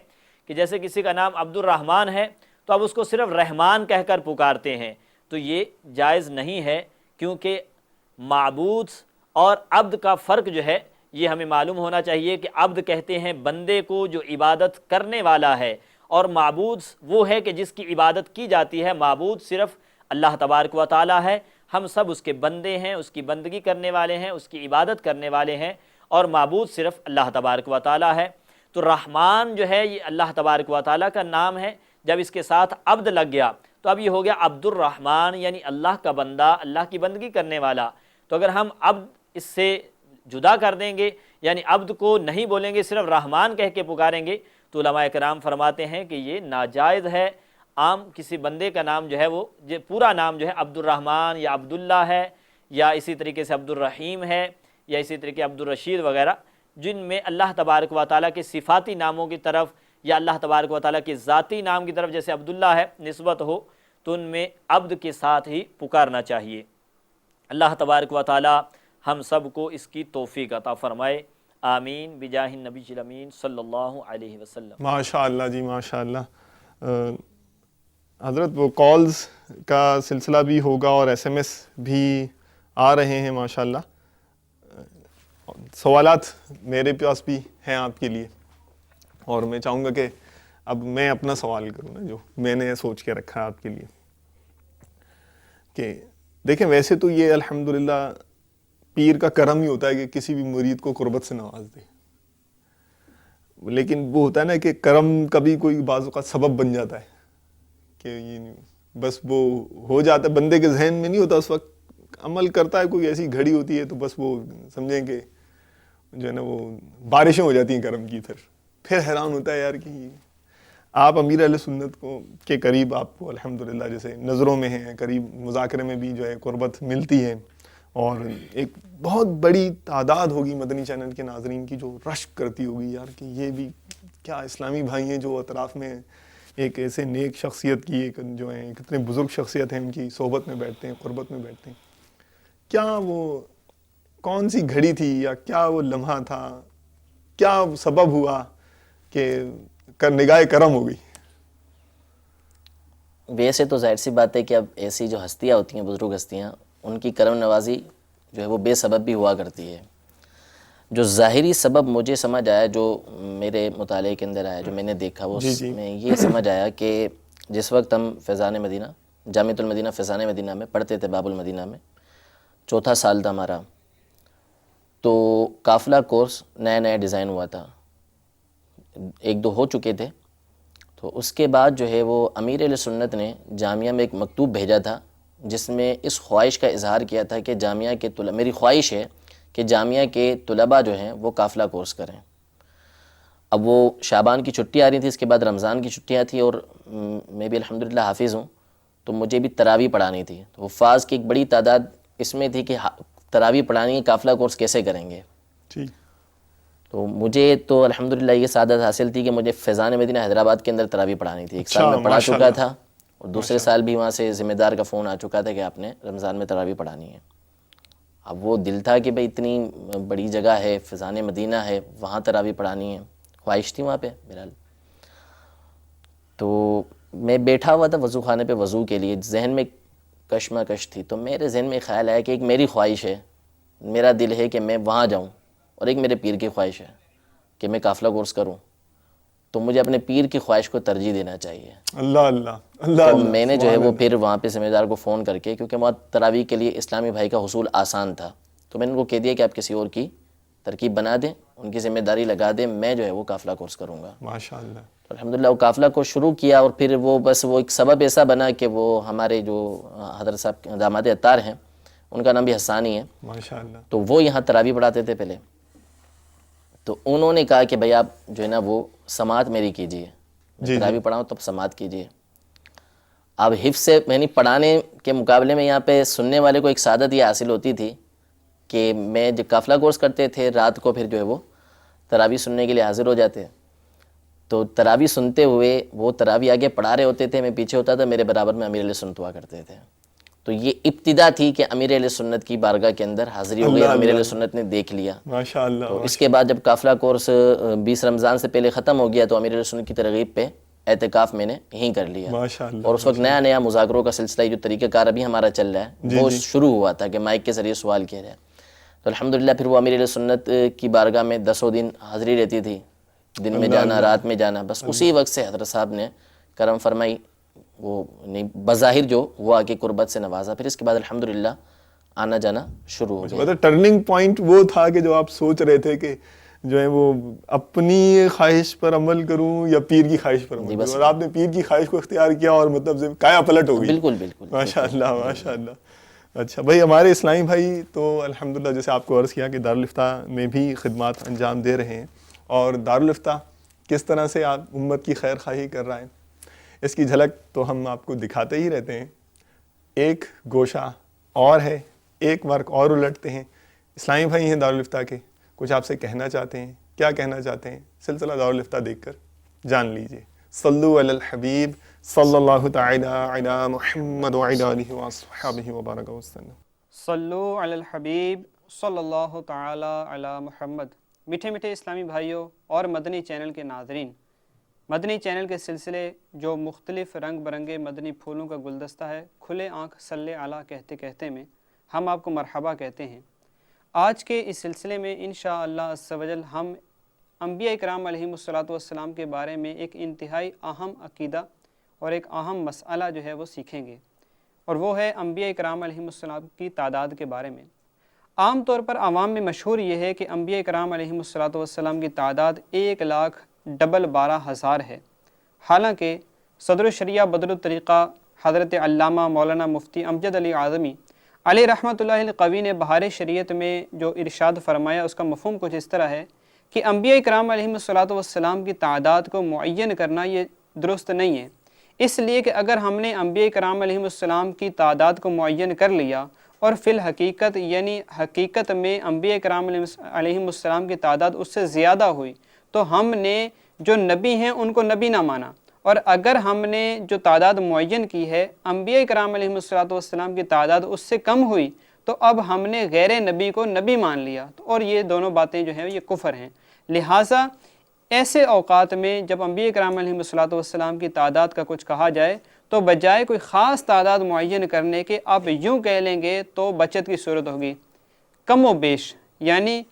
کہ جیسے کسی کا نام عبد الرحمن ہے تو اب اس کو صرف رحمان کہہ کر پکارتے ہیں، تو یہ جائز نہیں ہے، کیونکہ معبود اور عبد کا فرق جو ہے یہ ہمیں معلوم ہونا چاہیے کہ عبد کہتے ہیں بندے کو جو عبادت کرنے والا ہے، اور معبود وہ ہے کہ جس کی عبادت کی جاتی ہے۔ معبود صرف اللہ تبارک و تعالی ہے، ہم سب اس کے بندے ہیں، اس کی بندگی کرنے والے ہیں، اس کی عبادت کرنے والے ہیں، اور معبود صرف اللہ تبارک و تعالی ہے۔ تو رحمان جو ہے یہ اللہ تبارک و تعالی کا نام ہے، جب اس کے ساتھ عبد لگ گیا تو اب یہ ہو گیا عبد الرحمن، یعنی اللہ کا بندہ، اللہ کی بندگی کرنے والا۔ تو اگر ہم عبد اس سے جدا کر دیں گے، یعنی عبد کو نہیں بولیں گے، صرف رحمان کہہ کے پکاریں گے، تو علماء کرام فرماتے ہیں کہ یہ ناجائز ہے۔ عام کسی بندے کا نام جو ہے وہ پورا نام جو ہے عبد الرحمن یا عبداللہ ہے، یا اسی طریقے سے عبد الرحیم ہے، یا اسی طریقے عبد الرشید وغیرہ، جن میں اللہ تبارک و تعالیٰ کے صفاتی ناموں کی طرف یا اللہ تبارک و تعالیٰ کے ذاتی نام کی طرف جیسے عبداللہ ہے نسبت ہو، تو ان میں عبد کے ساتھ ہی پکارنا چاہیے۔ اللہ تبارک و تعالیٰ ہم سب کو اس کی توفیق عطا فرمائے، آمین بجاہ النبی الامین صلی اللہ علیہ وسلم۔ ماشاء اللہ جی، ماشاء اللہ۔ حضرت وہ کالز کا سلسلہ بھی ہوگا اور ایس ایم ایس بھی آ رہے ہیں ماشاء اللہ۔ سوالات میرے پاس بھی ہیں آپ کے لیے، اور میں چاہوں گا کہ اب میں اپنا سوال کروں نا جو میں نے سوچ کے رکھا ہے آپ کے لیے، کہ دیکھیں ویسے تو یہ الحمدللہ پیر کا کرم ہی ہوتا ہے کہ کسی بھی مرید کو قربت سے نواز دے، لیکن وہ ہوتا ہے نا کہ کرم کبھی کوئی بعض اوقات سبب بن جاتا ہے کہ یہ بس وہ ہو جاتا ہے، بندے کے ذہن میں نہیں ہوتا، اس وقت عمل کرتا ہے، کوئی ایسی گھڑی ہوتی ہے تو بس وہ سمجھیں کہ جو ہے نا وہ بارشیں ہو جاتی ہیں کرم کی، پھر حیران ہوتا ہے یار کہ آپ امیر اہل سنت کو کے قریب، آپ کو الحمدللہ جیسے نظروں میں ہیں، قریب مذاکرے میں بھی جو ہے قربت ملتی ہے، اور ایک بہت بڑی تعداد ہوگی مدنی چینل کے ناظرین کی جو رشک کرتی ہوگی یار کہ یہ بھی کیا اسلامی بھائی ہیں جو اطراف میں ایک ایسے نیک شخصیت کی ایک جو ہیں کتنے بزرگ شخصیت ہیں، ان کی صحبت میں بیٹھتے ہیں، قربت میں بیٹھتے ہیں۔ کیا وہ کون سی گھڑی تھی یا کیا وہ لمحہ تھا، کیا سبب ہوا کہ نگاہ کرم ہو گئی؟ ویسے تو ظاہر سی بات ہے کہ اب ایسی جو ہستیاں ہوتی ہیں، بزرگ ہستیاں، ان کی کرم نوازی جو ہے وہ بے سبب بھی ہوا کرتی ہے۔ جو ظاہری سبب مجھے سمجھ آیا، جو میرے مطالعے کے اندر آیا، جو میں نے دیکھا، وہ میں یہ سمجھ آیا کہ جس وقت ہم فیضان مدینہ، جامعۃ المدینہ فیضان مدینہ میں پڑھتے تھے، باب المدینہ میں، 4تھا سال تھا ہمارا، تو قافلہ کورس نیا نیا ڈیزائن ہوا تھا، 1-2 ہو چکے تھے، تو اس کے بعد جو ہے وہ امیر اہل سنت نے جامعہ میں ایک مکتوب بھیجا تھا جس میں اس خواہش کا اظہار کیا تھا کہ جامعہ کے طلباء، میری خواہش ہے کہ جامعہ کے طلباء جو ہیں وہ قافلہ کورس کریں۔ اب وہ شعبان کی چھٹی آ رہی تھی، اس کے بعد رمضان کی چھٹیاں تھیں، اور میں بھی الحمدللہ حافظ ہوں، تو مجھے بھی تراویح پڑھانی تھی، تو حفاظ کی ایک بڑی تعداد اس میں تھی کہ تراویح پڑھانی ہے، قافلہ کورس کیسے کریں گے؟ تو مجھے تو الحمدللہ یہ سعادت حاصل تھی کہ مجھے فیضان مدینہ حیدرآباد کے اندر تراویح پڑھانی تھی۔ 1 سال میں پڑھا چکا تھا، اور دوسرے سال بھی وہاں سے ذمہ دار کا فون آ چکا تھا کہ آپ نے رمضان میں تراویح پڑھانی ہے۔ اب وہ دل تھا کہ بھئی اتنی بڑی جگہ ہے، فیضان مدینہ ہے، وہاں تراویح پڑھانی ہے، خواہش تھی وہاں پہ بہرحال۔ تو میں بیٹھا ہوا تھا وضو خانے پہ وضو کے لیے، ذہن میں کشمکش تھی، تو میرے ذہن میں خیال آیا کہ ایک میری خواہش ہے، میرا دل ہے کہ میں وہاں جاؤں، اور ایک میرے پیر کی خواہش ہے کہ میں قافلہ کورس کروں، تو مجھے اپنے پیر کی خواہش کو ترجیح دینا چاہیے۔ اللہ اللہ اللہ۔ تو میں نے جو ہے وہ پھر وہاں پہ ذمہ دار کو فون کر کے، کیونکہ وہاں تراویح کے لیے اسلامی بھائی کا حصول آسان تھا، تو میں نے ان کو کہہ دیا کہ آپ کسی اور کی ترکیب بنا دیں، ان کی ذمہ داری لگا دیں، میں جو ہے وہ قافلہ کورس کروں گا۔ ماشاءاللہ۔ تو الحمدللہ وہ قافلہ کورس شروع کیا، اور پھر وہ بس وہ ایک سبب ایسا بنا کہ وہ ہمارے جو حضرت صاحب داماد عطار ہیں، ان کا نام بھی حسان ہی ہے، ماشاءاللہ، تو وہ یہاں تراویح پڑھاتے تھے پہلے، تو انہوں نے کہا کہ بھائی آپ جو ہے نا وہ سماعت میری کیجیے، تراویح پڑھاؤں تب سماعت کیجیے۔ اب حفظ سے یعنی پڑھانے کے مقابلے میں یہاں پہ سننے والے کو ایک سعادت یہ حاصل ہوتی تھی کہ میں جب قافلہ کورس کرتے تھے رات کو پھر جو ہے وہ تراویح سننے کے لیے حاضر ہو جاتے، تو تراویح سنتے ہوئے وہ تراویح آگے پڑھا رہے ہوتے تھے، میں پیچھے ہوتا تھا، میرے برابر میں امیر اہل سنت ہوا کرتے تھے. تو یہ ابتدا تھی کہ امیر اہل سنت کی بارگاہ کے اندر حاضری ہو گئی، امیر اہل سنت نے دیکھ لیا. ماشاءاللہ. تو اس کے بعد جب قافلہ کورس 20 رمضان سے پہلے ختم ہو گیا تو امیر اہل سنت کی ترغیب پہ اعتکاف میں نے یہیں کر لیا. اور اس وقت نیا نیا مذاکروں کا سلسلہ جو طریقہ کار ابھی ہمارا چل رہا ہے وہ شروع ہوا تھا کہ مائک کے ذریعے سوال کیا جائے. تو الحمدللہ پھر وہ امیر اہل سنت کی بارگاہ میں 10 دن حاضری رہتی تھی، دن میں جانا رات میں جانا. بس اسی وقت سے حضرت صاحب نے کرم فرمائی، وہ بظاہر جو وہ آ کے قربت سے نوازا. پھر اس کے بعد الحمدللہ آنا جانا شروع ہو گیا. مطلب ٹرننگ پوائنٹ وہ تھا کہ جو آپ سوچ رہے تھے کہ جو ہے وہ اپنی خواہش پر عمل کروں یا پیر کی خواہش پر عمل کروں، اور آپ نے پیر کی خواہش کو اختیار کیا اور مطلب کایا پلٹ ہو گئی. بالکل بالکل. ماشاءاللہ ماشاءاللہ. اچھا بھائی، ہمارے اسلامی بھائی تو الحمدللہ جیسے آپ کو عرض کیا کہ دارالفتہ میں بھی خدمات انجام دے رہے ہیں، اور دارالفتہ کس طرح سے آپ امت کی خیر خواہی کر رہا ہے اس کی جھلک تو ہم آپ کو دکھاتے ہی رہتے ہیں. ایک گوشہ اور ہے، ایک ورق اور الٹتے ہیں. اسلامی بھائی ہیں دارالفتہ کے، کچھ آپ سے کہنا چاہتے ہیں، کیا کہنا چاہتے ہیں؟ سلسلہ دارالفتہ دیکھ کر جان لیجئے. صلو علی الحبیب صلی اللہ تعالی علی محمد وعلی آلہ وصحبہ وبارک وسلم. صلو علی الحبیب صلی اللہ تعالی علی محمد. میٹھے میٹھے اسلامی بھائیوں اور مدنی چینل کے ناظرین، مدنی چینل کے سلسلے جو مختلف رنگ برنگے مدنی پھولوں کا گلدستہ ہے، کھلے آنکھ صلی اعلیٰ کہتے کہتے میں ہم آپ کو مرحبا کہتے ہیں. آج کے اس سلسلے میں انشاءاللہ عز و جل ہم انبیاء کرام علیہم الصلاۃ کے بارے میں ایک انتہائی اہم عقیدہ اور ایک اہم مسئلہ جو ہے وہ سیکھیں گے، اور وہ ہے انبیاء کرام علیہم السلام کی تعداد کے بارے میں. عام طور پر عوام میں مشہور یہ ہے کہ انبیاء کرام علیہم الصلاۃ کی تعداد 1,12,000 ہے. حالانکہ صدر الشریعہ بدر الطریقہ حضرت علامہ مولانا مفتی امجد علی اعظمی علیہ رحمۃ اللہ القوی نے بہار شریعت میں جو ارشاد فرمایا اس کا مفہوم کچھ اس طرح ہے کہ انبیاء کرام علیہم الصلاۃ کی تعداد کو معین کرنا یہ درست نہیں ہے، اس لیے کہ اگر ہم نے انبیاء کرام علیہم السلام کی تعداد کو معین کر لیا اور فی الحقیقت یعنی حقیقت میں انبیاء کرام علیہم السلام کی تعداد اس سے زیادہ ہوئی تو ہم نے جو نبی ہیں ان کو نبی نہ مانا، اور اگر ہم نے جو تعداد معین کی ہے انبیاء کرام علیہم السلام کی تعداد اس سے کم ہوئی تو اب ہم نے غیر نبی کو نبی مان لیا، اور یہ دونوں باتیں جو ہیں یہ کفر ہیں. لہٰذا ایسے اوقات میں جب انبیاء کرام علیہم السلام کی تعداد کا کچھ کہا جائے تو بجائے کوئی خاص تعداد معین کرنے کے آپ یوں کہہ لیں گے تو بچت کی صورت ہوگی. کم و بیش یعنی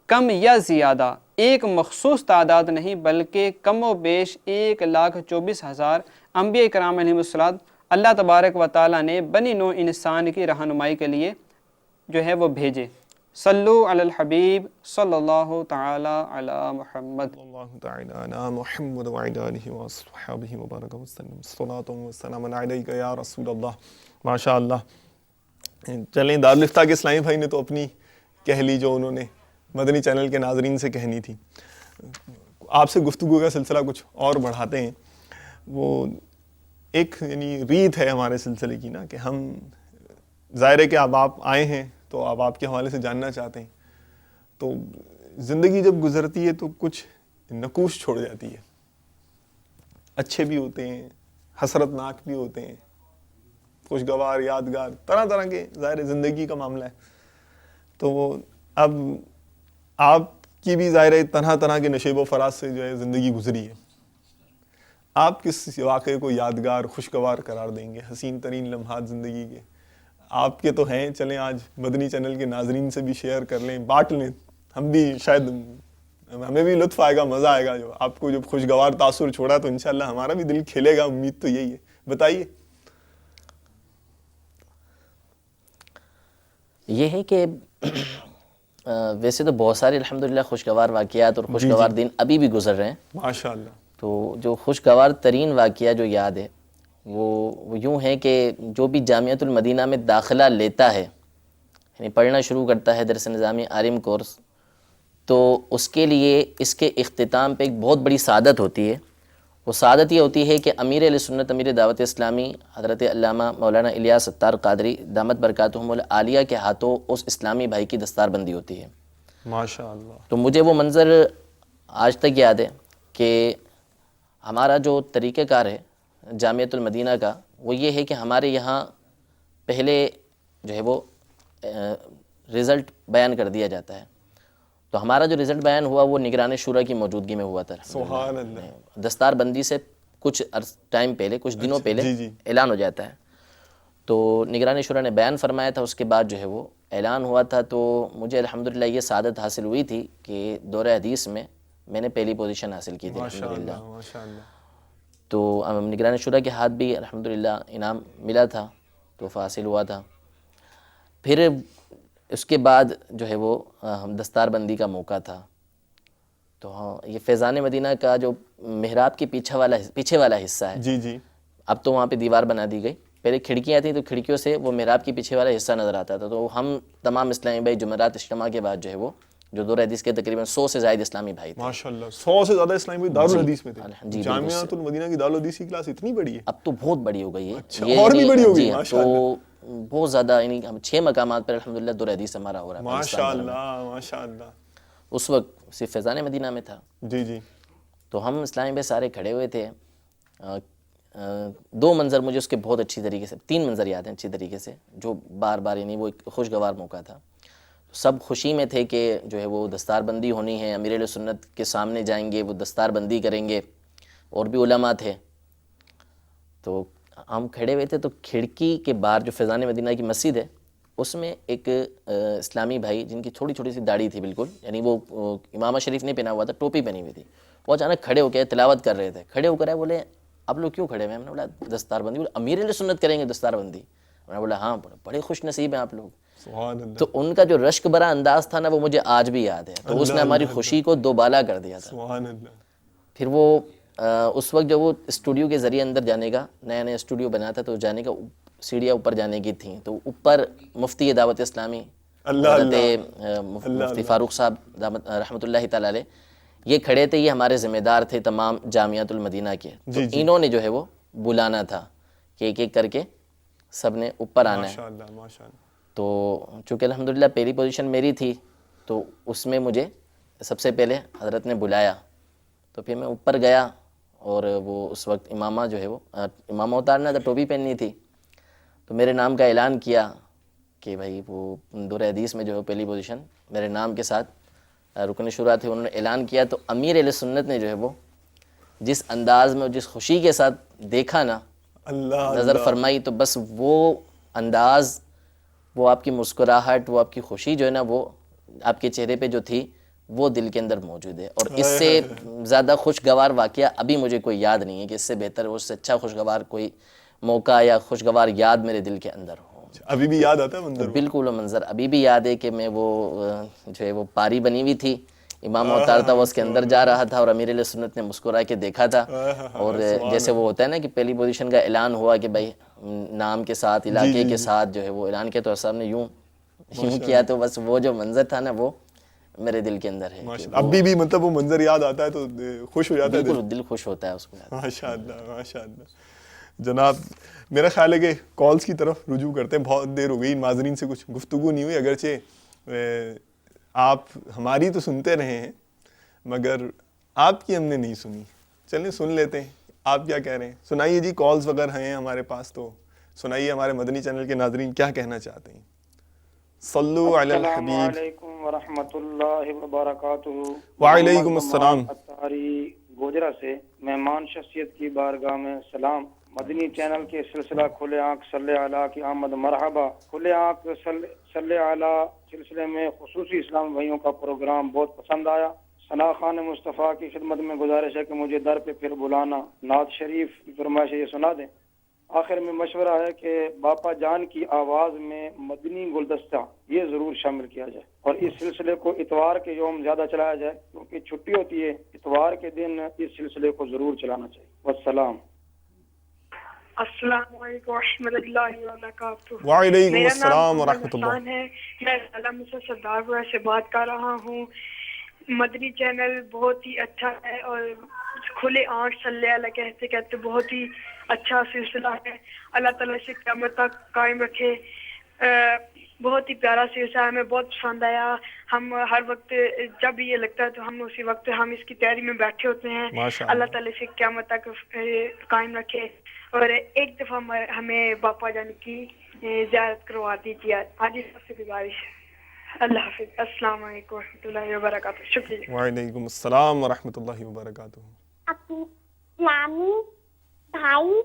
کم یا زیادہ ایک مخصوص تعداد نہیں بلکہ کم و بیش 1,24,000 انبیاء کرام علیہم السلام اللہ تبارک و تعالیٰ نے بنی نوع انسان کی رہنمائی کے لیے جو ہے وہ بھیجے. صلو علی الحبیب صلی اللہ تعالی علی محمد. اللہ تعالی علی محمد وعلی آلہ وصحبہ وبارک وسلم. الصلاۃ والسلام علیک یا رسول اللہ. ماشاءاللہ. چلیں دارالفتہ کے اسلامی بھائی نے تو اپنی کہہ لی جو انہوں نے مدنی چینل کے ناظرین سے کہنی تھی. آپ سے گفتگو کا سلسلہ کچھ اور بڑھاتے ہیں. وہ ایک یعنی ریت ہے ہمارے سلسلے کی نا کہ ہم ظاہر ہے کہ اب آپ آئے ہیں تو اب آپ کے حوالے سے جاننا چاہتے ہیں. تو زندگی جب گزرتی ہے تو کچھ نقوش چھوڑ جاتی ہے، اچھے بھی ہوتے ہیں، حسرت ناک بھی ہوتے ہیں، خوشگوار یادگار طرح طرح کے، ظاہر زندگی کا معاملہ ہے. تو اب آپ کی بھی ظاہر طرح طرح کے نشیب و فراز سے جو ہے زندگی گزری ہے. آپ کس واقعے کو یادگار خوشگوار قرار دیں گے؟ حسین ترین لمحات زندگی کے آپ کے تو ہیں، چلیں آج مدنی چینل کے ناظرین سے بھی شیئر کر لیں، بانٹ لیں. ہم بھی شاید ہمیں بھی لطف آئے گا، مزہ آئے گا. جو آپ کو جب خوشگوار تاثر چھوڑا تو انشاءاللہ ہمارا بھی دل کھیلے گا. امید تو یہی ہے. بتائیے. یہ ہے کہ ویسے تو بہت سارے الحمدللہ خوشگوار واقعات اور خوشگوار دن ابھی بھی گزر رہے ہیں ماشاءاللہ. تو جو خوشگوار ترین واقعہ جو یاد ہے وہ یوں ہے کہ جو بھی جامعۃ المدینہ میں داخلہ لیتا ہے یعنی پڑھنا شروع کرتا ہے درس نظامی عالم کورس، تو اس کے لیے اس کے اختتام پہ ایک بہت بڑی سعادت ہوتی ہے، وہ سعادت یہ ہوتی ہے کہ امیر اہل سنت امیر دعوت اسلامی حضرت علامہ مولانا الیاس ستار قادری دامت برکاتہم العالیہ کے ہاتھوں اس اسلامی بھائی کی دستار بندی ہوتی ہے. ماشاء اللہ. تو مجھے وہ منظر آج تک یاد ہے کہ ہمارا جو طریقہ کار ہے جامعۃ المدینہ کا وہ یہ ہے کہ ہمارے یہاں پہلے جو ہے وہ رزلٹ بیان کر دیا جاتا ہے. تو ہمارا جو رزلٹ بیان ہوا وہ نگران شورا کی موجودگی میں ہوا تھا. سبحان اللہ. دستار بندی سے کچھ ٹائم پہلے کچھ دنوں پہلے اعلان ہو جاتا ہے. تو نگران شورا نے بیان فرمایا تھا, اس کے بعد جو ہے وہ اعلان ہوا تھا. تو مجھے الحمدللہ یہ سعادت حاصل ہوئی تھی کہ دورہ حدیث میں نے پہلی پوزیشن حاصل کی تھی الحمدللہ. تو نگران شورا کے ہاتھ بھی الحمدللہ انعام ملا تھا, تحفہ حاصل ہوا تھا. پھر اس کے بعد جو ہے وہ دستار بندی کا موقع تھا. تو ہاں یہ فیضان مدینہ کا جو محراب کے پیچھے والا حصہ ہے, جی جی, اب تو وہاں پہ دیوار بنا دی گئی. پہلے کھڑکیاں تھیں تو کھڑکیوں سے وہ محراب کے پیچھے والا حصہ نظر آتا تھا. تو ہم تمام اسلامی بھائی جمعرات اجتماع کے بعد جو ہے وہ جو دورہ حدیث کے تقریباً 100 سے زائد اسلامی بھائی تھے. ماشاءاللہ 100 سے زیادہ اسلامی بھائی دارالحدیث میں تھے. جامعۃ المدینہ کی دارالحدیث کی کلاس اتنی بڑی ہے, اب تو بہت بڑی ہو گئی ہے. اور بھی بڑی ہو گئی ماشاءاللہ. بہت زیادہ, یعنی ہم 6 مقامات پر الحمدللہ دورہ حدیث ہمارا ہو رہا ہے ماشاءاللہ ماشاءاللہ. اس وقت صرف فیضان مدینہ میں تھا. جی جی. تو ہم اسلامی بھائی سارے کھڑے ہوئے تھے. 2 منظر مجھے اس کے بہت اچھی طریقے سے, 3 منظر یاد ہیں اچھی طریقے سے, جو بار بار یعنی وہ ایک خوشگوار موقع تھا. سب خوشی میں تھے کہ جو ہے وہ دستار بندی ہونی ہے, امیر اہل سنت کے سامنے جائیں گے, وہ دستار بندی کریں گے. اور بھی علماء تھے. تو ہم کھڑے ہوئے تھے, تو کھڑکی کے باہر جو فیضان مدینہ کی مسجد ہے اس میں ایک اسلامی بھائی جن کی تھوڑی چھوٹی سی داڑھی تھی بالکل, یعنی وہ امامہ شریف نہیں پہنا ہوا تھا, ٹوپی پہنی ہوئی تھی. وہ اچانک کھڑے ہو کے تلاوت کر رہے تھے. کھڑے ہو کر بولے آپ لوگ کیوں کھڑے ہوئے ہیں؟ ہم نے بولا دستار بندی. بولے امیر اہل سنت کریں گے دستار بندی؟ میں نے بولا ہاں. بڑے خوش نصیب ہیں آپ لوگ. تو ان کا جو رشک برا انداز تھا نا, وہ مجھے آج بھی یاد ہے. تو اس نے ہماری خوشی کو دوبالا کر دیا تھا. پھر وہ اس وقت جو وہ اسٹوڈیو کے ذریعے اندر جانے کا نیا نیا اسٹوڈیو بنا تھا, تو جانے کا سیڑھیاں اوپر جانے کی تھیں. تو اوپر مفتی دعوت اسلامی حضرت مفتی فاروق صاحب رحمۃ اللہ تعالی علیہ یہ کھڑے تھے. یہ ہمارے ذمہ دار تھے تمام جامعۃ المدینہ کے. تو انہوں نے جو ہے وہ بلانا تھا کہ ایک ایک کر کے سب نے اوپر آنا ہے. تو چونکہ الحمدللہ پہلی پوزیشن میری تھی, تو اس میں مجھے سب سے پہلے حضرت نے بلایا. تو پھر میں اوپر گیا, اور وہ اس وقت امامہ جو ہے وہ امامہ اتارنا تھا, ٹوپی پہننی تھی. تو میرے نام کا اعلان کیا کہ بھائی وہ دورہ حدیث میں جو ہے پہلی پوزیشن میرے نام کے ساتھ رکن شورا تھے, انہوں نے اعلان کیا. تو امیر اہل سنت نے جو ہے وہ جس انداز میں جس خوشی کے ساتھ دیکھا نا, نظر فرمائی, تو بس وہ انداز, وہ آپ کی مسکراہٹ, وہ آپ کی خوشی جو ہے نا, وہ آپ کے چہرے پہ جو تھی وہ دل کے اندر موجود ہے. اور اس سے زیادہ خوشگوار واقعہ ابھی مجھے کوئی یاد نہیں ہے کہ اس سے بہتر, اس سے اچھا خوشگوار کوئی موقع یا خوشگوار یاد میرے دل کے اندر ہو. ابھی بھی یاد آتا ہے منظر؟ بالکل وہ منظر ابھی بھی یاد ہے کہ میں وہ جو ہے وہ پاری بنی ہوئی تھی, امام اتار تھا, وہ اس کے اندر جا رہا تھا, اور امیر علیہ سنت نے مسکرا کے دیکھا تھا. اور جیسے وہ ہوتا ہے نا کہ پہلی پوزیشن کا اعلان ہوا کہ بھائی نام کے ساتھ علاقے کے ساتھ جو ہے وہ اعلان کیا, تو صاحب نے یوں کیا. تو بس وہ جو منظر تھا نا, وہ میرے دل کے اندر ہے. ابھی بھی مطلب وہ منظر یاد آتا ہے تو خوش ہو جاتا ہے, بالکل دل خوش ہوتا ہے اس کو. ماشاءاللہ ماشاءاللہ. جناب میرا خیال ہے کہ کالز کی طرف رجوع کرتے ہیں. بہت دیر ہو گئی, ناظرین سے کچھ گفتگو نہیں ہوئی, اگرچہ آپ ہماری تو سنتے رہے ہیں مگر آپ کی ہم نے نہیں سنی. چلیں سن لیتے ہیں, آپ کیا کہہ رہے ہیں. سنائیے جی, کالز وغیرہ ہیں ہمارے پاس, تو سنائیے ہمارے مدنی چینل کے ناظرین کیا کہنا چاہتے ہیں. صلو علی الحبیب. السلام علیکم ورحمۃ اللہ وبرکاتہ. وعلیکم السلام. اتاری گوجرا سے مہمان شخصیت کی بارگاہ میں سلام. مدنی چینل کے سلسلہ کھلے آنکھ صلی علی کی آمد مرحبا. کھلے آنکھ صلی علی سلسلے میں خصوصی اسلام بھائیوں کا پروگرام بہت پسند آیا. ثنا خان مصطفیٰ کی خدمت میں گزارش ہے کہ مجھے در پہ پھر بلانا. نعت شریف کی فرمائش یہ سنا دیں. آخر میں مشورہ ہے کہ باپا جان کی آواز میں مدنی گلدستہ یہ ضرور شامل کیا جائے, اور اس سلسلے کو اتوار کے یوم زیادہ چلایا جائے کیونکہ چھٹی ہوتی ہے. اتوار کے دن اس سلسلے کو ضرور چلانا چاہیے. والسلام. السلام علیکم ورحمۃ اللہ وبرکاتہ. وعلیکم السلام ورحمۃ اللہ. میں علامہ سردار پورہ سے بات کر رہا ہوں. مدنی چینل بہت ہی اچھا ہے, اور کھلے آنکھ صلی اللہ کہتے کہتے بہت ہی اچھا سلسلہ ہے. اللہ تعالیٰ سے قیامت تک قائم رکھے. بہت ہی پیارا سلسلہ ہے, ہمیں بہت پسند آیا. ہم ہر وقت جب یہ لگتا ہے تو ہم اسی وقت ہم اس کی تیاری میں بیٹھے ہوتے ہیں. اللہ تعالیٰ سے قیامت تک قائم رکھے. اور ایک دفعہ ہمیں باپا جان کی زیارت کروا دیجیے. آج سب سے گزارش. اللہ حافظ. السلام علیکم و رحمۃ اللہ وبرکاتہ. شکریہ. وعلیکم السلام ورحمۃ اللہ وبرکاتہ. اسلامی بھائی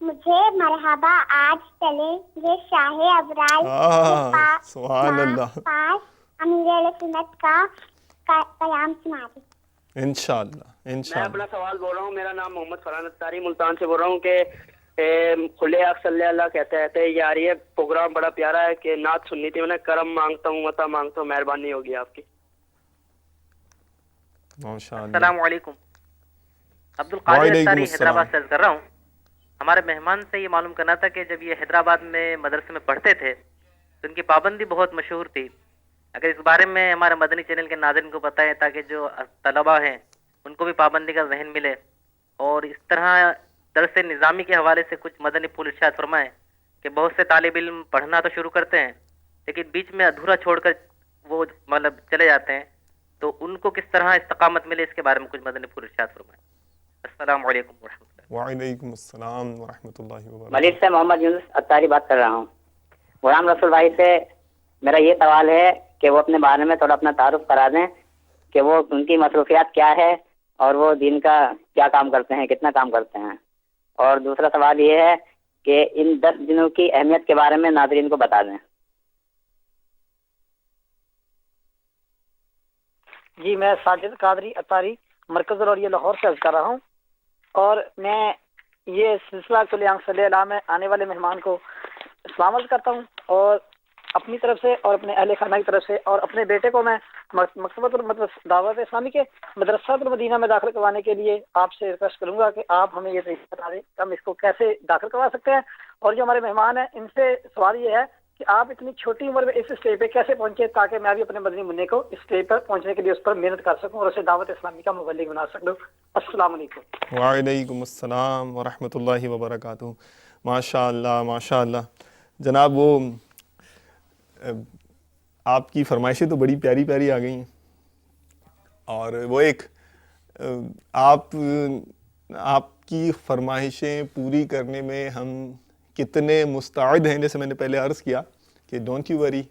مجھے مرحبا آج چلے یہ شاہ ابرار سبحان اللہ پاس امیر اہل سنت کا پیام سنا دیں. انشاءاللہ میں اپنا سوال بول رہا ہوں. میرا نام محمد فرحان اتاری ملتان سے بول رہا ہوں کہ کھلے آنکھ صلی اللہ کہتے رہتے یار یہ پروگرام بڑا پیارا ہے کہ نعت سننی تھی. میں نے کرم مانگتا ہوں عطا مانگتا ہوں, مہربانی ہوگی آپ کی. السلام علیکم. عبد القادر اتاری حیدرآباد سے کر رہا ہوں. ہمارے مہمان سے یہ معلوم کرنا تھا کہ جب یہ حیدرآباد میں مدرسے میں پڑھتے تھے تو ان کی پابندی بہت مشہور تھی. اگر اس بارے میں ہمارے مدنی چینل کے ناظرین کو بتائیں تاکہ جو طلباء ہیں ان کو بھی پابندی کا ذہن ملے, اور اس طرح درس نظامی کے حوالے سے کچھ مدنی پھول ارشاد فرمائیں کہ بہت سے طالب علم پڑھنا تو شروع کرتے ہیں لیکن بیچ میں ادھورا چھوڑ کر وہ مطلب چلے جاتے ہیں, تو ان کو کس طرح استقامت ملے اس کے بارے میں کچھ مدنی پھول ارشاد فرمائیں. السلام علیکم ورحمۃ اللہ. وعلیکم السلام ورحمۃ اللہ وبرکاتہ. ملک سے محمد یونس اتاری بات کر رہا ہوں. غلام رسول بھائی سے میرا یہ سوال ہے کہ وہ اپنے بارے میں تھوڑا اپنا تعارف کرا دیں کہ وہ ان کی مصروفیات کیا ہے اور وہ دین کا کیا کام کرتے ہیں, کتنا کام کرتے ہیں. اور دوسرا سوال یہ ہے کہ ان 10 دنوں کی اہمیت کے بارے میں ناظرین کو بتا دیں. جی میں ساجد قادری اتاری مرکز العریہ لاہور سے عرض کر رہا ہوں, اور میں یہ سلسلہ کھلے آنکھ صلی اللہ میں آنے والے مہمان کو سلام عرض کرتا ہوں, اور اپنی طرف سے اور اپنے اہل خانہ کی طرف سے اور اپنے بیٹے کو میں مکتبۃ دعوت اسلامی کے مدرسہ المدینہ میں داخل کروانے کے لیے آپ سے ریکویسٹ کروں گا کہ آپ ہمیں یہ بتا دیں کہ ہم اس کو کیسے داخل کروا سکتے ہیں. اور جو ہمارے مہمان ہیں ان سے سوال یہ ہے کہ آپ اتنی چھوٹی عمر میں اس اسٹیج پہ کیسے پہنچے تاکہ میں بھی اپنے مدنی منع کو اس اسٹیج پر پہنچنے کے لیے اس پر محنت کر سکوں اور اسے دعوت اسلامی کا مبلغ بنا سکوں. السلام علیکم. وعلیکم السلام ورحمۃ اللہ وبرکاتہ. ماشاء اللہ ماشاء اللہ. جناب وہ آپ کی فرمائشیں تو بڑی پیاری پیاری آ گئی ہیں, اور وہ ایک آپ کی فرمائشیں پوری کرنے میں ہم کتنے مستعد ہیں. جیسے میں نے پہلے عرض کیا کہ don't you worry,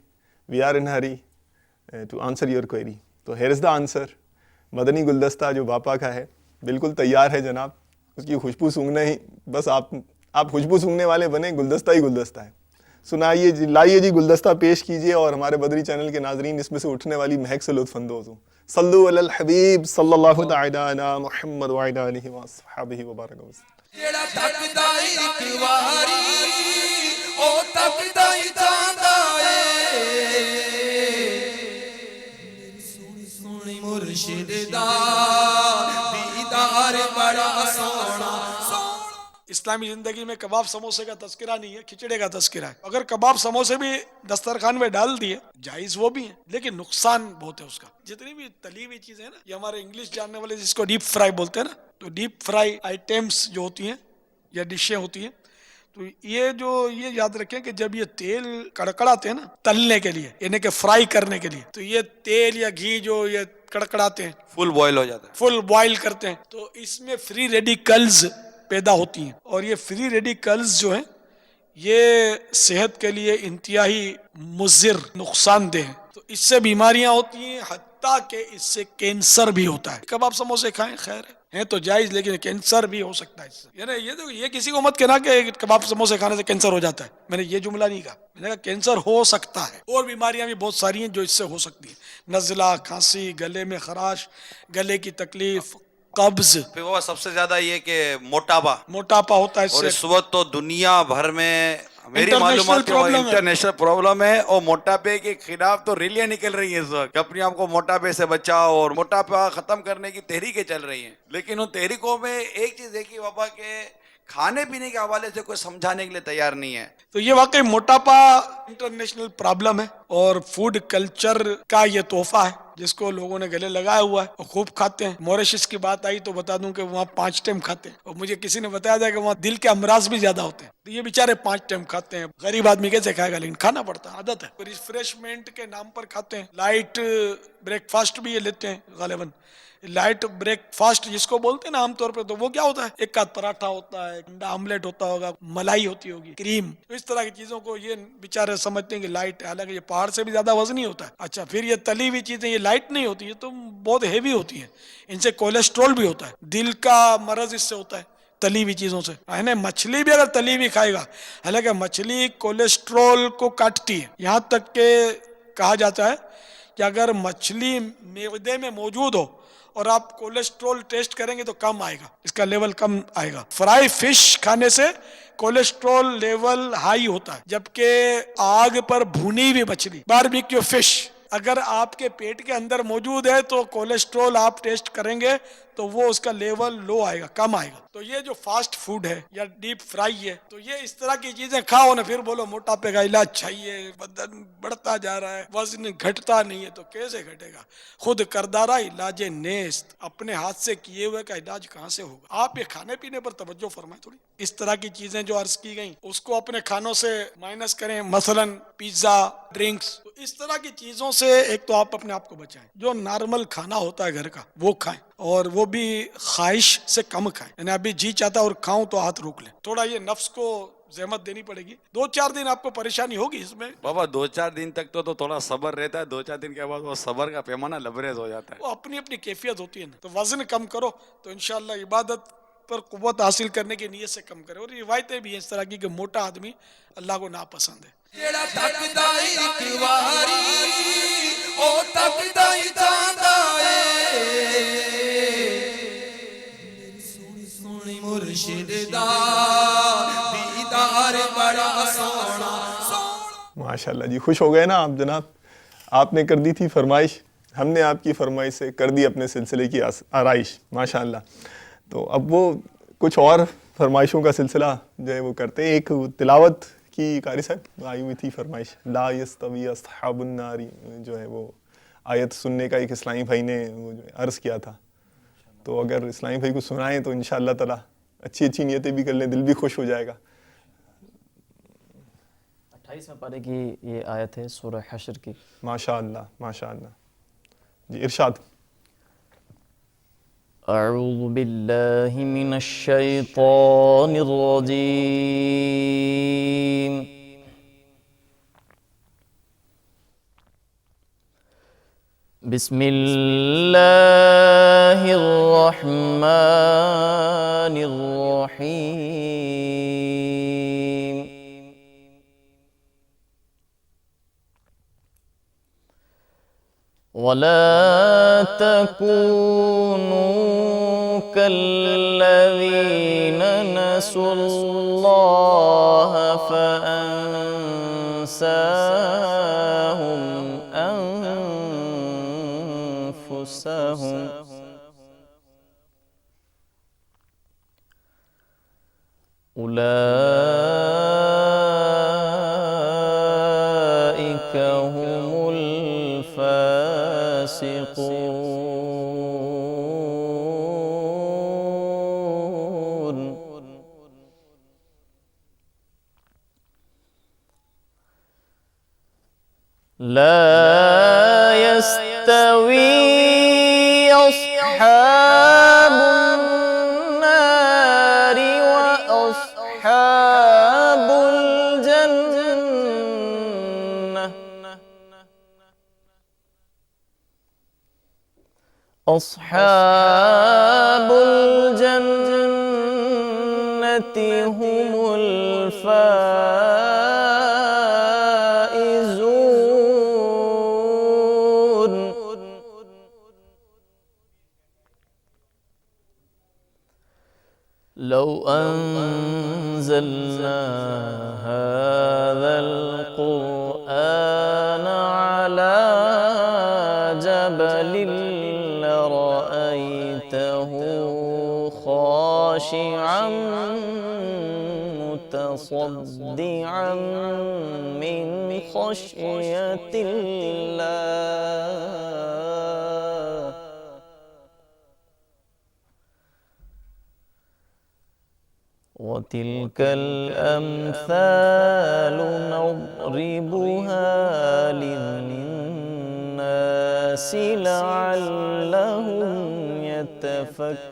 we are in hurry to answer your query. تو here is the answer. Madani Guldasta جو باپا کا ہے بالکل تیار ہے جناب. اس کی خوشبو سونگنا ہی بس, آپ خوشبو سونگنے والے بنے, گلدستہ ہی گلدستہ ہے. سنائیے جی, لائیے جی گلدستہ پیش کیجیے اور ہمارے بدری چینل کے ناظرین اس میں سے اٹھنے والی مہک سے لطف اندوز ہوں. صلو علی الحبیب صلی اللہ تعالی علی محمد وعلی آلہ وصحبہ وبارک وسلم. جیڑا تکدا ایک واری او تکدا ہی جاندا اے, سونی سونی مرشد دا دیدار بڑا سونا. اسلامی زندگی میں کباب سموسے کا تذکرہ نہیں ہے, کھچڑے کا تذکرہ ہے. اگر کباب سموسے بھی دسترخوان میں ڈال دیے جائز وہ بھی ہیں, لیکن نقصان بہت ہے اس کا. جتنی بھی تلی ہوئی چیزیں ہیں نا, یہ ہمارے انگلش جاننے والے جس کو ڈیپ فرائی بولتے ہیں نا, تو ڈیپ فرائی آئٹمس جو ہوتی ہیں یا ڈشیں ہوتی ہیں, تو یہ یاد رکھیں کہ جب یہ تیل کڑکڑاتے ہیں نا تلنے کے لیے, یعنی کہ فرائی کرنے کے لیے, تو یہ تیل یا گھی جو یہ کڑکڑاتے ہیں فل بوائل ہو جاتا ہے, فل بوائل کرتے ہیں, تو اس میں فری ریڈیکلز پیدا ہوتی ہیں. اور یہ فری ریڈیکلز جو ہیں یہ صحت کے لیے انتہائی مضر نقصان دہ ہیں. تو اس سے بیماریاں ہوتی ہیں, حتیٰ کہ اس سے کینسر بھی ہوتا ہے. کباب سموسے کھائیں خیر ہے تو جائز, لیکن کینسر بھی ہو سکتا ہے اس سے. یعنی یہ کسی کو مت کہنا کہ کباب سموسے کھانے سے کینسر ہو جاتا ہے. میں نے یہ جملہ نہیں کہا, میں نے کہا کینسر ہو سکتا ہے. اور بیماریاں بھی بہت ساری ہیں جو اس سے ہو سکتی ہیں, نزلہ, کھانسی, گلے میں خراش, گلے کی تکلیف, قبض. پھر وہ سب سے زیادہ یہ کہ موٹاپا ہوتا ہے. اور اس وقت تو دنیا بھر میں میری معلومات انٹرنیشنل پرابلم ہے, اور موٹاپے کے خلاف تو ریلیاں نکل رہی ہیں اس وقت, اپنے آپ کو موٹاپے سے بچاؤ, اور موٹاپا ختم کرنے کی تحریکیں چل رہی ہیں. لیکن ان تحریکوں میں ایک چیز دیکھی بابا کہ کھانے پینے کے حوالے سے کوئی سمجھانے کے لیے تیار نہیں ہے. تو یہ واقعی موٹاپا انٹرنیشنل پرابلم ہے, اور فوڈ کلچر کا یہ تحفہ ہے. جس کو لوگوں نے گلے لگایا ہوا ہے اور خوب کھاتے ہیں. موریشس کی بات آئی تو بتا دوں کہ وہاں 5 ٹائم کھاتے ہیں, اور مجھے کسی نے بتایا تھا کہ وہاں دل کے امراض بھی زیادہ ہوتے ہیں, تو یہ بیچارے 5 ٹائم کھاتے ہیں. غریب آدمی کیسے کھائے گا, لیکن کھانا پڑتا ہے, عادت ہے. ریفریشمنٹ کے نام پر کھاتے ہیں. لائٹ بریک فاسٹ بھی یہ لیتے ہیں غالباً. لائٹ بریک فاسٹ جس کو بولتے ہیں نا عام طور پہ, تو وہ کیا ہوتا ہے, ایک آدھ پراٹھا ہوتا ہے, انڈا آملیٹ ہوتا ہوگا, ملائی ہوتی ہوگی, کریم, تو اس طرح کی چیزوں کو یہ بیچارے سمجھتے ہیں کہ لائٹ ہے, حالانکہ یہ پہاڑ سے بھی زیادہ وزنی ہوتا ہے. اچھا, پھر یہ تلی ہوئی چیزیں یہ لائٹ نہیں ہوتی, یہ تو بہت ہیوی ہوتی ہیں, ان سے کولیسٹرول بھی ہوتا ہے, دل کا مرض اس سے ہوتا ہے تلی ہوئی چیزوں سے. مچھلی بھی اگر تلی ہوئی کھائے گا, حالانکہ مچھلی کولیسٹرول کو کاٹتی ہے, یہاں تک کہ کہا جاتا ہے کہ اگر مچھلی معدے میں موجود ہو اور آپ کولیسٹرول ٹیسٹ کریں گے تو کم آئے گا, اس کا لیول کم آئے گا. فرائی فش کھانے سے کولیسٹرول لیول ہائی ہوتا ہے, جبکہ آگ پر بھونی ہوئی مچھلی, باربیکیو فش, اگر آپ کے پیٹ کے اندر موجود ہے تو کولیسٹرول آپ ٹیسٹ کریں گے تو وہ اس کا لیول لو آئے گا, کم آئے گا. تو یہ جو فاسٹ فوڈ ہے یا ڈیپ فرائی ہے, تو یہ اس طرح کی چیزیں کھاؤ نا, پھر بولو موٹاپے کا علاج چاہیے, بدن بڑھتا جا رہا ہے, وزن گھٹتا نہیں ہے, تو کیسے گھٹے گا؟ خود کردارا علاج نیست, اپنے ہاتھ سے کیے ہوئے کا علاج کہاں سے ہوگا؟ آپ یہ کھانے پینے پر توجہ فرمائیں تھوڑی. اس طرح کی چیزیں جو عرض کی گئیں اس کو اپنے کھانوں سے مائنس کریں, مثلا پیزا, ڈرنکس, تو اس طرح کی چیزوں سے ایک تو آپ اپنے آپ کو بچائیں. جو نارمل کھانا ہوتا ہے گھر کا وہ کھائیں, اور وہ بھی خواہش سے کم کھائیں. یعنی ابھی جی چاہتا اور کھاؤں تو ہاتھ روک لیں. تھوڑا یہ نفس کو زحمت دینی پڑے گی, 2-4 دن آپ کو پریشانی ہوگی اس میں. بابا 2-4 دن تک تو تھوڑا صبر رہتا ہے, 2-4 دن کے بعد وہ صبر کا پیمانہ لبریز ہو جاتا ہے. وہ اپنی اپنی کیفیت ہوتی ہے نا, تو وزن کم کرو تو انشاءاللہ عبادت پر قوت حاصل کرنے کی نیت سے کم کرے. اور روایتیں بھی ہیں اس طرح کی کہ موٹا آدمی اللہ کو ناپسند ہے. جیڑا تکدا ایک واری او تکدا ہی جاندا اے, میری سونی سونی مرشد دا دیدار بڑا سونا. ماشاءاللہ جی, خوش ہو گئے نا آپ جناب. آپ نے کر دی تھی فرمائش, ہم نے آپ کی فرمائش سے کر دی اپنے سلسلے کی آرائش ماشاءاللہ. تو اب وہ کچھ اور فرمائشوں کا سلسلہ جو ہے وہ کرتے ہیں. ایک تلاوت کی قاری صاحب آئی ہوئی تھی فرمائش, لا یستوی اصحاب النار, جو ہے وہ آیت سننے کا ایک اسلامی بھائی نے وہ جو عرض کیا تھا. تو اگر اسلامی بھائی کو سنائیں تو انشاءاللہ تعالی اچھی اچھی نیتیں بھی کر لیں, دل بھی خوش ہو جائے گا. 28 پارے کی یہ آیت ہے سورہ حشر کی. ماشاءاللہ ماشاءاللہ جی, ارشاد. اعوذ باللہ من الشیطان الرجیم. بسم اللہ الرحمن الرحیم. ولا تكونوا كالذين نسوا الله فأنساهم أنفسهم أولئك هم الفاسقون. لا يستوي أصحاب النار وأصحاب الجنة. أصحاب الجنة هم الفائزون. لو أنزلنا هذا القرآن على جبل لرأيته خاشعا متصدعا من خشية الله. وتلك الأمثال نضربها للناس لعلهم يتفكرون.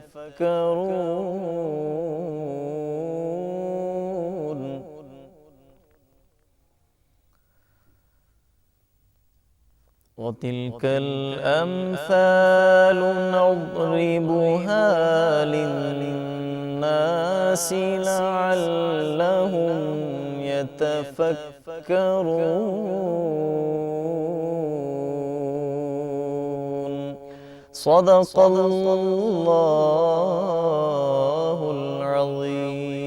وتلك الأمثال نضربها للناس لعلهم يتفكرون. صدق الله العظيم.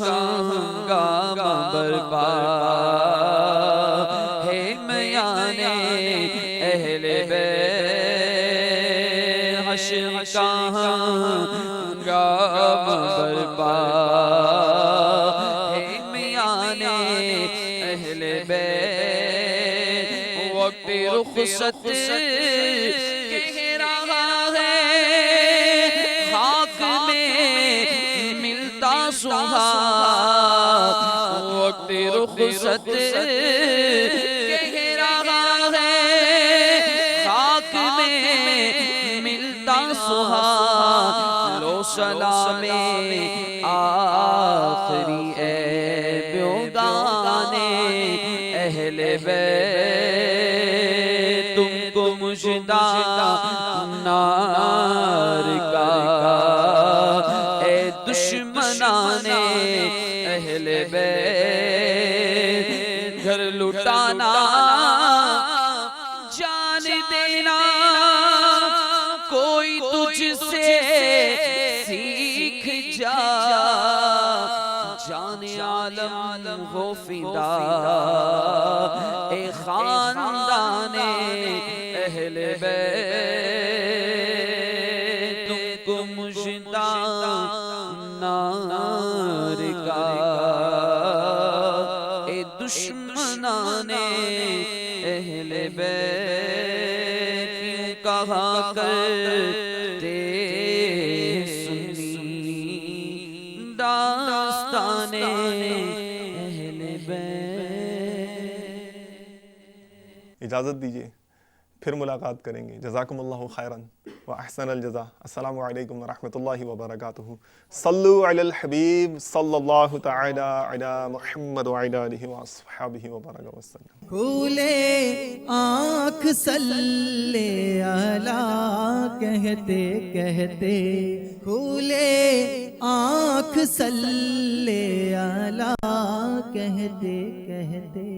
ہنگامہ برپا ہے میانے اہل بیت، حشر کا ہنگامہ برپا ہے میانے اہل بیت، وقت رخصت کہہ رہا ہے خاک میں ملتا سہاگ، وقت رخصت کہہ رہا ہے خاک میں ملتا سہاگ، لو سلام آخری اے بیگانے اہل بیت، تم کو مژدہ نار کا اے دشمنان اہل بیت، گھر لٹانا جان دینا کوئی تجھ سے سیکھ جا، جان عالم ہو فدا اے خاندان اہل بیت، تم کو مژدہ نار کا اے دشمنان اہل بیت، کیوں کہا کرتے سنی داستان اہل بیت۔ اجازت دیجیے پھر ملاقات کریں گے. جزاکم اللہ خیرا و احسن الجزا. السلام علیکم ورحمۃ اللہ وبرکاتہ. صلو علی الحبیب صلی اللہ تعالی علی محمد وعلی آلہ واصحابہ وبارک وسلم. کھولے آنکھ صلی علی کہتے کہتے، کھولے آنکھ صلی علی کہتے کہتے